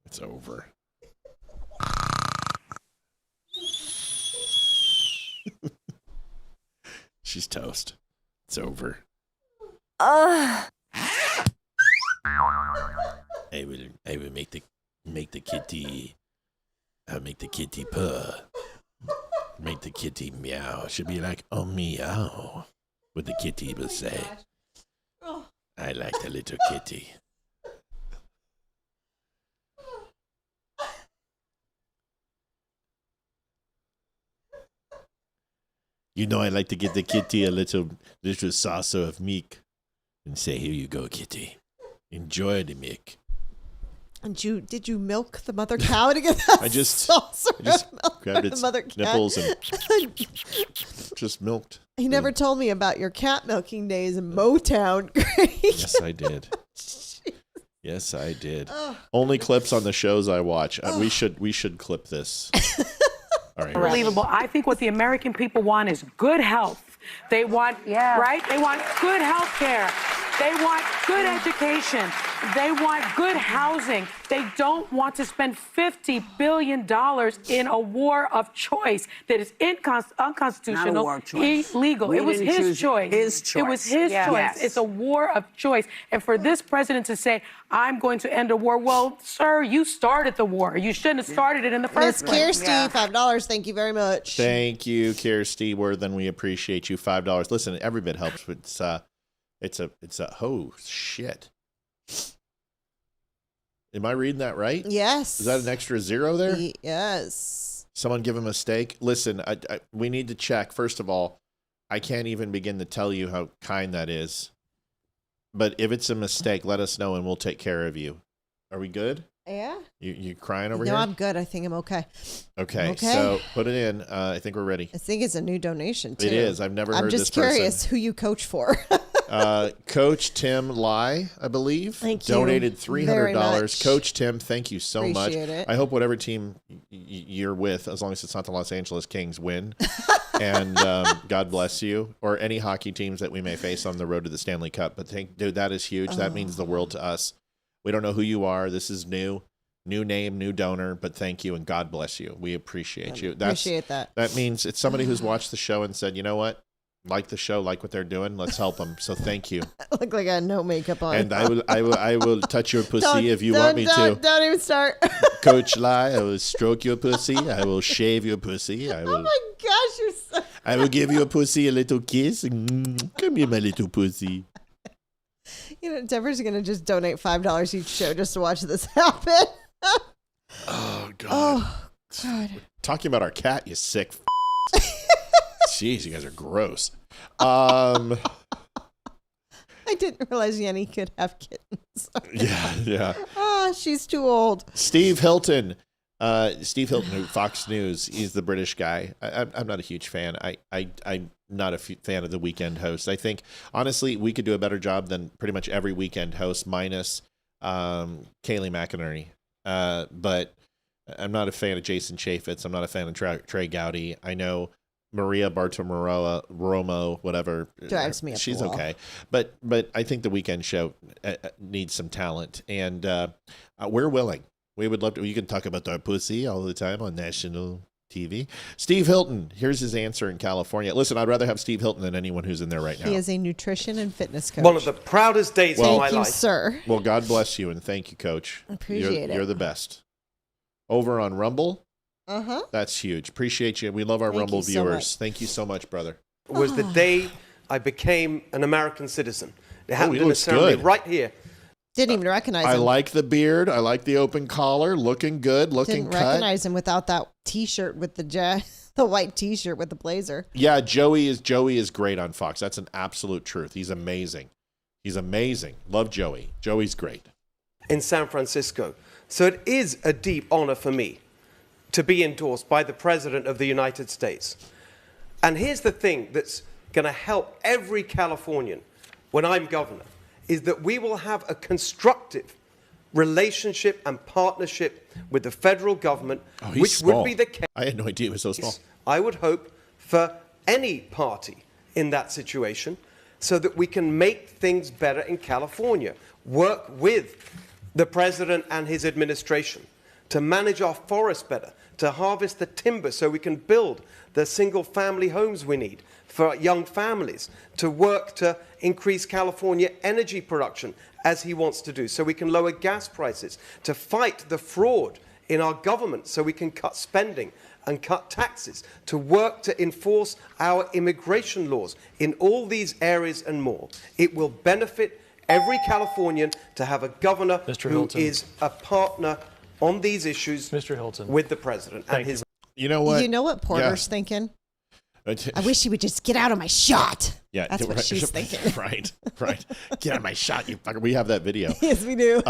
It's over. She's toast. It's over. I will make the kitty. I'll make the kitty purr. Make the kitty meow. She'll be like, oh meow. What the kitty will say. I like the little kitty. You know, I like to get the kitty a little saucer of milk and say, here you go, kitty. Enjoy the milk. And did you milk the mother cow to get that I just saucer of milk grabbed for its the mother cat? nipples and just milked. He never told me about your cat milking days in Motown. Yes, I did. Yes, I did. Only clips on the shows I watch. We should clip this. All right. Unbelievable. I think what the American people want is good health. They want, right? They want good health care. They want good education. They want good housing. They don't want to spend $50 billion in a war of choice that is unconstitutional, Not a war of choice. illegal. We it was didn't his choose choice. his choice. It was his Yes. choice. Yes. It's a war of choice. And for this president to say, I'm going to end a war, well, sir, you started the war. You shouldn't have started it in the Miss first place. Kirsty, $5. Thank you very much. Thank you, Kirsty Worthen. We appreciate you. $5. Listen, every bit helps. It's a oh shit. Am I reading that right? Yes. Is that an extra zero there? Yes. Someone give him a steak. Listen, we need to check. First of all, I can't even begin to tell you how kind that is. But if it's a mistake, let us know and we'll take care of you. Are we good? Yeah. You crying over here? No, I'm good. I think I'm okay. Okay, so put it in. I think we're ready. I think it's a new donation, too. It is. I've never heard this I'm just curious who you coach for. Coach Tim Lai, I believe, donated $300. Coach Tim, thank you so Appreciate much. it. I hope whatever team you're with, as long as it's not the Los Angeles Kings, win. And God bless you, or any hockey teams that we may face on the road to the Stanley Cup. But dude, that is huge. That means the world to us. We don't know who you are. This is new name, new donor. But thank you and God bless you. We appreciate you. Appreciate that. That means it's somebody who's watched the show and said, you know what? Like the show, like what they're doing. Let's help them. So thank you. I look like I had no makeup on. And I will touch your pussy if you want me to. Don't even start. Coach Lai, I will stroke your pussy. I will shave your pussy. Oh my gosh, you're so. I will give your pussy a little kiss. Come here, my little pussy. You know, Deborah's gonna just donate $5 each show just to watch this happen. Oh God. Oh God. Talking about our cat, you sick. Jeez, you guys are gross. I didn't realize Yenny could have kittens. Yeah. Oh, she's too old. Steve Hilton, Fox News. He's the British guy. I'm not a huge fan. I'm not a fan of the weekend host. I think, honestly, we could do a better job than pretty much every weekend host, minus Kaylee McInerney. But I'm not a fan of Jason Chaffetz. I'm not a fan of Trey Gowdy. I know Maria Bartiromo, whatever. Drives me up She's the wall. okay. But I think the weekend show needs some talent. And we're willing. We would love to. You can talk about our pussy all the time on national TV. Steve Hilton, here's his answer in California. Listen, I'd rather have Steve Hilton than anyone who's in there right now. He is a nutrition and fitness coach. One of the proudest days of my Thank you, life. sir. Well, God bless you, and thank you, Coach. Appreciate it. You're the best. Over on Rumble, that's huge. Appreciate you. We love our Thank Rumble you so viewers. much. Thank you so much, brother. Was the day I became an American citizen. It happened he in a looks ceremony good. right here. Didn't even recognize I him. like the beard. I like the open collar. Looking good. Looking Didn't cut. recognize him without that T-shirt with the white T-shirt with the blazer. Yeah, Joey is great on Fox. That's an absolute truth. He's amazing. He's amazing. Love Joey. Joey's great. In San Francisco. So it is a deep honor for me to be endorsed by the President of the United States. And here's the thing that's going to help every Californian when I'm governor, is that we will have a constructive relationship and partnership with the federal government, He's which small. would be the case. I had no idea it was so small. I would hope for any party in that situation. so that we can make things better in California. Work with the president and his administration to manage our forests better, to harvest the timber so we can build the single-family homes we need for young families, to work to increase California energy production as he wants to do, so we can lower gas prices, to fight the fraud in our government so we can cut spending and cut taxes, to work to enforce our immigration laws in all these areas and more. It will benefit every Californian to have a governor who is a partner on these issues with the president and his. You know what? You know what Porter's thinking? I wish he would just get out of my shot. Yeah, that's what she's thinking. Right. Get out of my shot, you fucker. We have that video. Yes, we do.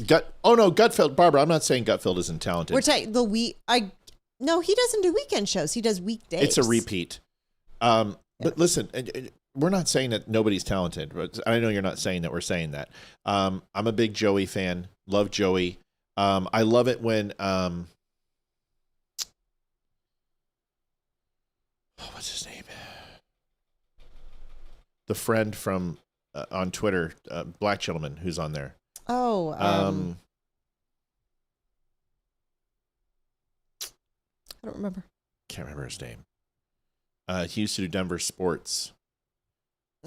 Gutfeld. Barbara, I'm not saying Gutfeld isn't talented. We're talking No, he doesn't do weekend shows. He does weekdays. It's a repeat. But listen, we're not saying that nobody's talented. I know you're not saying that we're saying that. I'm a big Joey fan. Love Joey. I love it when what's his name? The friend from on Twitter, black gentleman who's on there. Oh, I don't remember. Can't remember his name. He used to do Denver sports.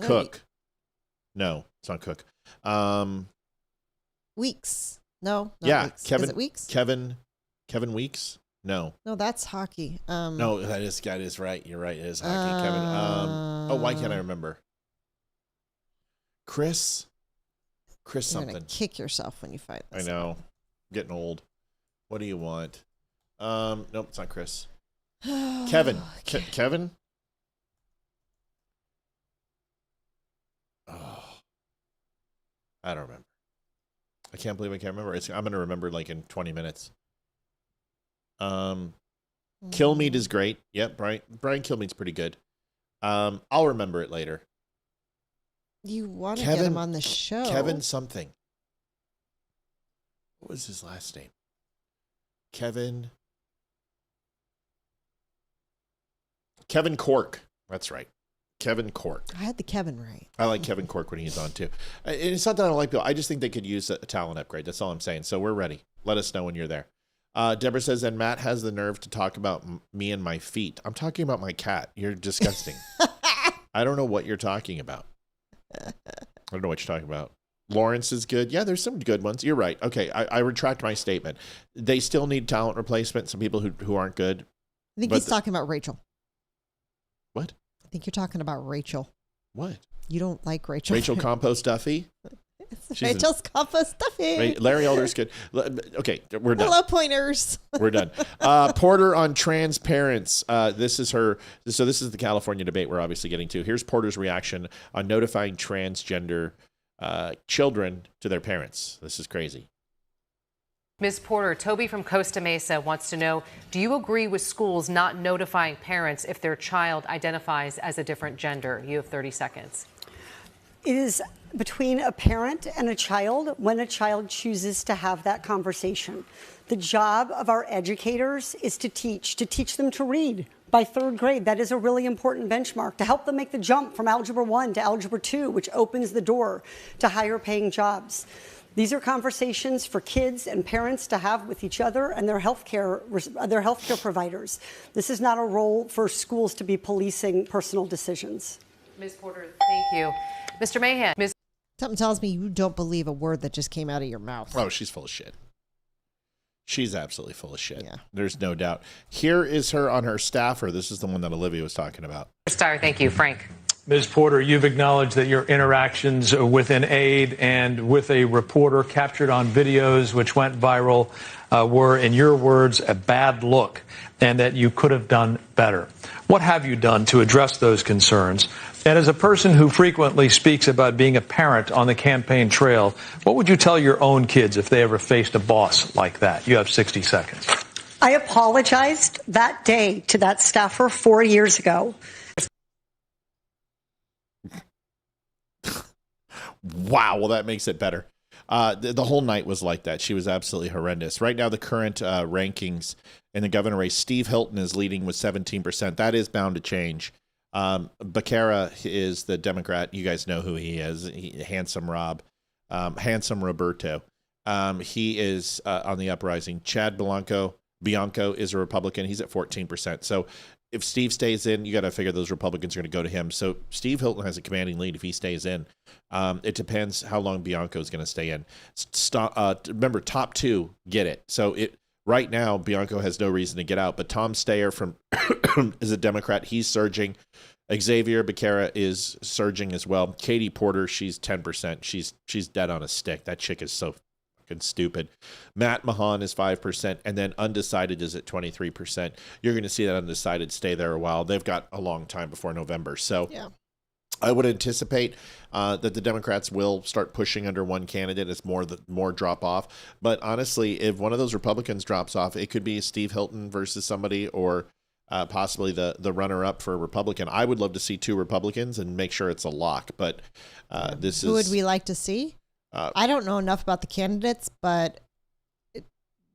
Cook. No, it's not Cook. Weeks. No. Yeah, Weeks. Kevin. Is it Weeks? Kevin Weeks. No. No, that's hockey. No, that is right. You're right. It is hockey. Kevin. Why can't I remember? Chris You're something. gonna kick yourself when you fight this. I know. I'm getting old. What do you want? Nope, it's not Chris. Kevin. Kevin? Oh. I don't remember. I can't believe I can't remember. I'm going to remember like in 20 minutes. Kilmeade is great. Yep, Brian Kilmeade's pretty good. I'll remember it later. You want to get him on the show. Kevin something. What was his last name? Kevin Cork. That's right. Kevin Cork. I had the Kevin right. I like Kevin Cork when he's on too. And it's not that I don't like people. I just think they could use a talent upgrade. That's all I'm saying. So we're ready. Let us know when you're there. Deborah says, and Matt has the nerve to talk about me and my feet. I'm talking about my cat. You're disgusting. I don't know what you're talking about. I don't know what you're talking about. Lawrence is good. Yeah, there's some good ones. You're right. Okay, I retract my statement. They still need talent replacement. Some people who aren't good. I think he's talking about Rachel. What? I think you're talking about Rachel. What? You don't like Rachel. Rachel Compost Duffy? Rachel's Compost Duffy. Larry Elder's good. Okay, we're done. Hello, pointers. We're done. Porter on trans parents. This is her. So this is the California debate we're obviously getting to. Here's Porter's reaction on notifying transgender children to their parents. This is crazy. Ms. Porter, Toby from Costa Mesa wants to know, do you agree with schools not notifying parents if their child identifies as a different gender? You have 30 seconds. It is between a parent and a child when a child chooses to have that conversation. The job of our educators is to teach them to read. By third grade, that is a really important benchmark to help them make the jump from Algebra 1 to Algebra 2, which opens the door to higher paying jobs. These are conversations for kids and parents to have with each other and their healthcare providers. This is not a role for schools to be policing personal decisions. Ms. Porter, thank you. Mr. Mahan. Something tells me you don't believe a word that just came out of your mouth. Oh, she's full of shit. She's absolutely full of shit. Yeah. There's no doubt. Here is her on her staffer. This is the one that Olivia was talking about. Star, thank you. Frank. Ms. Porter, you've acknowledged that your interactions with an aide and with a reporter captured on videos which went viral were, in your words, a bad look, and that you could have done better. What have you done to address those concerns? And as a person who frequently speaks about being a parent on the campaign trail, what would you tell your own kids if they ever faced a boss like that? You have 60 seconds. I apologized that day to that staffer 4 years ago. Wow, well, that makes it better. The whole night was like that. She was absolutely horrendous. Right now, the current rankings in the governor race, Steve Hilton is leading with 17%. That is bound to change. Becerra is the Democrat. You guys know who he is. Handsome Roberto. He is on the uprising. Chad Bianco is a Republican. He's at 14%. So if Steve stays in, you got to figure those Republicans are going to go to him. So Steve Hilton has a commanding lead if he stays in. It depends how long Bianco is going to stay in. Remember, top two get it. So right now, Bianco has no reason to get out. But Tom Steyer is a Democrat. He's surging. Xavier Becerra is surging as well. Katie Porter, she's 10%. She's dead on a stick. That chick is so fucking stupid. Matt Mahan is 5%, and then undecided is at 23%. You're going to see that undecided stay there a while. They've got a long time before November. So yeah. I would anticipate that the Democrats will start pushing under one candidate as more drop off. But honestly, if one of those Republicans drops off, it could be Steve Hilton versus somebody, or possibly the runner-up for a Republican. I would love to see two Republicans and make sure it's a lock. But Who would we like to see? I don't know enough about the candidates, but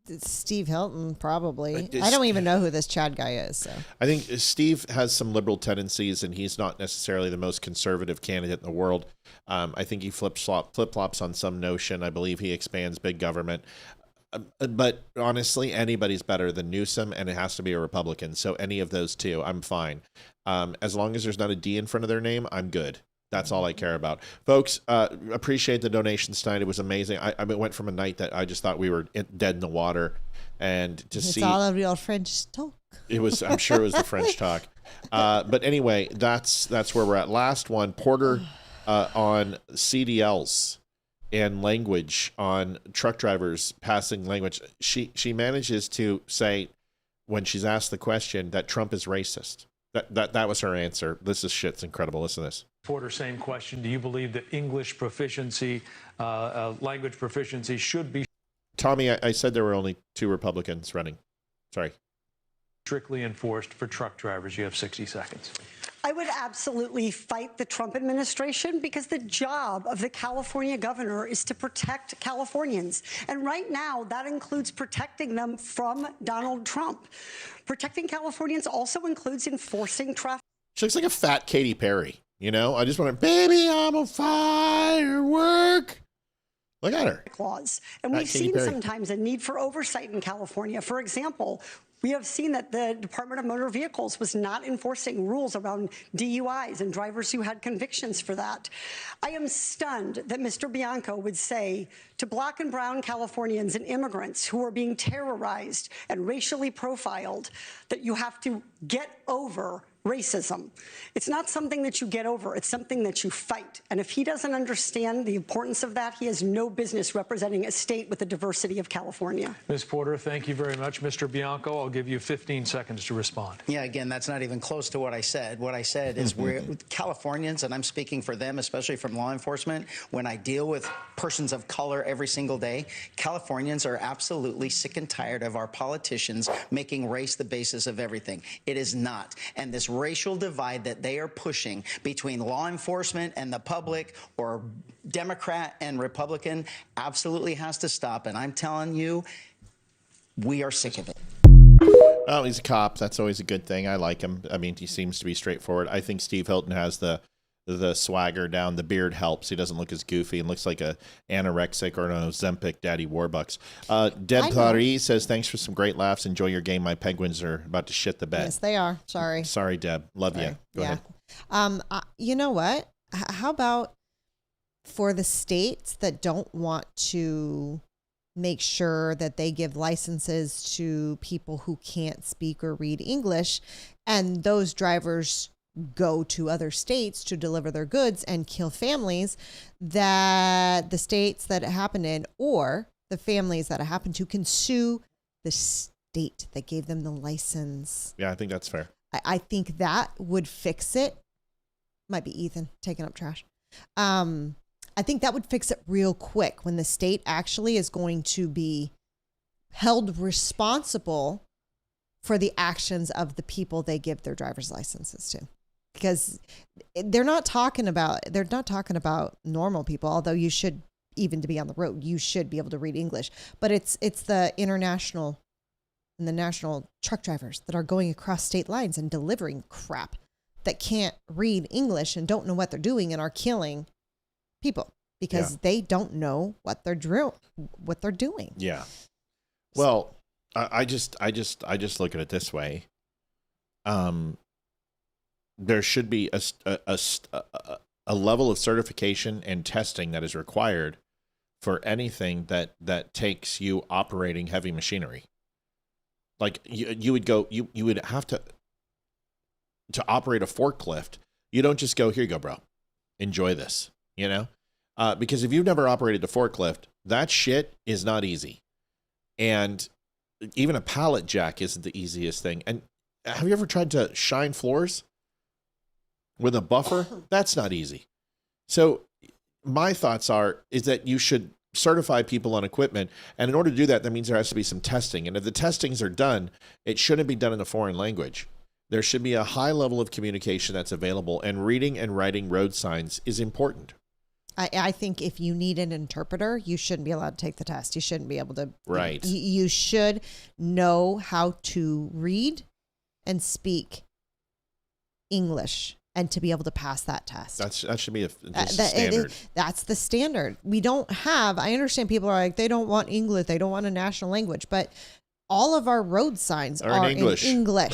it's Steve Hilton, probably. I don't even know who this Chad guy is. So I think Steve has some liberal tendencies, and he's not necessarily the most conservative candidate in the world. I think he flip-flops on some notion. I believe he expands big government. But honestly, anybody's better than Newsom, and it has to be a Republican. So any of those two, I'm fine. As long as there's not a D in front of their name, I'm good. That's all I care about. Folks, appreciate the donations tonight. It was amazing. I went from a night that I just thought we were dead in the water, and it's all a real French talk. It was, I'm sure it was the French talk. But anyway, that's where we're at. Last one, Porter on CDLs and language, on truck drivers passing language. She manages to say, when she's asked the question, that Trump is racist. That was her answer. Shit's incredible. Listen to this. Porter, same question. Do you believe that English proficiency, language proficiency should be... Tommy, I said there were only two Republicans running. Sorry. ...strictly enforced for truck drivers? You have 60 seconds. I would absolutely fight the Trump administration, because the job of the California governor is to protect Californians. And right now, that includes protecting them from Donald Trump. Protecting Californians also includes enforcing traffic. She looks like a fat Katy Perry. You know, I just want to, baby, I'm a firework. Look at her. Laws. And we've seen sometimes a need for oversight in California. For example, we have seen that the Department of Motor Vehicles was not enforcing rules around DUIs and drivers who had convictions for that. I am stunned that Mr. Bianco would say to Black and brown Californians and immigrants who are being terrorized and racially profiled that you have to get over racism. It's not something that you get over. It's something that you fight. And if he doesn't understand the importance of that, he has no business representing a state with the diversity of California. Ms. Porter, thank you very much. Mr. Bianco, I'll give you 15 seconds to respond. Yeah, again, that's not even close to what I said. What I said is we're Californians, and I'm speaking for them, especially from law enforcement, when I deal with persons of color every single day, Californians are absolutely sick and tired of our politicians making race the basis of everything. It is not. And this racial divide that they are pushing between law enforcement and the public, or Democrat and Republican, absolutely has to stop. And I'm telling you, we are sick of it. Well, he's a cop. That's always a good thing. I like him. I mean, he seems to be straightforward. I think Steve Hilton has the swagger down. The beard helps. He doesn't look as goofy and looks like a anorexic or an Ozempic Daddy Warbucks. Deb Paris says, thanks for some great laughs. Enjoy your game. My Penguins are about to shit the bed. Yes, they are. Sorry, Deb. Love you. Go ahead. You know what? How about for the states that don't want to make sure that they give licenses to people who can't speak or read English, and those drivers go to other states to deliver their goods and kill families, that the states that it happened in, or the families that it happened to, can sue the state that gave them the license. Yeah, I think that's fair. I think that would fix it. Might be Ethan taking up trash. I think that would fix it real quick, when the state actually is going to be held responsible for the actions of the people they give their driver's licenses to. Because they're not talking about normal people, although you should, even to be on the road, you should be able to read English. But it's the international and the national truck drivers that are going across state lines and delivering crap that can't read English and don't know what they're doing and are killing people because they don't know what they're doing. Yeah. Well, I just look at it this way. There should be a level of certification and testing that is required for anything that takes you operating heavy machinery. Like you would have to operate a forklift. You don't just go, here you go, bro, enjoy this, you know? Because if you've never operated a forklift, that shit is not easy. And even a pallet jack isn't the easiest thing. And have you ever tried to shine floors with a buffer? That's not easy. So my thoughts is that you should certify people on equipment. And in order to do that, that means there has to be some testing. And if the testings are done, it shouldn't be done in a foreign language. There should be a high level of communication that's available, and reading and writing road signs is important. I think if you need an interpreter, you shouldn't be allowed to take the test. You shouldn't be able to. Right. You should know how to read and speak English and to be able to pass that test. That should be a standard. That's the standard. We don't have, I understand people are like, they don't want English. They don't want a national language, but all of our road signs are in English.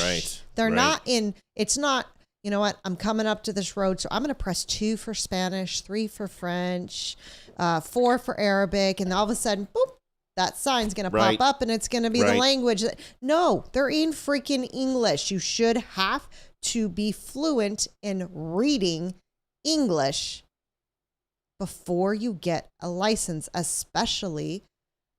Right. They're not in, it's not, you know what, I'm coming up to this road, so I'm going to press 2 for Spanish, 3 for French, 4 for Arabic, and all of a sudden, boop, that sign's going to pop up, and it's going to be the language. No, they're in freaking English. You should have to be fluent in reading English before you get a license, especially,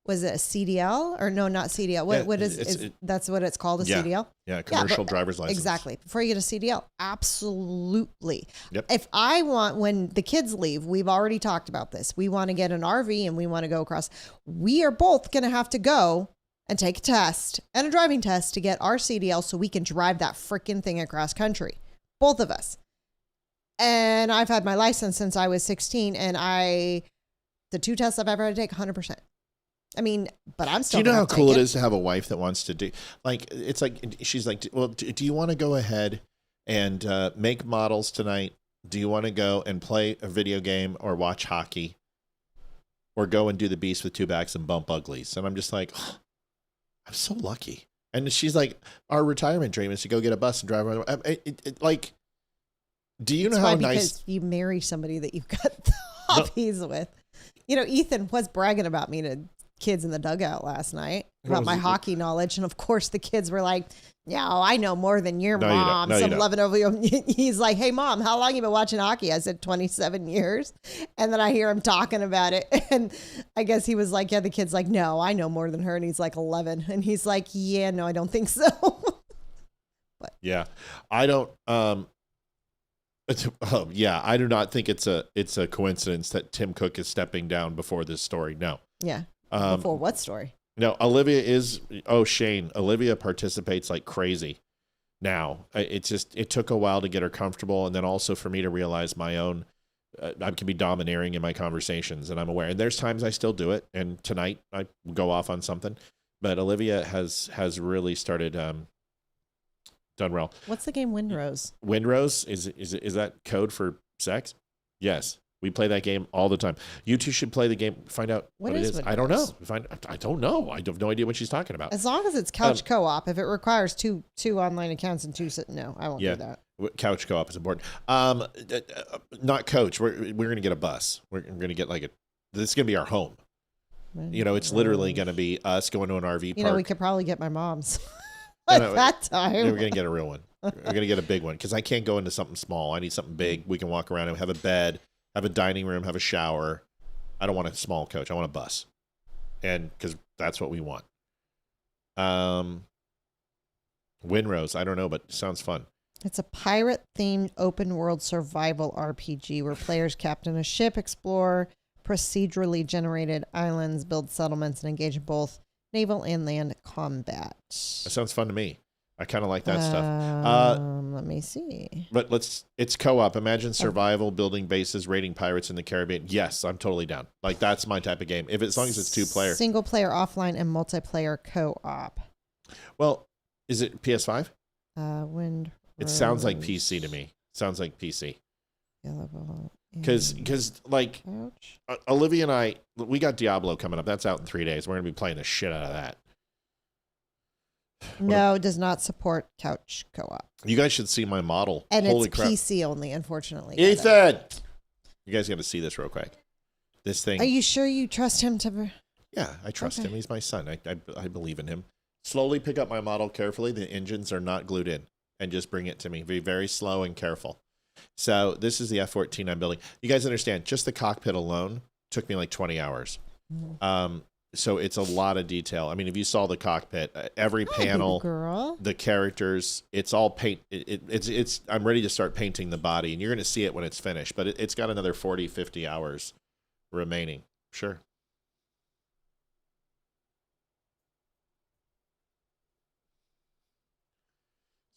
was it a CDL or no, not CDL? What is that's what it's called, a CDL? Yeah, commercial driver's license. Exactly. Before you get a CDL, absolutely. Yep. If I want, when the kids leave, we've already talked about this. We want to get an RV and we want to go across. We are both going to have to go and take a test and a driving test to get our CDL so we can drive that freaking thing across country. Both of us. And I've had my license since I was 16, and the 2 tests I've ever had to take, 100%. I mean, but I'm still. Do you know how cool it is to have a wife that wants to do, like, it's like, she's like, well, do you want to go ahead and make models tonight? Do you want to go and play a video game or watch hockey or go and do the beast with 2 backs and bump uglies? And I'm just like, oh, I'm so lucky. And she's like, our retirement dream is to go get a bus and drive around. Like, do you know how nice? Because you marry somebody that you've got hobbies with. You know, Ethan was bragging about me to kids in the dugout last night about my hockey knowledge, and of course the kids were like, yeah, I know more than your mom. No, Some loving over you. He's like, hey mom, how long you been watching hockey? I said 27 years. And then I hear him talking about it, and I guess he was like, yeah, the kid's like, no, I know more than her. And he's like 11, and he's like, yeah, no, I don't think so. But yeah, I don't I do not think it's a coincidence that Tim Cook is stepping down before this story. No. Yeah. Before what story? No, Olivia Shane. Olivia participates like crazy now. It took a while to get her comfortable, and then also for me to realize my own, I can be domineering in my conversations, and I'm aware. And there's times I still do it, and tonight I go off on something. But Olivia has really started done well. What's the game Windrose? Windrose is that code for sex? Yes. We play that game all the time. You two should play the game. Find out what it is. I don't know. I don't know. I have no idea what she's talking about. As long as it's couch co-op. If it requires two online accounts and 2, no, I won't do that. Couch co-op is important. Not coach. We're going to get a bus. We're going to get this is going to be our home. You know, it's literally going to be us going to an RV park. You know, we could probably get my mom's at that time. We're going to get a real one. We're going to get a big one because I can't go into something small. I need something big. We can walk around and have a bed, have a dining room, have a shower. I don't want a small coach. I want a bus. And because that's what we want. Windrose, I don't know, but it sounds fun. It's a pirate-themed open-world survival RPG where players captain a ship, explore procedurally generated islands, build settlements, and engage in both naval and land combat. That sounds fun to me. I kind of like that stuff. Let me see. But it's co-op. Imagine survival, building bases, raiding pirates in the Caribbean. Yes, I'm totally down. Like, that's my type of game. As long as it's 2-player. Single player offline and multiplayer co-op. Well, is it PS5? Windrose. It sounds like PC to me. Sounds like PC. Because like Olivia and I, we got Diablo coming up. That's out in 3 days. We're gonna be playing the shit out of that. No, it does not support couch co-op. You guys should see my model. And Holy it's crap. PC only, unfortunately. Ethan, you guys got to see this real quick. This thing. Are you sure you trust him to? Yeah, I trust him. He's my son. I believe in him. Slowly pick up my model carefully. The engines are not glued in, and just bring it to me. Be very slow and careful. So this is the F-14 I'm building. You guys understand? Just the cockpit alone took me like 20 hours. So it's a lot of detail. I mean, if you saw the cockpit, every panel, the characters, it's all paint. It's. I'm ready to start painting the body, and you're going to see it when it's finished. But it's got another 40, 50 hours remaining. Sure.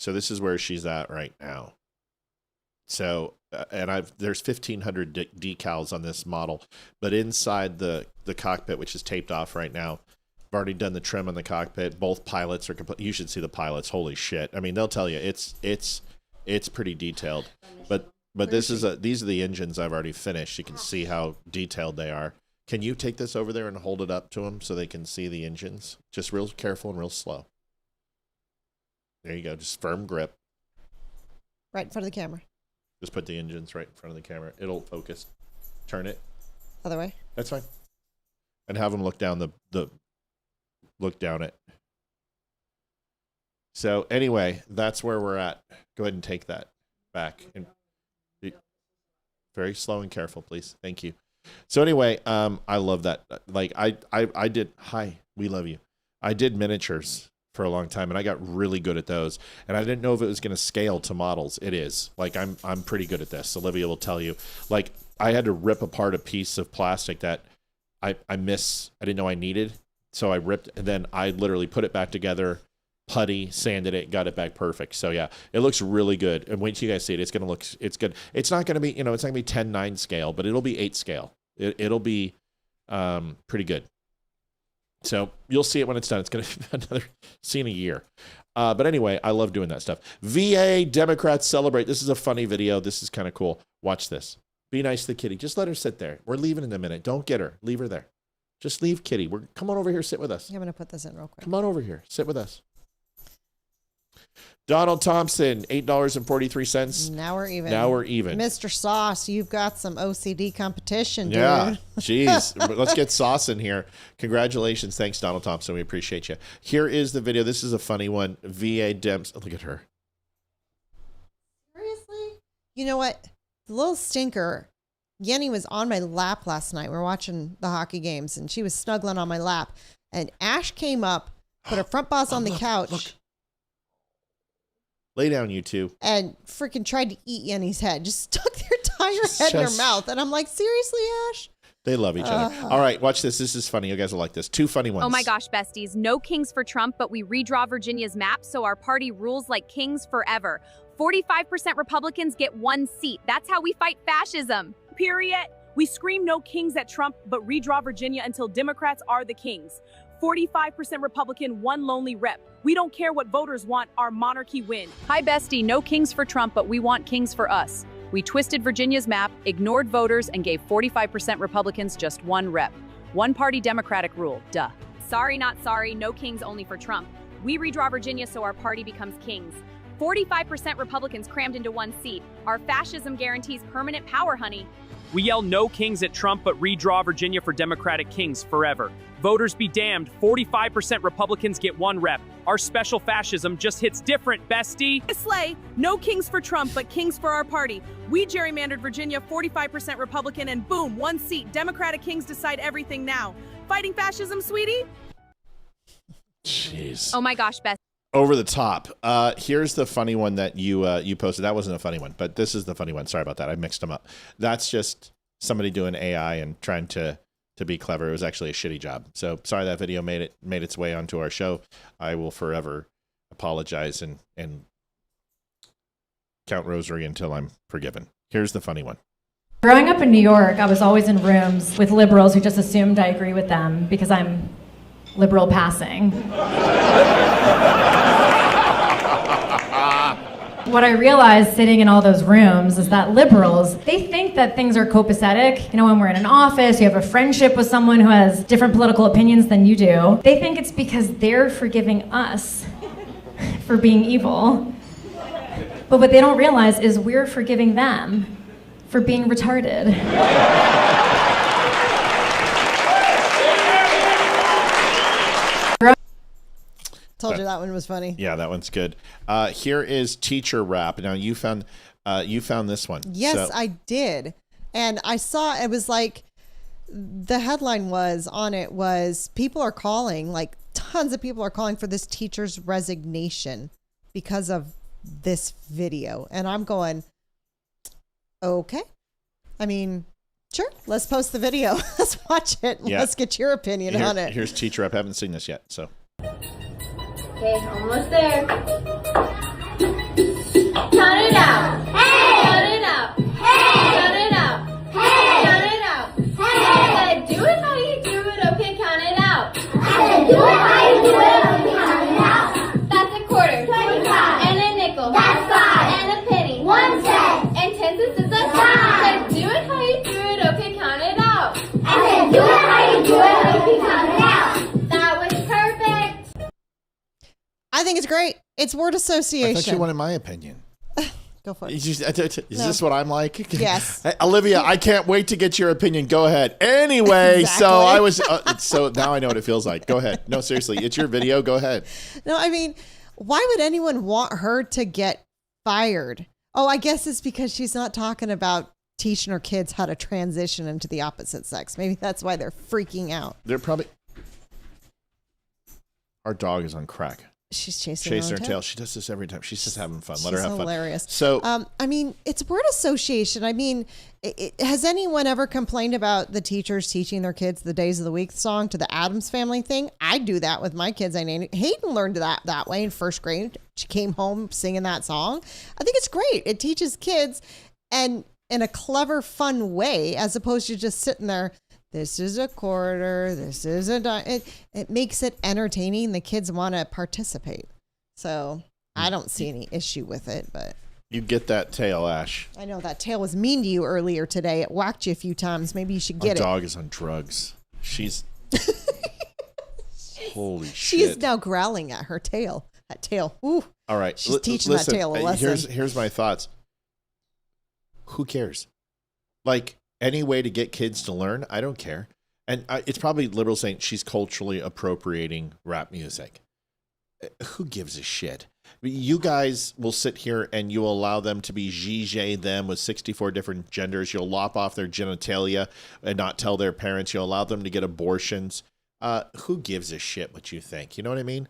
So this is where she's at right now. So, and there's 1,500 decals on this model, but inside the cockpit, which is taped off right now, I've already done the trim on the cockpit. Both pilots are complete. You should see the pilots. Holy shit! I mean, they'll tell you it's pretty detailed. But these are the engines I've already finished. You can see how detailed they are. Can you take this over there and hold it up to them so they can see the engines? Just real careful and real slow. There you go. Just firm grip. Right in front of the camera. Just put the engines right in front of the camera. It'll focus. Turn it. Other way. That's fine. And have them look down look down it. So anyway, that's where we're at. Go ahead and take that back. And very slow and careful, please. Thank you. So anyway, I love that. Like I did. Hi, we love you. I did miniatures for a long time, and I got really good at those. And I didn't know if it was going to scale to models. It is. Like I'm pretty good at this. Olivia will tell you. Like I had to rip apart a piece of plastic that I didn't know I needed. So I ripped, and then I literally put it back together, putty, sanded it, got it back perfect. So yeah, it looks really good. And wait till you guys see it. It's good. It's not going to be, it's not going to be 10:9 scale, but it'll be 8 scale. It'll be pretty good. So you'll see it when it's done. It's going to be another scene a year. But anyway, I love doing that stuff. VA Democrats celebrate. This is a funny video. This is kind of cool. Watch this. Be nice to the kitty. Just let her sit there. We're leaving in a minute. Don't get her. Leave her there. Just leave kitty. Come on over here. Sit with us. I'm going to put this in real quick. Come on over here. Sit with us. Donald Thompson, $8.43. Now we're even. Mr. Sauce, you've got some OCD competition, dude. Yeah, jeez. Let's get Sauce in here. Congratulations. Thanks, Donald Thompson. We appreciate you. Here is the video. This is a funny one. VA Dems. Look at her. Seriously? You know what? The little stinker, Yenny was on my lap last night. We were watching the hockey games, and she was snuggling on my lap. And Ash came up, put her front paws on the couch. Look. Lay down, you two. And freaking tried to eat Yenny's head. Just stuck their entire head in her mouth. And I'm like, seriously, Ash? They love each other. All right, watch this. This is funny. You guys will like this. 2 funny ones. Oh my gosh, besties. No kings for Trump, but we redraw Virginia's map so our party rules like kings forever. 45% Republicans get 1 seat. That's how we fight fascism. Period. We scream no kings at Trump, but redraw Virginia until Democrats are the kings. 45% Republican, 1 lonely rep. We don't care what voters want, our monarchy win. Hi, bestie. No kings for Trump, but we want kings for us. We twisted Virginia's map, ignored voters, and gave 45% Republicans just 1 rep. One-party Democratic rule. Duh. Sorry, not sorry. No kings, only for Trump. We redraw Virginia so our party becomes kings. 45% Republicans crammed into 1 seat. Our fascism guarantees permanent power, honey. We yell no kings at Trump, but redraw Virginia for Democratic kings forever. Voters be damned, 45% Republicans get 1 rep. Our special fascism just hits different, bestie. Slay, no kings for Trump, but kings for our party. We gerrymandered Virginia, 45% Republican, and boom, 1 seat. Democratic kings decide everything now. Fighting fascism, sweetie? Jeez. Oh my gosh, bestie. Over the top. Here's the funny one that you posted. That wasn't a funny one, but this is the funny one. Sorry about that. I mixed them up. That's just somebody doing AI and trying to be clever. It was actually a shitty job. So sorry that video made its way onto our show. I will forever apologize and count rosary until I'm forgiven. Here's the funny one. Growing up in New York, I was always in rooms with liberals who just assumed I agree with them because I'm liberal passing. What I realized sitting in all those rooms is that liberals, they think that things are copacetic. You know, when we're in an office, you have a friendship with someone who has different political opinions than you do. They think it's because they're forgiving us for being evil. But what they don't realize is we're forgiving them for being retarded. Told you that one was funny. Yeah, that one's good. Here is teacher rap. Now you found this one. Yes, I did. And I saw it was like the headline was people are calling, like tons of people are calling for this teacher's resignation because of this video. And I'm going, okay. I mean, sure, let's post the video. Let's watch it. Yeah. Let's get your opinion on it. Here's teacher rap. I haven't seen this yet, so. Okay, almost there. Count it out. Hey! Count it out. Hey! Count it out. Hey! Count it out. Hey! I said, do it how you do it. Okay, count it out. I said, do it how you do it. Okay, count it out. That's a quarter. 25. And a nickel. That's 5. And a penny. 1 cent. And 10 cents is a dime. I said, do it how you do it. Okay, count it out. I said, do it how you do it. Okay, count it out. That was perfect. I think it's great. It's word association. I thought you wanted my opinion. Go for it. Is this what I'm like? Yes. Hey, Olivia, I can't wait to get your opinion. Go ahead. Anyway, Exactly. so I was, so now I know what it feels like. Go ahead. No, seriously, it's your video. Go ahead. No, I mean, why would anyone want her to get fired? Oh, I guess it's because she's not talking about teaching her kids how to transition into the opposite sex. Maybe that's why they're freaking out. They're probably, our dog is on crack. She's chasing her tail. She does this every time. She's just having fun. Let her have hilarious. fun. So, I mean, it's word association. I mean, has anyone ever complained about the teachers teaching their kids the Days of the Week song to the Addams Family thing? I do that with my kids. Hayden learned that way in first grade. She came home singing that song. I think it's great. It teaches kids and in a clever, fun way, as opposed to just sitting there. This is a quarter. This is a dime. It makes it entertaining. The kids want to participate. So I don't see any issue with it, but. You get that tail, Ash. I know that tail was mean to you earlier today. It whacked you a few times. Maybe you should get it. Our dog is on drugs. She's. Holy shit. She's now growling at her tail. That tail. Ooh. All right. She's teaching that tail a lesson. Here's my thoughts. Who cares? Like, any way to get kids to learn, I don't care. And it's probably liberals saying she's culturally appropriating rap music. Who gives a shit? You guys will sit here and you allow them to be Zhizhe them with 64 different genders. You'll lop off their genitalia and not tell their parents. You'll allow them to get abortions. Who gives a shit what you think? You know what I mean?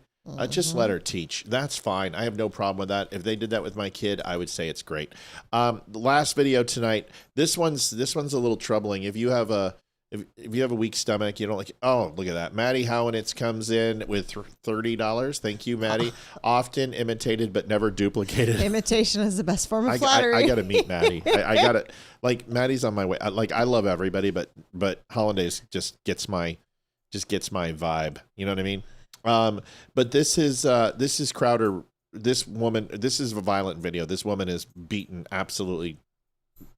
Just let her teach. That's fine. I have no problem with that. If they did that with my kid, I would say it's great. The last video tonight. This one's a little troubling. If you have a weak stomach, you don't like. Oh, look at that. Maddie Howanitz comes in with $30. Thank you, Maddie. Often imitated but never duplicated. Imitation is the best form of flattery. I got to meet Maddie. I got to like Maddie's on my way. I love everybody, but Hollandaise just gets my vibe. You know what I mean? But this is Crowder. This woman, this is a violent video. This woman is beaten absolutely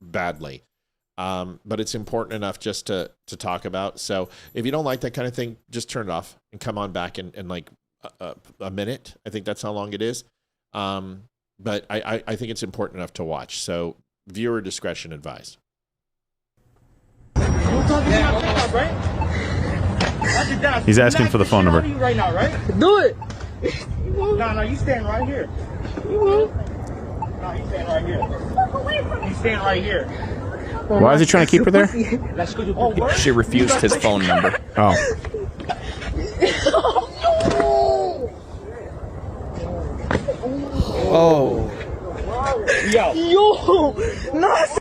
badly. But it's important enough just to talk about. So if you don't like that kind of thing, just turn it off and come on back in like a minute. I think that's how long it is. But I think it's important enough to watch. So viewer discretion advised. He's asking for the phone number. Right now, right? Do it. No, you stand right here. You will. No, you stand right here. You stand right here. Why is he trying to keep her there? She refused his phone number. Oh. Oh. Yo. Nice.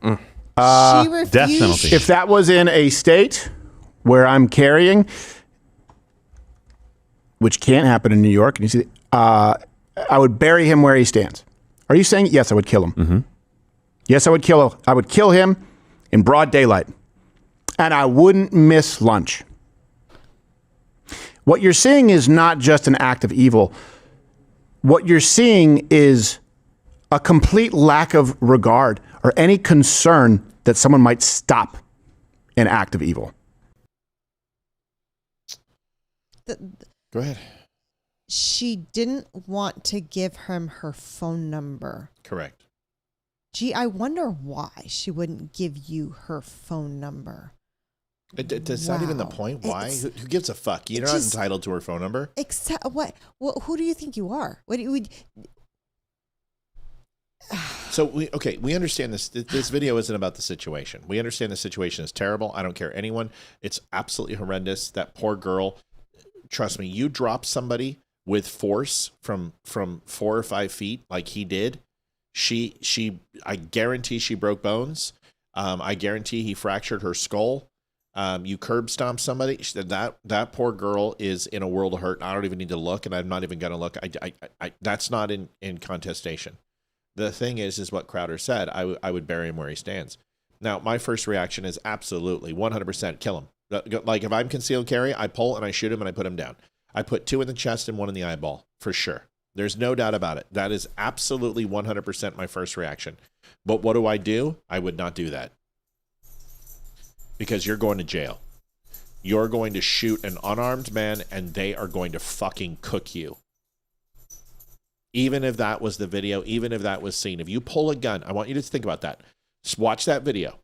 She refused. Death penalty. If that was in a state where I'm carrying, which can't happen in New York, and you see, I would bury him where he stands. Are you saying yes? I would kill him. Mm-hmm. Yes, I would kill. I would kill him in broad daylight, and I wouldn't miss lunch. What you're seeing is not just an act of evil. What you're seeing is a complete lack of regard or any concern that someone might stop an act of evil. Go ahead. She didn't want to give him her phone number. Correct. Gee, I wonder why she wouldn't give you her phone number. That's not even the point. Why? Who gives a fuck? You're not entitled to her phone number. Except what? Well, who do you think you are? What do you? So we understand this. This video isn't about the situation. We understand the situation is terrible. I don't care anyone. It's absolutely horrendous. That poor girl. Trust me. You drop somebody with force from 4 or 5 feet like he did. I guarantee she broke bones. I guarantee he fractured her skull. You curb stomp somebody. That poor girl is in a world of hurt. I don't even need to look, and I'm not even going to look. That's not in contestation. The thing is what Crowder said. I would bury him where he stands. Now, my first reaction is absolutely 100% kill him. Like if I'm concealed carry, I pull and I shoot him and I put him down. I put 2 in the chest and 1 in the eyeball for sure. There's no doubt about it. That is absolutely 100% my first reaction. But what do? I would not do that. Because you're going to jail. You're going to shoot an unarmed man and they are going to fucking cook you. Even if that was the video, even if that was seen. If you pull a gun, I want you to think about that. Just watch that video.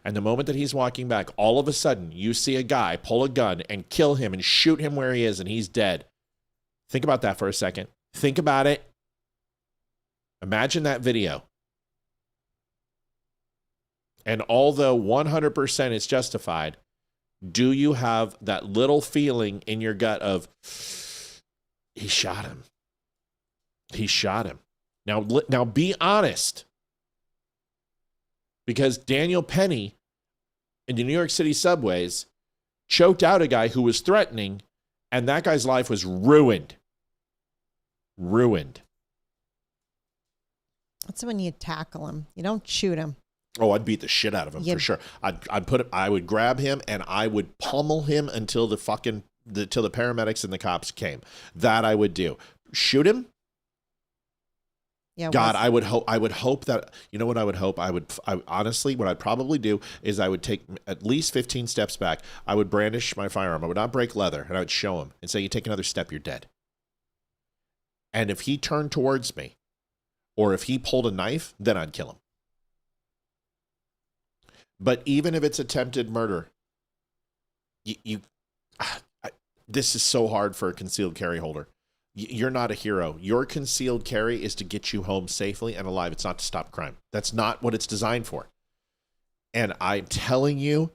And the moment that he's walking back, all of a sudden you see a guy pull a gun and kill him and shoot him where he is and he's dead. Think about that for a second. Think about it. Imagine that video. And although 100% is justified, do you have that little feeling in your gut of, he shot him. He shot him. Now be honest. Because Daniel Penny in the New York City subways choked out a guy who was threatening, and that guy's life was ruined. Ruined. That's when you tackle him. You don't shoot him. Oh, I'd beat the shit out of him for sure. I would grab him and I would pummel him until till the paramedics and the cops came. That I would do. Shoot him. Yeah. God, I would hope that, you know what I would hope? I honestly, what I'd probably do is I would take at least 15 steps back. I would brandish my firearm. I would not break leather, and I would show him and say, you take another step, you're dead. And if he turned towards me, or if he pulled a knife, then I'd kill him. But even if it's attempted murder, this is so hard for a concealed carry holder. You're not a hero. Your concealed carry is to get you home safely and alive. It's not to stop crime. That's not what it's designed for. And I'm telling you,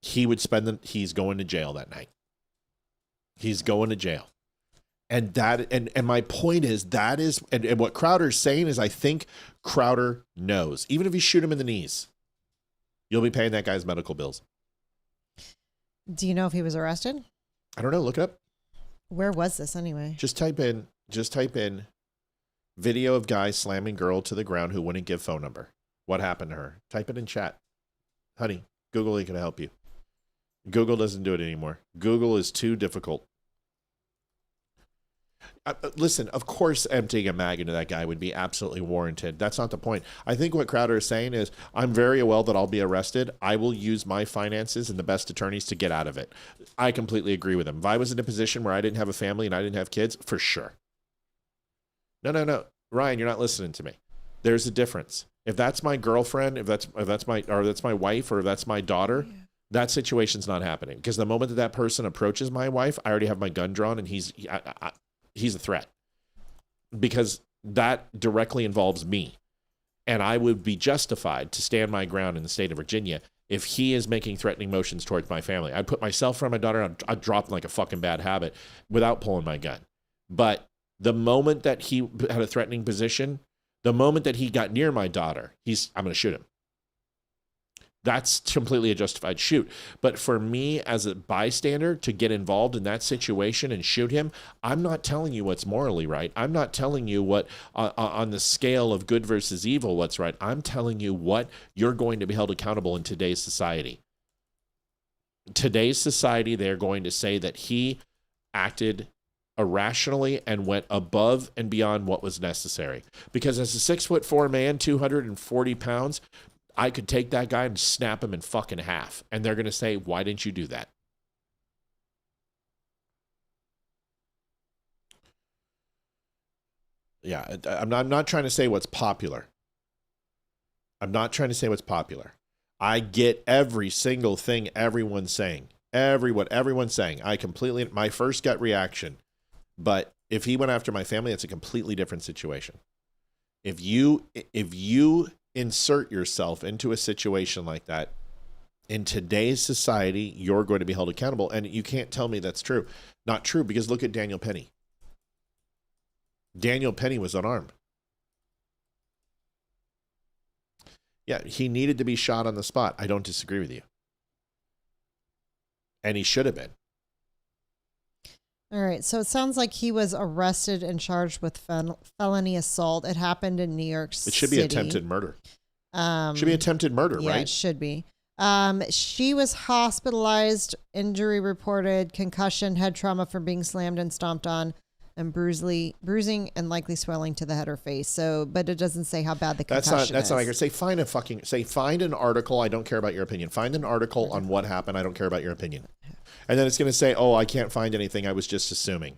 he's going to jail that night. He's going to jail. And my point is and what Crowder's saying is I think Crowder knows. Even if you shoot him in the knees, you'll be paying that guy's medical bills. Do you know if he was arrested? I don't know. Look it up. Where was this anyway? Just type in video of guy slamming girl to the ground who wouldn't give phone number. What happened to her? Type it in chat. Honey, Google ain't going to help you. Google doesn't do it anymore. Google is too difficult. Listen, of course emptying a mag into that guy would be absolutely warranted. That's not the point. I think what Crowder is saying is, I'm very well that I'll be arrested. I will use my finances and the best attorneys to get out of it. I completely agree with him. If I was in a position where I didn't have a family and I didn't have kids, for sure. No. Ryan, you're not listening to me. There's a difference. If that's my girlfriend, if that's my wife, or if that's my daughter, that situation's not happening. Because the moment that person approaches my wife, I already have my gun drawn and he's a threat, because that directly involves me. And I would be justified to stand my ground in the state of Virginia if he is making threatening motions towards my family. I'd put myself in front of my daughter, I'd drop like a fucking bad habit without pulling my gun. But the moment that he had a threatening position, the moment that he got near my daughter, I'm going to shoot him. That's completely a justified shoot. But for me as a bystander to get involved in that situation and shoot him, I'm not telling you what's morally right. I'm not telling you what, on the scale of good versus evil, what's right. I'm telling you what you're going to be held accountable in today's society. Today's society, they're going to say that he acted irrationally and went above and beyond what was necessary. Because as a 6'4" man, 240 pounds, I could take that guy and snap him in fucking half. And they're going to say, why didn't you do that? Yeah, I'm not trying to say what's popular. I'm not trying to say what's popular. I get every single thing everyone's saying. What everyone's saying. My first gut reaction. But if he went after my family, it's a completely different situation. If you insert yourself into a situation like that, in today's society, you're going to be held accountable. And you can't tell me that's true. Not true, because look at Daniel Penny. Daniel Penny was unarmed. Yeah, he needed to be shot on the spot. I don't disagree with you. And he should have been. All right. So it sounds like he was arrested and charged with felony assault. It happened in New York City. It should be attempted murder. Should be attempted murder, yeah, right? It should be. She was hospitalized, injury reported, concussion, head trauma from being slammed and stomped on, and bruising and likely swelling to the head or face. So, but it doesn't say how bad the concussion is. That's not accurate. Find an article. I don't care about your opinion. Find an article on what happened. I don't care about your opinion. And then it's going to say, oh, I can't find anything. I was just assuming.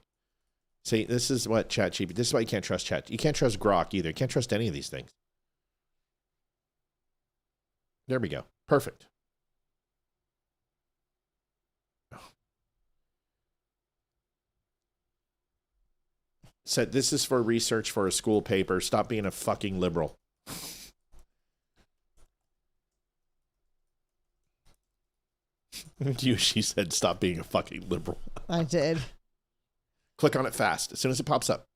See, this is what ChatGPT. This is why you can't trust Chat. You can't trust Grok either. You can't trust any of these things. There we go. Perfect. Said this is for research for a school paper. Stop being a fucking liberal. She said stop being a fucking liberal. I did. Click on it fast as soon as it pops up.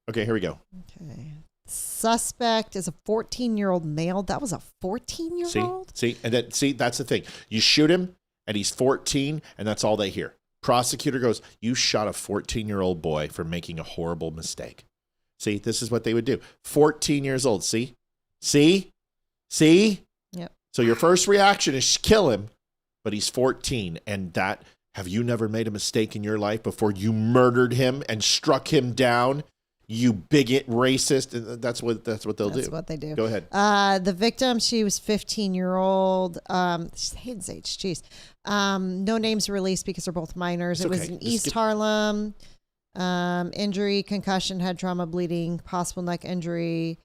Okay, here we go. Okay. Suspect is a 14-year-old male. That was a 14-year-old? See, that's the thing. You shoot him and he's 14 and that's all they hear. Prosecutor goes, you shot a 14-year-old boy for making a horrible mistake. See, this is what they would do. 14 years old. See? Yep. So your first reaction is kill him, but he's 14. And that, have you never made a mistake in your life before you murdered him and struck him down? You bigot, racist. That's what they'll do. That's what they do. Go ahead. The victim, she was 15-year-old. Hayden's age, jeez. No names released because they're both minors. It was in East Harlem. Injury, concussion, head trauma, bleeding, possible neck injury.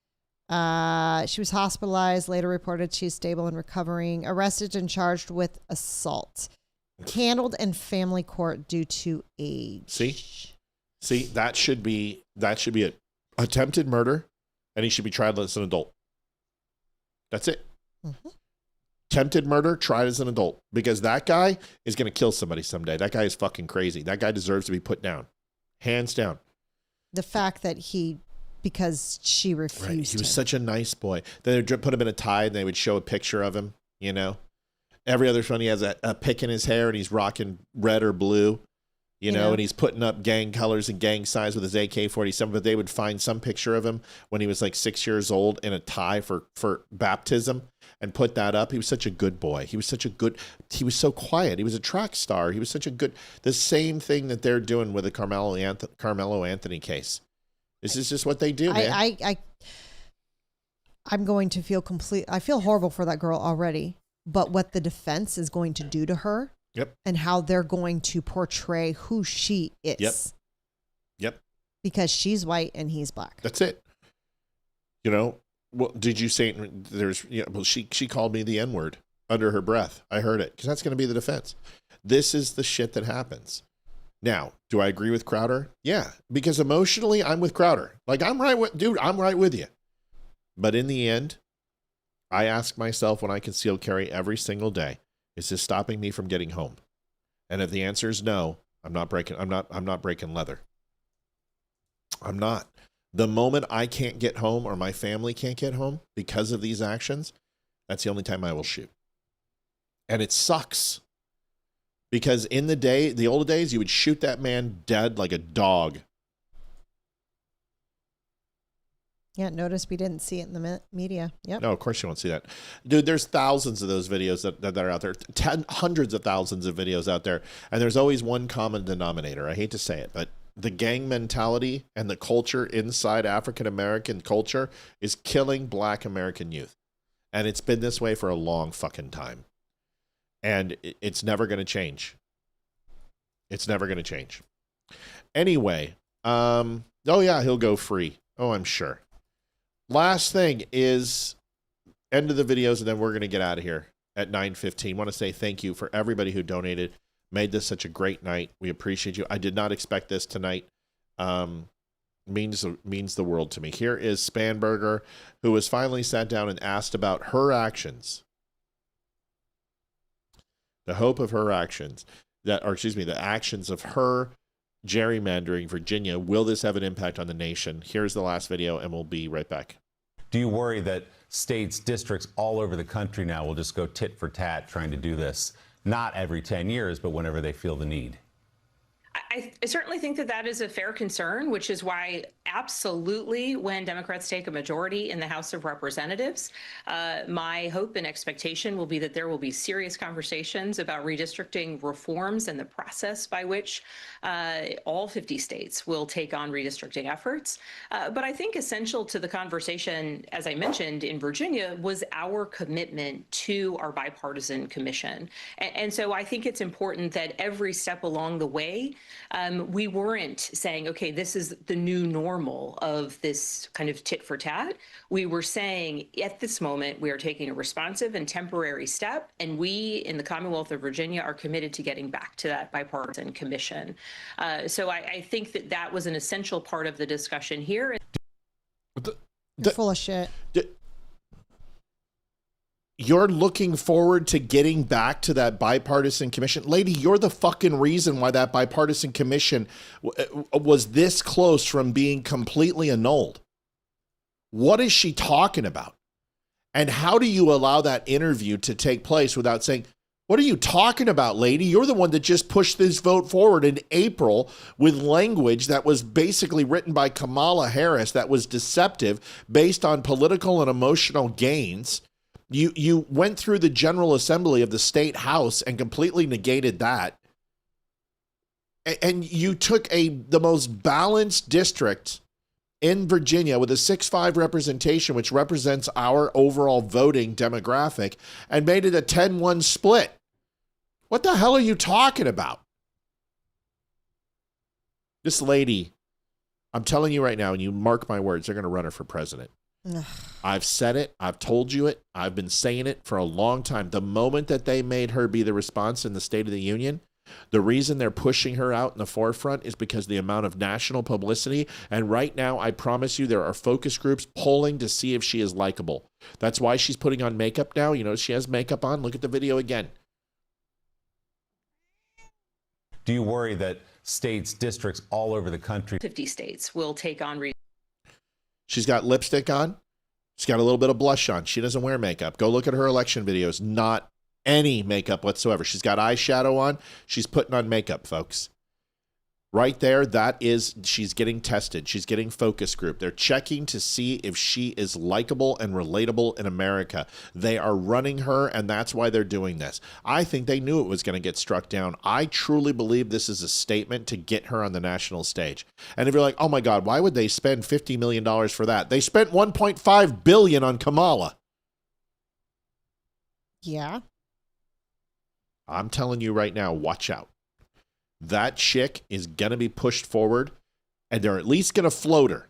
She was hospitalized, later reported she's stable and recovering. Arrested and charged with assault. Handled in family court due to age. See, that should be it. Attempted murder, and he should be tried as an adult. That's it. Mm-hmm. Attempted murder, tried as an adult. Because that guy is going to kill somebody someday. That guy is fucking crazy. That guy deserves to be put down. Hands down. The fact that because she refused Right. He was him. such a nice boy. They would put him in a tie, and they would show a picture of him, you know. Every other one, he has a pick in his hair, and he's rocking red or blue. You know, and he's putting up gang colors and gang signs with his AK-47, but they would find some picture of him when he was like 6 years old in a tie for baptism and put that up. He was such a good boy. He was so quiet. He was a track star. He was such a good, the same thing that they're doing with the Carmelo Anthony case. This is just what they do, man. I'm going to feel I feel horrible for that girl already, but what the defense is going to do to her. Yep. And how they're going to portray who she is. Yep. Because she's white and he's black. That's it. You know, well, did you say she called me the N-word under her breath. I heard it because that's going to be the defense. This is the shit that happens. Now, do I agree with Crowder? Yeah, because emotionally I'm with Crowder. Like I'm right with you. But in the end, I ask myself when I conceal carry every single day, is this stopping me from getting home? And if the answer is no, I'm not breaking leather. I'm not. The moment I can't get home or my family can't get home because of these actions, that's the only time I will shoot. And it sucks. Because in the old days, you would shoot that man dead like a dog. Yeah, notice we didn't see it in the media. Yep. No, of course you won't see that. Dude, there's thousands of those videos that are out there. Hundreds of thousands of videos out there. And there's always one common denominator. I hate to say it, but the gang mentality and the culture inside African-American culture is killing Black American youth. And it's been this way for a long fucking time. And it's never going to change. It's never going to change. Anyway, oh yeah, he'll go free. Oh, I'm sure. Last thing is end of the videos, and then we're going to get out of here at 9:15. Want to say thank you for everybody who donated. Made this such a great night. We appreciate you. I did not expect this tonight. Means the world to me. Here is Spanberger, who was finally sat down and asked about her actions. The hope of her actions, the actions of her gerrymandering Virginia. Will this have an impact on the nation? Here's the last video, and we'll be right back. Do you worry that states, districts all over the country now will just go tit for tat trying to do this, not every 10 years, but whenever they feel the need? I certainly think that that is a fair concern, which is why absolutely when Democrats take a majority in the House of Representatives, my hope and expectation will be that there will be serious conversations about redistricting reforms and the process by which all 50 states will take on redistricting efforts. But I think essential to the conversation, as I mentioned, in Virginia, was our commitment to our bipartisan commission. And so I think it's important that every step along the way, we weren't saying, okay, this is the new normal of this kind of tit for tat. We were saying at this moment, we are taking a responsive and temporary step, and we in the Commonwealth of Virginia are committed to getting back to that bipartisan commission. So I think that that was an essential part of the discussion here. You're full of shit. You're looking forward to getting back to that bipartisan commission. Lady, you're the fucking reason why that bipartisan commission was this close from being completely annulled. What is she talking about? And how do you allow that interview to take place without saying, what are you talking about, lady? You're the one that just pushed this vote forward in April with language that was basically written by Kamala Harris that was deceptive based on political and emotional gains. You went through the General Assembly of the State House and completely negated that. And you took the most balanced district in Virginia with a 6-5 representation, which represents our overall voting demographic, and made it a 10-1 split. What the hell are you talking about? This lady, I'm telling you right now, and you mark my words, they're going to run her for president. I've said it. I've told you it. I've been saying it for a long time. The moment that they made her be the response in the State of the Union, the reason they're pushing her out in the forefront is because the amount of national publicity. And right now, I promise you, there are focus groups polling to see if she is likable. That's why she's putting on makeup now. You know, she has makeup on. Look at the video again. Do you worry that states, districts all over the country, 50 states will take on She's got lipstick on. She's got a little bit of blush on. She doesn't wear makeup. Go look at her election videos. Not any makeup whatsoever. She's got eyeshadow on. She's putting on makeup, folks. Right there, she's getting tested. She's getting focus group. They're checking to see if she is likable and relatable in America. They are running her, and that's why they're doing this. I think they knew it was going to get struck down. I truly believe this is a statement to get her on the national stage. And if you're like, oh my God, why would they spend $50 million for that? They spent $1.5 billion on Kamala. Yeah. I'm telling you right now, watch out. That chick is going to be pushed forward, and they're at least going to float her.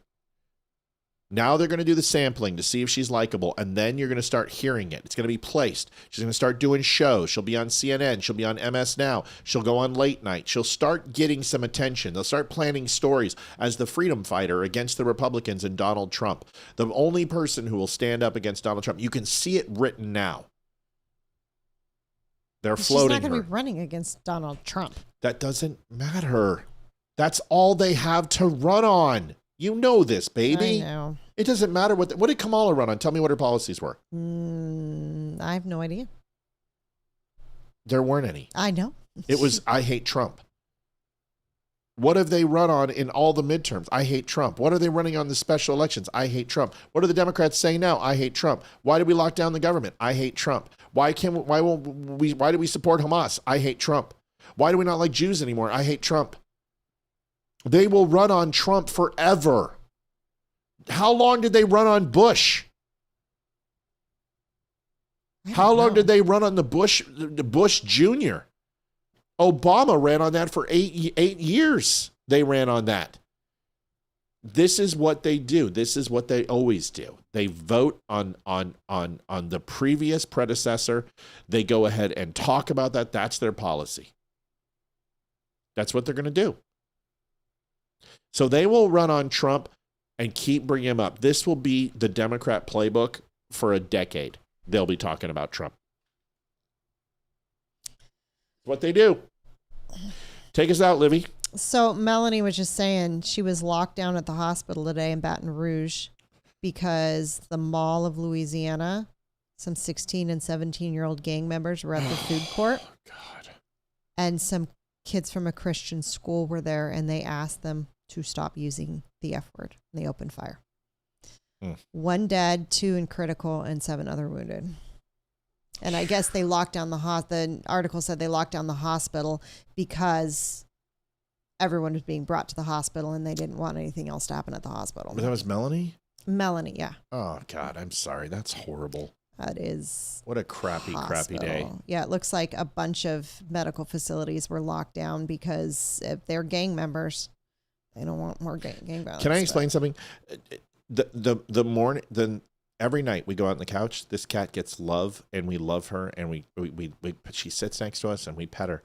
Now they're going to do the sampling to see if she's likable, and then you're going to start hearing it. It's going to be placed. She's going to start doing shows. She'll be on CNN. She'll be on MS Now. She'll go on late night. She'll start getting some attention. They'll start planning stories as the freedom fighter against the Republicans and Donald Trump. The only person who will stand up against Donald Trump. You can see it written now. They're floating her. She's not going to be running against Donald Trump. That doesn't matter. That's all they have to run on. You know this, baby. I know. It doesn't matter what did Kamala run on? Tell me what her policies were. I have no idea. There weren't any. I know. It was, I hate Trump. What have they run on in all the midterms? I hate Trump. What are they running on the special elections? I hate Trump. What are the Democrats saying now? I hate Trump. Why did we lock down the government? I hate Trump. Why do we support Hamas? I hate Trump. Why do we not like Jews anymore? I hate Trump. They will run on Trump forever. How long did they run on Bush? How long did they run on the Bush Jr.? Obama ran on that for 8 years. They ran on that. This is what they do. This is what they always do. They vote on the previous predecessor. They go ahead and talk about that. That's their policy. That's what they're going to do. So they will run on Trump and keep bringing him up. This will be the Democrat playbook for a decade. They'll be talking about Trump. What they do. Take us out, Livy. So Melanie was just saying she was locked down at the hospital today in Baton Rouge because the Mall of Louisiana, some 16 and 17-year-old gang members were at the food court. God. And some kids from a Christian school were there, and they asked them to stop using the F word. And they opened fire. 1 dead, 2 in critical, and 7 other wounded. And I guess they locked down the article said they locked down the hospital because everyone was being brought to the hospital and they didn't want anything else to happen at the hospital. But that was Melanie? Melanie, yeah. Oh, God, I'm sorry. That's horrible. That is. What a crappy day. Yeah, it looks like a bunch of medical facilities were locked down because if they're gang members, they don't want more gang violence. Can I explain something? Every night we go out on the couch, this cat gets love, and we love her, and she sits next to us, and we pet her.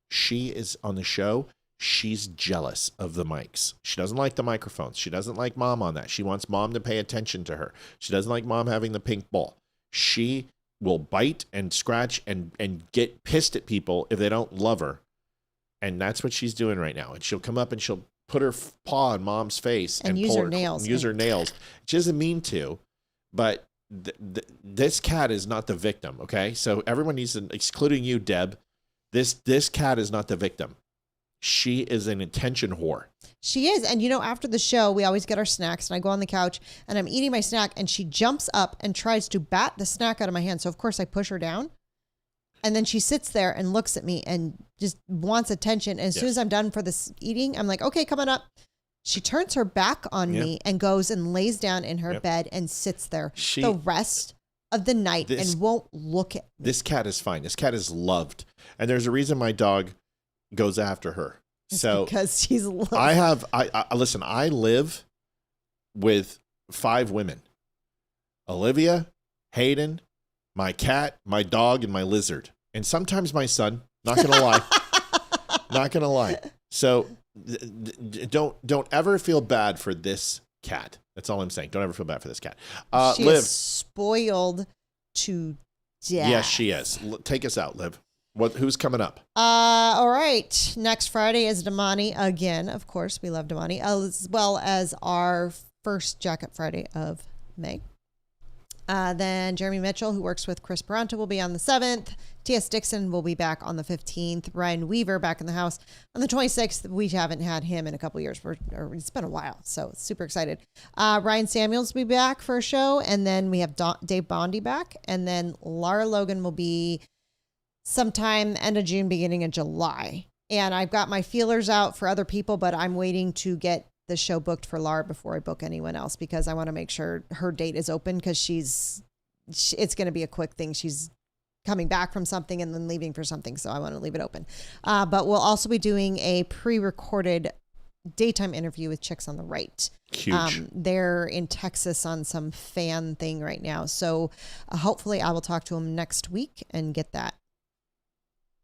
She is on the show. She's jealous of the mics. She doesn't like the microphones. She doesn't like Mom on that. She wants Mom to pay attention to her. She doesn't like Mom having the pink ball. She will bite and scratch and get pissed at people if they don't love her. And that's what she's doing right now. And she'll come up and she'll put her paw on Mom's face and use her nails. Use her nails. She doesn't mean to. But this cat is not the victim, okay? So everyone needs to, excluding you, Deb, this cat is not the victim. She is an attention whore. She is. And, after the show, we always get our snacks, and I go on the couch, and I'm eating my snack, and she jumps up and tries to bat the snack out of my hand. So, of course, I push her down. And then she sits there and looks at me and just wants attention. And as soon as I'm done for this eating, I'm like, okay, come on up. She turns her back on me and goes and lays down in her bed and sits there the rest of the night and won't look at me. This cat is fine. This cat is loved. And there's a reason my dog goes after her. Because she's loved. Listen, I live with 5 women. Olivia, Hayden, my cat, my dog, and my lizard. And sometimes my son. Not going to lie. Not going to lie. So don't ever feel bad for this cat. That's all I'm saying. Don't ever feel bad for this cat. She Liv. is spoiled to death. Yes, she is. Take us out, Liv. Who's coming up? All right. Next Friday is Damani again. Of course, we love Damani, as well as our first Jacket Friday of May. Then Jeremy Mitchell, who works with Chris Paronto, will be on the 7th. T.S. Dixon will be back on the 15th. Ryan Weaver back in the house on the 26th. We haven't had him in a couple years. It's been a while, so super excited. Ryan Samuels will be back for a show, and then we have Dave Bondi back, and then Lara Logan will be sometime end of June, beginning of July. And I've got my feelers out for other people, but I'm waiting to get the show booked for Lara before I book anyone else, because I want to make sure her date is open, because it's going to be a quick thing. She's coming back from something and then leaving for something, so I want to leave it open. But we'll also be doing a pre-recorded daytime interview with Chicks on the Right. Huge. They're in Texas on some fan thing right now, so hopefully I will talk to them next week and get that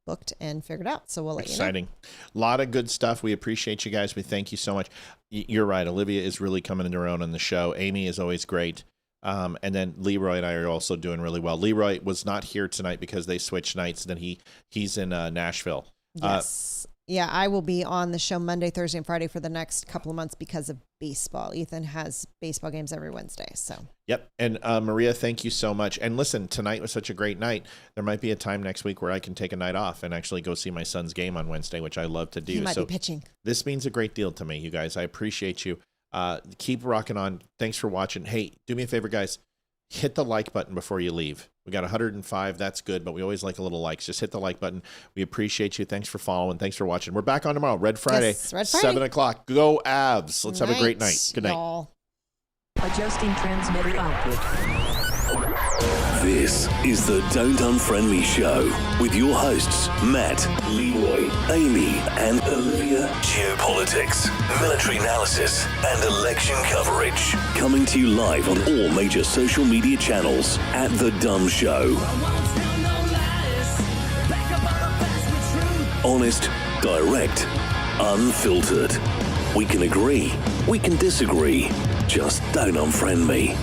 booked and figured out. So we'll let you know. Exciting. A lot of good stuff. We appreciate you guys. We thank you so much. You're right. Olivia is really coming into her own on the show. Amy is always great. And then Leroy and I are also doing really well. Leroy was not here tonight because they switched nights. Then he's in Nashville. Yes. Yeah, I will be on the show Monday, Thursday, and Friday for the next couple of months because of baseball. Ethan has baseball games every Wednesday. So. Yep. And Maria, thank you so much. And listen, tonight was such a great night. There might be a time next week where I can take a night off and actually go see my son's game on Wednesday, which I love to do. He might be pitching. This means a great deal to me, you guys. I appreciate you. Keep rocking on. Thanks for watching. Hey, do me a favor, guys. Hit the like button before you leave. We got 105. That's good, but we always like a little likes. Just hit the like button. We appreciate you. Thanks for following. Thanks for watching. We're back on tomorrow. Red Friday, Yes, Red Friday. 7 o'clock. Go Avs. Let's have a great night. Good night. Y'all. Adjusting transmitter output. This is the Don't Unfriend Me show with your hosts, Matt, Leroy, Amy, and Olivia. Geopolitics, military analysis, and election coverage. Coming to you live on all major social media channels at The Dumb Show. Honest, direct, unfiltered. We can agree, we can disagree. Just don't unfriend me.